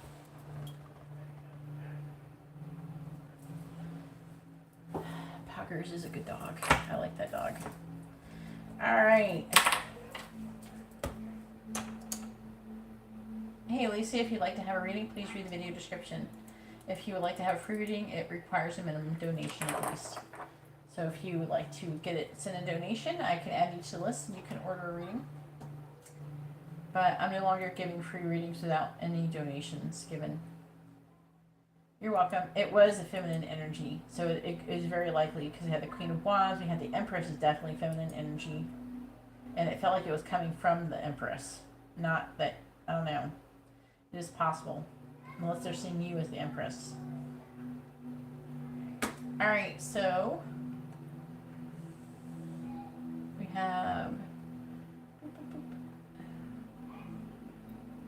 S1: Poggers is a good dog. I like that dog. Alright. Hey, Lacey, if you'd like to have a reading, please read the video description. If you would like to have a free reading, it requires a minimum donation at least. So if you would like to send a donation, I can add you to the list and you can order a reading. But I'm no longer giving free readings without any donations given. You're welcome. It was a feminine energy, so it is very likely because we had the Queen of Wands, we had the Empress is definitely feminine energy, and it felt like it was coming from the Empress, not that, I don't know. It is possible, unless they're seeing you as the Empress. All right, so we have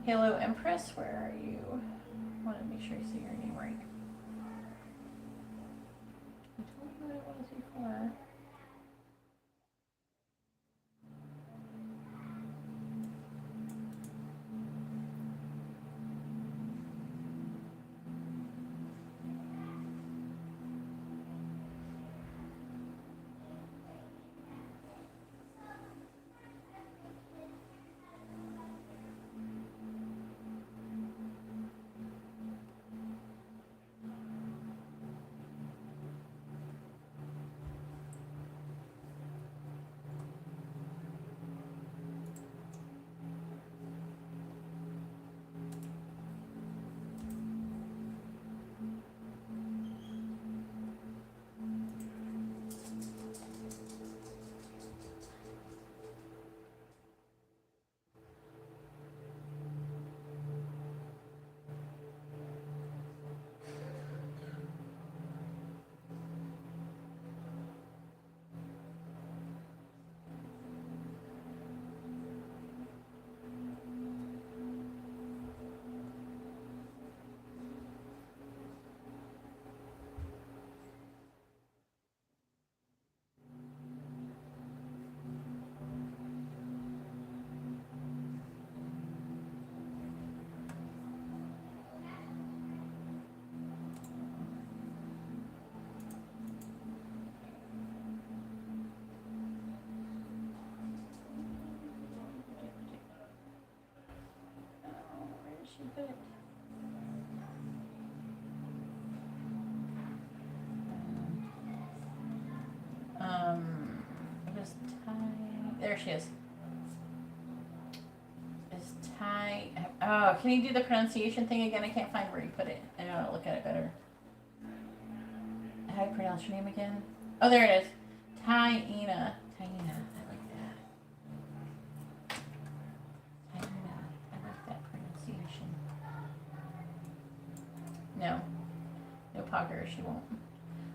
S1: Hello Empress, where are you? I want to make sure I say your name right. I told you what it was before. put it? What is Ty? There she is. Is Ty? Oh, can you do the pronunciation thing again? I can't find where you put it. I know. I'll look at it better. How do you pronounce your name again? Oh, there it is. Tyena. Tyena. I like that. Tyena. I like that pronunciation. No. No Pogger. She won't.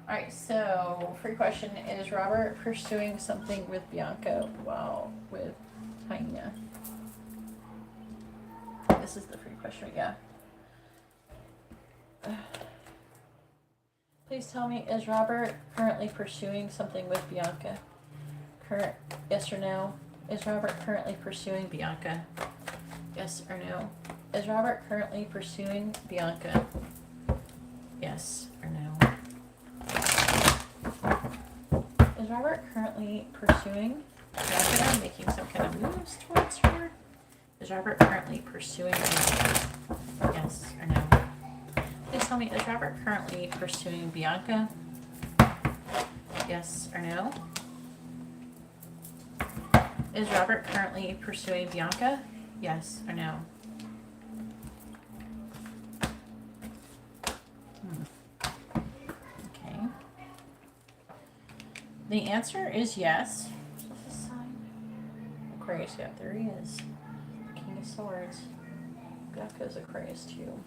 S1: Alright, so free question. Is Robert pursuing something with Bianca while with Tyena? This is the free question we got. Please tell me, is Robert currently pursuing something with Bianca? Yes or no? Is Robert currently pursuing Bianca? Yes or no? Is Robert currently pursuing Bianca? Yes or no? Is Robert currently pursuing Bianca, making some kind of moves towards her? Is Robert currently pursuing Bianca? Yes or no? Please tell me, is Robert currently pursuing Bianca? Yes or no? Is Robert currently pursuing Bianca? Yes or no? Okay. The answer is yes. What's this sign? Aquarius, yeah, there he is. King of Swords. Bianca's Aquarius too.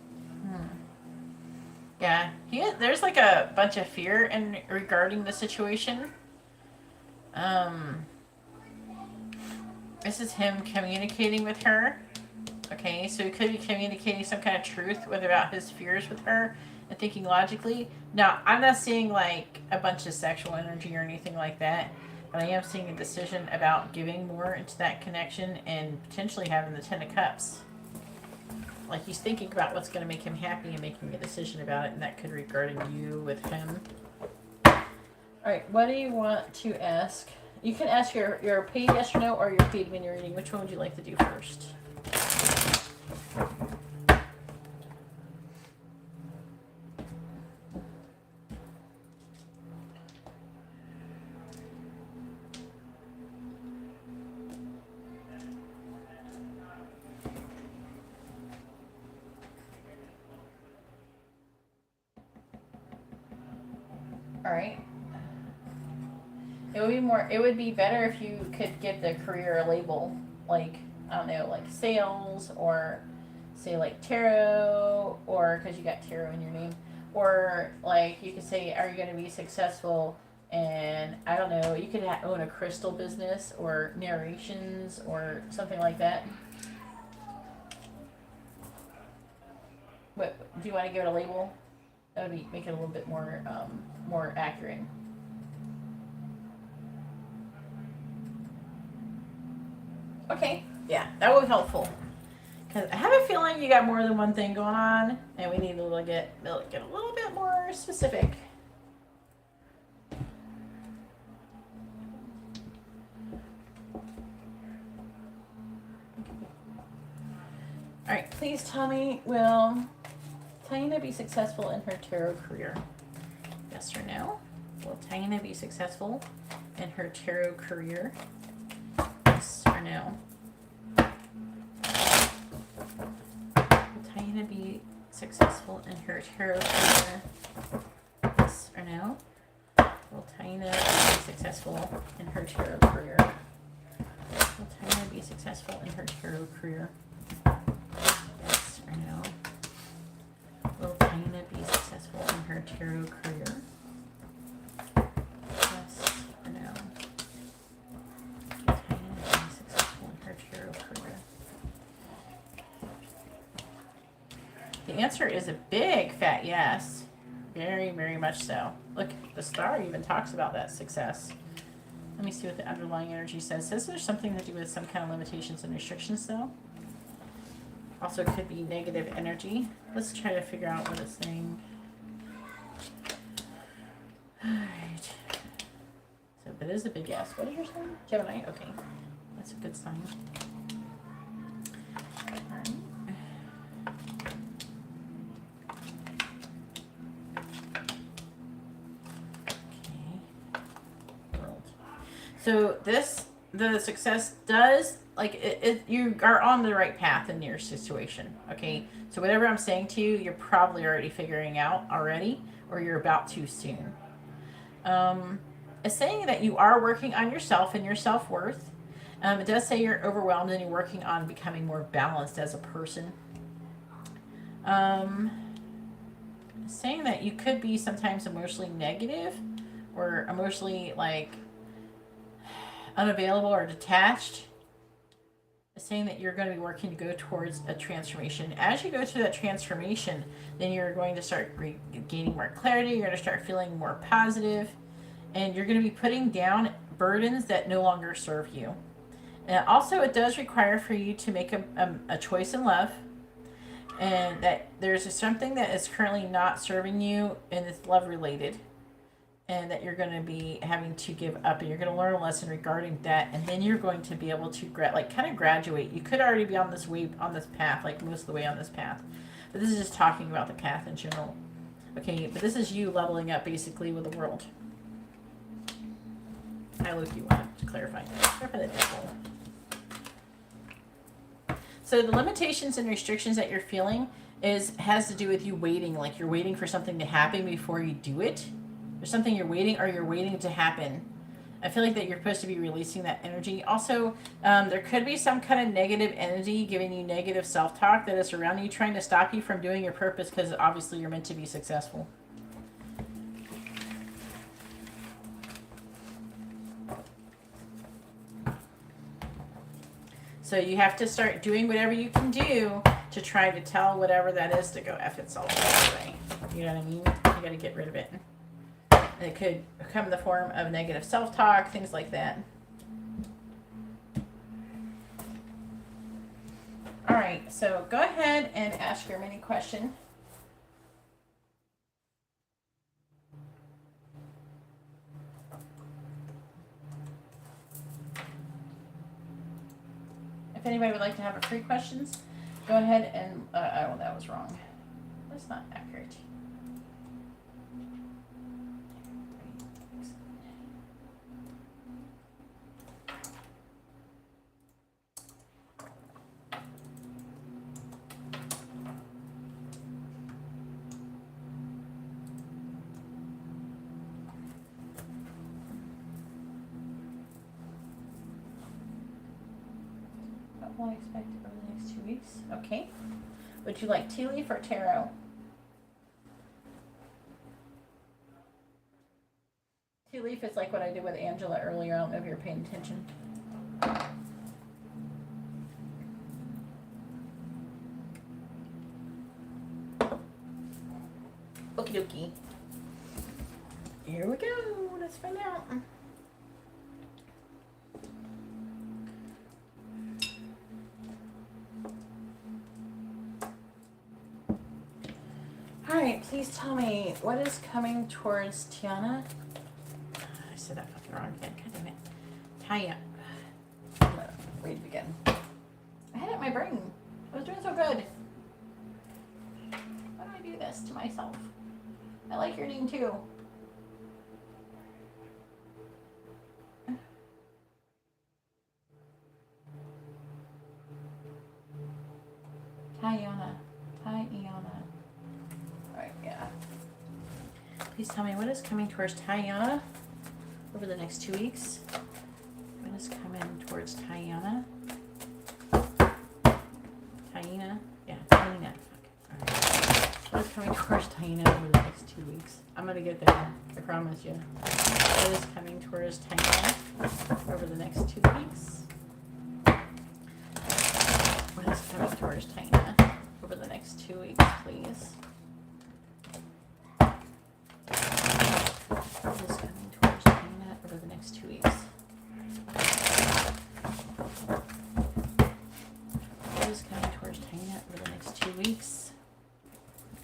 S1: Yeah, there's like a bunch of fear regarding the situation. This is him communicating with her. Okay, so he could be communicating some kind of truth about his fears with her and thinking logically. Now, I'm not seeing like a bunch of sexual energy or anything like that, but I am seeing a decision about giving more into that connection and potentially having the Ten of Cups. Like he's thinking about what's going to make him happy and making a decision about it, and that could be regarding you with him. Alright, what do you want to ask? You can ask your paid yes or no or your paid mini reading. Which one would you like to do first? Alright. It would be better if you could give the career a label, like, I don't know, like sales, or say like tarot, or because you got tarot in your name, or like you could say, are you going to be successful? And I don't know, you could own a crystal business or narrations or something like that. What do you want to give it a label? That would make it a little bit more more accurate. Okay, yeah, that would be helpful. Because I have a feeling you got more than one thing going on, and we need to get a little bit more specific. Alright, please tell me, will Tyena be successful in her tarot career? Yes or no? Will Tyena be successful in her tarot career? Yes or no? Will Tyena be successful in her tarot career? Yes or no? Will Tyena be successful in her tarot career? Will Tyena be successful in her tarot career? Yes or no? Will Tyena be successful in her tarot career? Yes or no? Will Tyena be successful in her tarot career? The answer is a big fat yes. Very, very much so. Look, the star even talks about that success. Let me see what the underlying energy says. It says there's something to do with some kind of limitations and restrictions, though. Also could be negative energy. Let's try to figure out what it's saying. Alright. So, but it is a big yes. What is your sign? Gemini? Okay. That's a good sign. Alright. So the success does, like, you are on the right path in your situation, okay? So whatever I'm saying to you, you're probably already figuring out already, or you're about to soon. It's saying that you are working on yourself and your self-worth. It does say you're overwhelmed and you're working on becoming more balanced as a person. Saying that you could be sometimes emotionally negative or emotionally, like, unavailable or detached. It's saying that you're going to be working to go towards a transformation. As you go through that transformation, then you're going to start gaining more clarity. You're going to start feeling more positive, and you're going to be putting down burdens that no longer serve you. Also, it does require for you to make a choice in love, and that there's something that is currently not serving you and it's love related, and that you're going to be having to give up, and you're going to learn a lesson regarding that, and then you're going to be able to kind of graduate. You could already be on this path, like most of the way on this path, but this is just talking about the path in general. Okay, but this is you leveling up basically with the world. I look, you want to clarify that devil. So the limitations and restrictions that you're feeling has to do with you waiting, like you're waiting for something to happen before you do it. There's something you're waiting to happen. I feel like that you're supposed to be releasing that energy. Also, there could be some kind of negative energy giving you negative self-talk that is surrounding you, trying to stop you from doing your purpose, because obviously you're meant to be successful. So you have to start doing whatever you can do to try to tell whatever that is to go F itself away. You know what I mean? You got to get rid of it. And it could come in the form of negative self-talk, things like that. All right, so go ahead and ask your mini question. If anybody would like to have a free questions, go ahead and, oh, that was wrong. That's not accurate. What will I expect over the next 2 weeks? Okay. Would you like tea leaf or tarot? Tea leaf is like what I did with Angela earlier. I don't know if you're paying attention. Okie dokie. Here we go. Let's find out. All right, please tell me what is coming towards Tiana. I said that fucking wrong again. God damn it. Taya. I'm gonna read it again. I had it in my brain. I was doing so good. Why do I do this to myself? I like your name too. Tayana. Alright, yeah. Please tell me what is coming towards Tayana over the next 2 weeks. What is coming towards Tayana? Taina? Yeah, Taina. Alright. What is coming towards Taina over the next 2 weeks? I'm gonna get there. I promise you. What is coming towards Taina over the next 2 weeks? What is coming towards Taina over the next 2 weeks, please? What is coming towards Taina over the next 2 weeks? What is coming towards Taina over the next 2 weeks?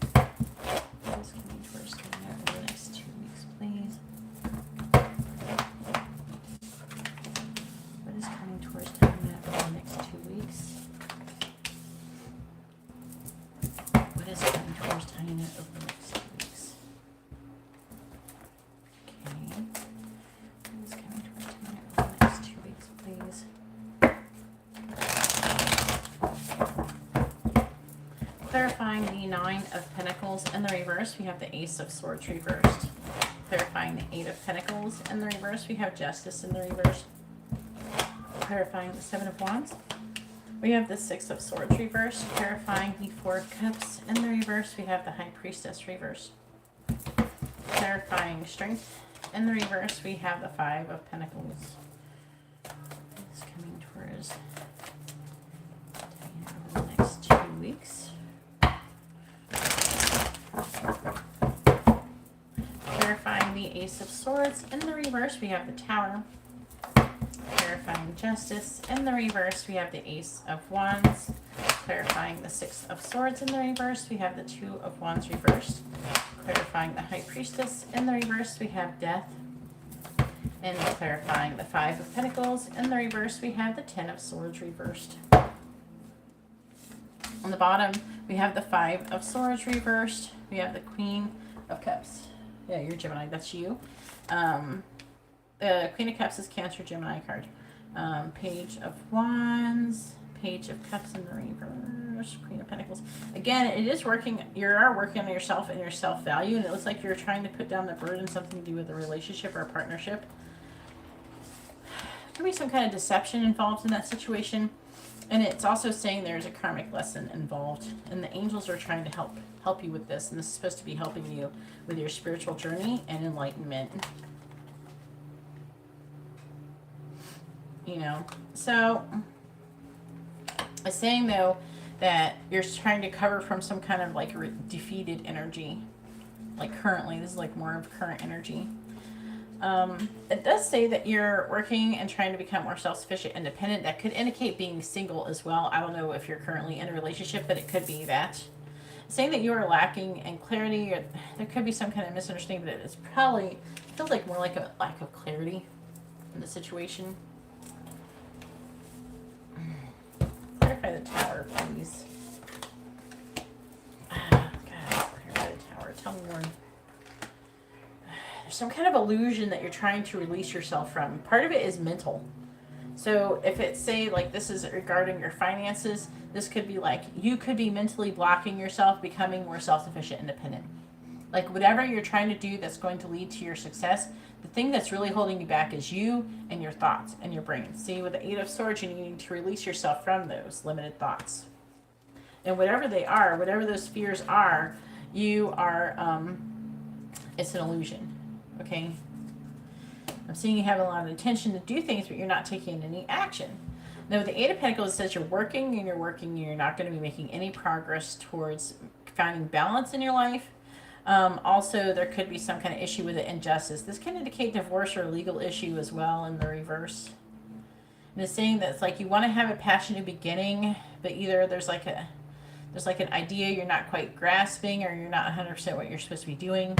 S1: What is coming towards Taina over the next 2 weeks, please? What is coming towards Taina over the next 2 weeks? What is coming towards Taina over the next 2 weeks? Okay. What is coming towards Taina over the Clarifying the Nine of Pentacles in the reverse, we have the Ace of Swords reversed. Clarifying the Eight of Pentacles in the reverse, we have Justice in the reverse. Clarifying the Seven of Wands, we have the Six of Swords reversed. Clarifying the Four of Cups in the reverse, we have the High Priestess reversed. Clarifying Strength in the reverse, we have the Five of Pentacles. It's coming towards over the next 2 weeks. Clarifying the Ace of Swords in the reverse, we have the Tower. Clarifying Justice in the reverse, we have the Ace of Wands. Clarifying the Six of Swords in the reverse, we have the Two of Wands reversed. Clarifying the High Priestess in the reverse, we have Death. And clarifying the Five of Pentacles in the reverse, we have the Ten of Swords reversed. On the bottom, we have the Five of Swords reversed. We have the Queen of Cups. Yeah, you're Gemini. That's you. The Queen of Cups is Cancer Gemini card. Page of Wands, Page of Cups in the reverse, Queen of Pentacles. Again, it is working. You are working on yourself and your self-value, and it looks like you're trying to put down the burden, something to do with a relationship or a partnership. There could be some kind of deception involved in that situation, and it's also saying there's a karmic lesson involved, and the angels are trying to help you with this, and this is supposed to be helping you with your spiritual journey and enlightenment. You know, so it's saying though that you're trying to cover from some kind of like defeated energy. Like currently, this is like more of current energy. It does say that you're working and trying to become more self-sufficient, independent. That could indicate being single as well. I don't know if you're currently in a relationship, but it could be that. Saying that you are lacking in clarity, or there could be some kind of misunderstanding, but it's probably feels like more like a lack of clarity in the situation. Clarify the Tower, please. God, clarify the Tower. Tell me more. There's some kind of illusion that you're trying to release yourself from. Part of it is mental. So if it's, say, like this is regarding your finances, this could be like you could be mentally blocking yourself becoming more self-sufficient, independent. Like whatever you're trying to do that's going to lead to your success, the thing that's really holding you back is you and your thoughts and your brain. See, with the Eight of Swords, you need to release yourself from those limited thoughts. And whatever they are, whatever those fears are, you are, it's an illusion, okay? I'm seeing you have a lot of intention to do things, but you're not taking any action. Now, with the Eight of Pentacles, it says you're working and you're working and you're not going to be making any progress towards finding balance in your life. Also, there could be some kind of issue with the injustice. This can indicate divorce or legal issue as well in the reverse. And it's saying that it's like you want to have a passionate beginning, but either there's like an idea you're not quite grasping, or you're not 100% what you're supposed to be doing.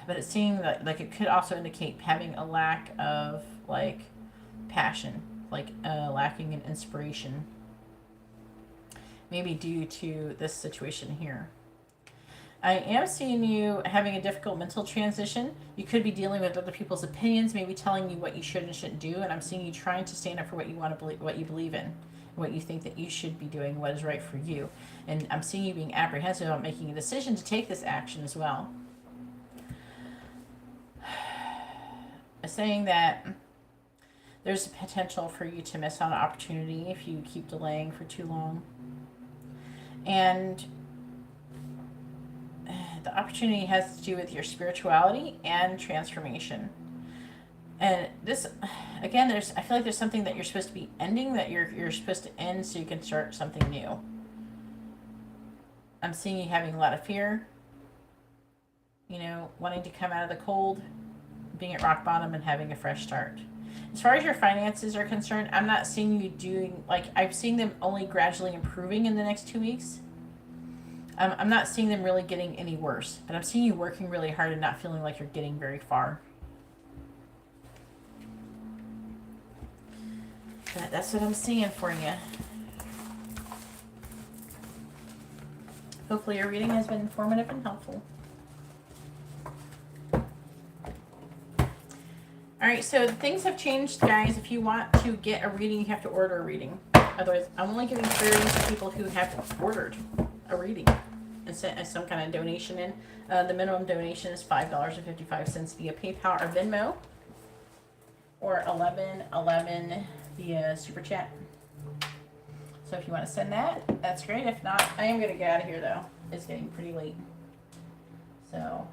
S1: But it's seeing that like it could also indicate having a lack of like passion, like lacking in inspiration, maybe due to this situation here. I am seeing you having a difficult mental transition. You could be dealing with other people's opinions, maybe telling you what you should and shouldn't do. And I'm seeing you trying to stand up for what you want to believe, what you believe in, what you think that you should be doing, what is right for you. And I'm seeing you being apprehensive about making a decision to take this action as well. Saying that there's a potential for you to miss out on an opportunity if you keep delaying for too long. And the opportunity has to do with your spirituality and transformation. And this, again, I feel like there's something that you're supposed to be ending, that you're supposed to end so you can start something new. I'm seeing you having a lot of fear, you know, wanting to come out of the cold, being at rock bottom and having a fresh start. As far as your finances are concerned, I'm not seeing you doing, like, I'm seeing them only gradually improving in the next 2 weeks. I'm not seeing them really getting any worse, but I'm seeing you working really hard and not feeling like you're getting very far. But that's what I'm seeing for you. Hopefully your reading has been informative and helpful. Alright, so things have changed, guys. If you want to get a reading, you have to order a reading. Otherwise, I'm only giving priority to people who have ordered a reading and sent some kind of donation in. The minimum donation is $5.55 via PayPal or Venmo, or $11.11 via Super Chat. So if you want to send that, that's great. If not, I am going to get out of here, though. It's getting pretty late. So,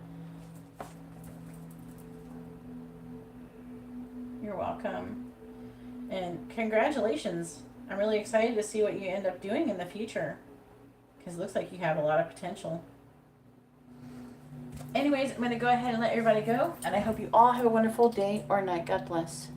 S1: you're welcome. And congratulations. I'm really excited to see what you end up doing in the future, because it looks like you have a lot of potential. Anyways, I'm going to go ahead and let everybody go, and I hope you all have a wonderful day or night. God bless.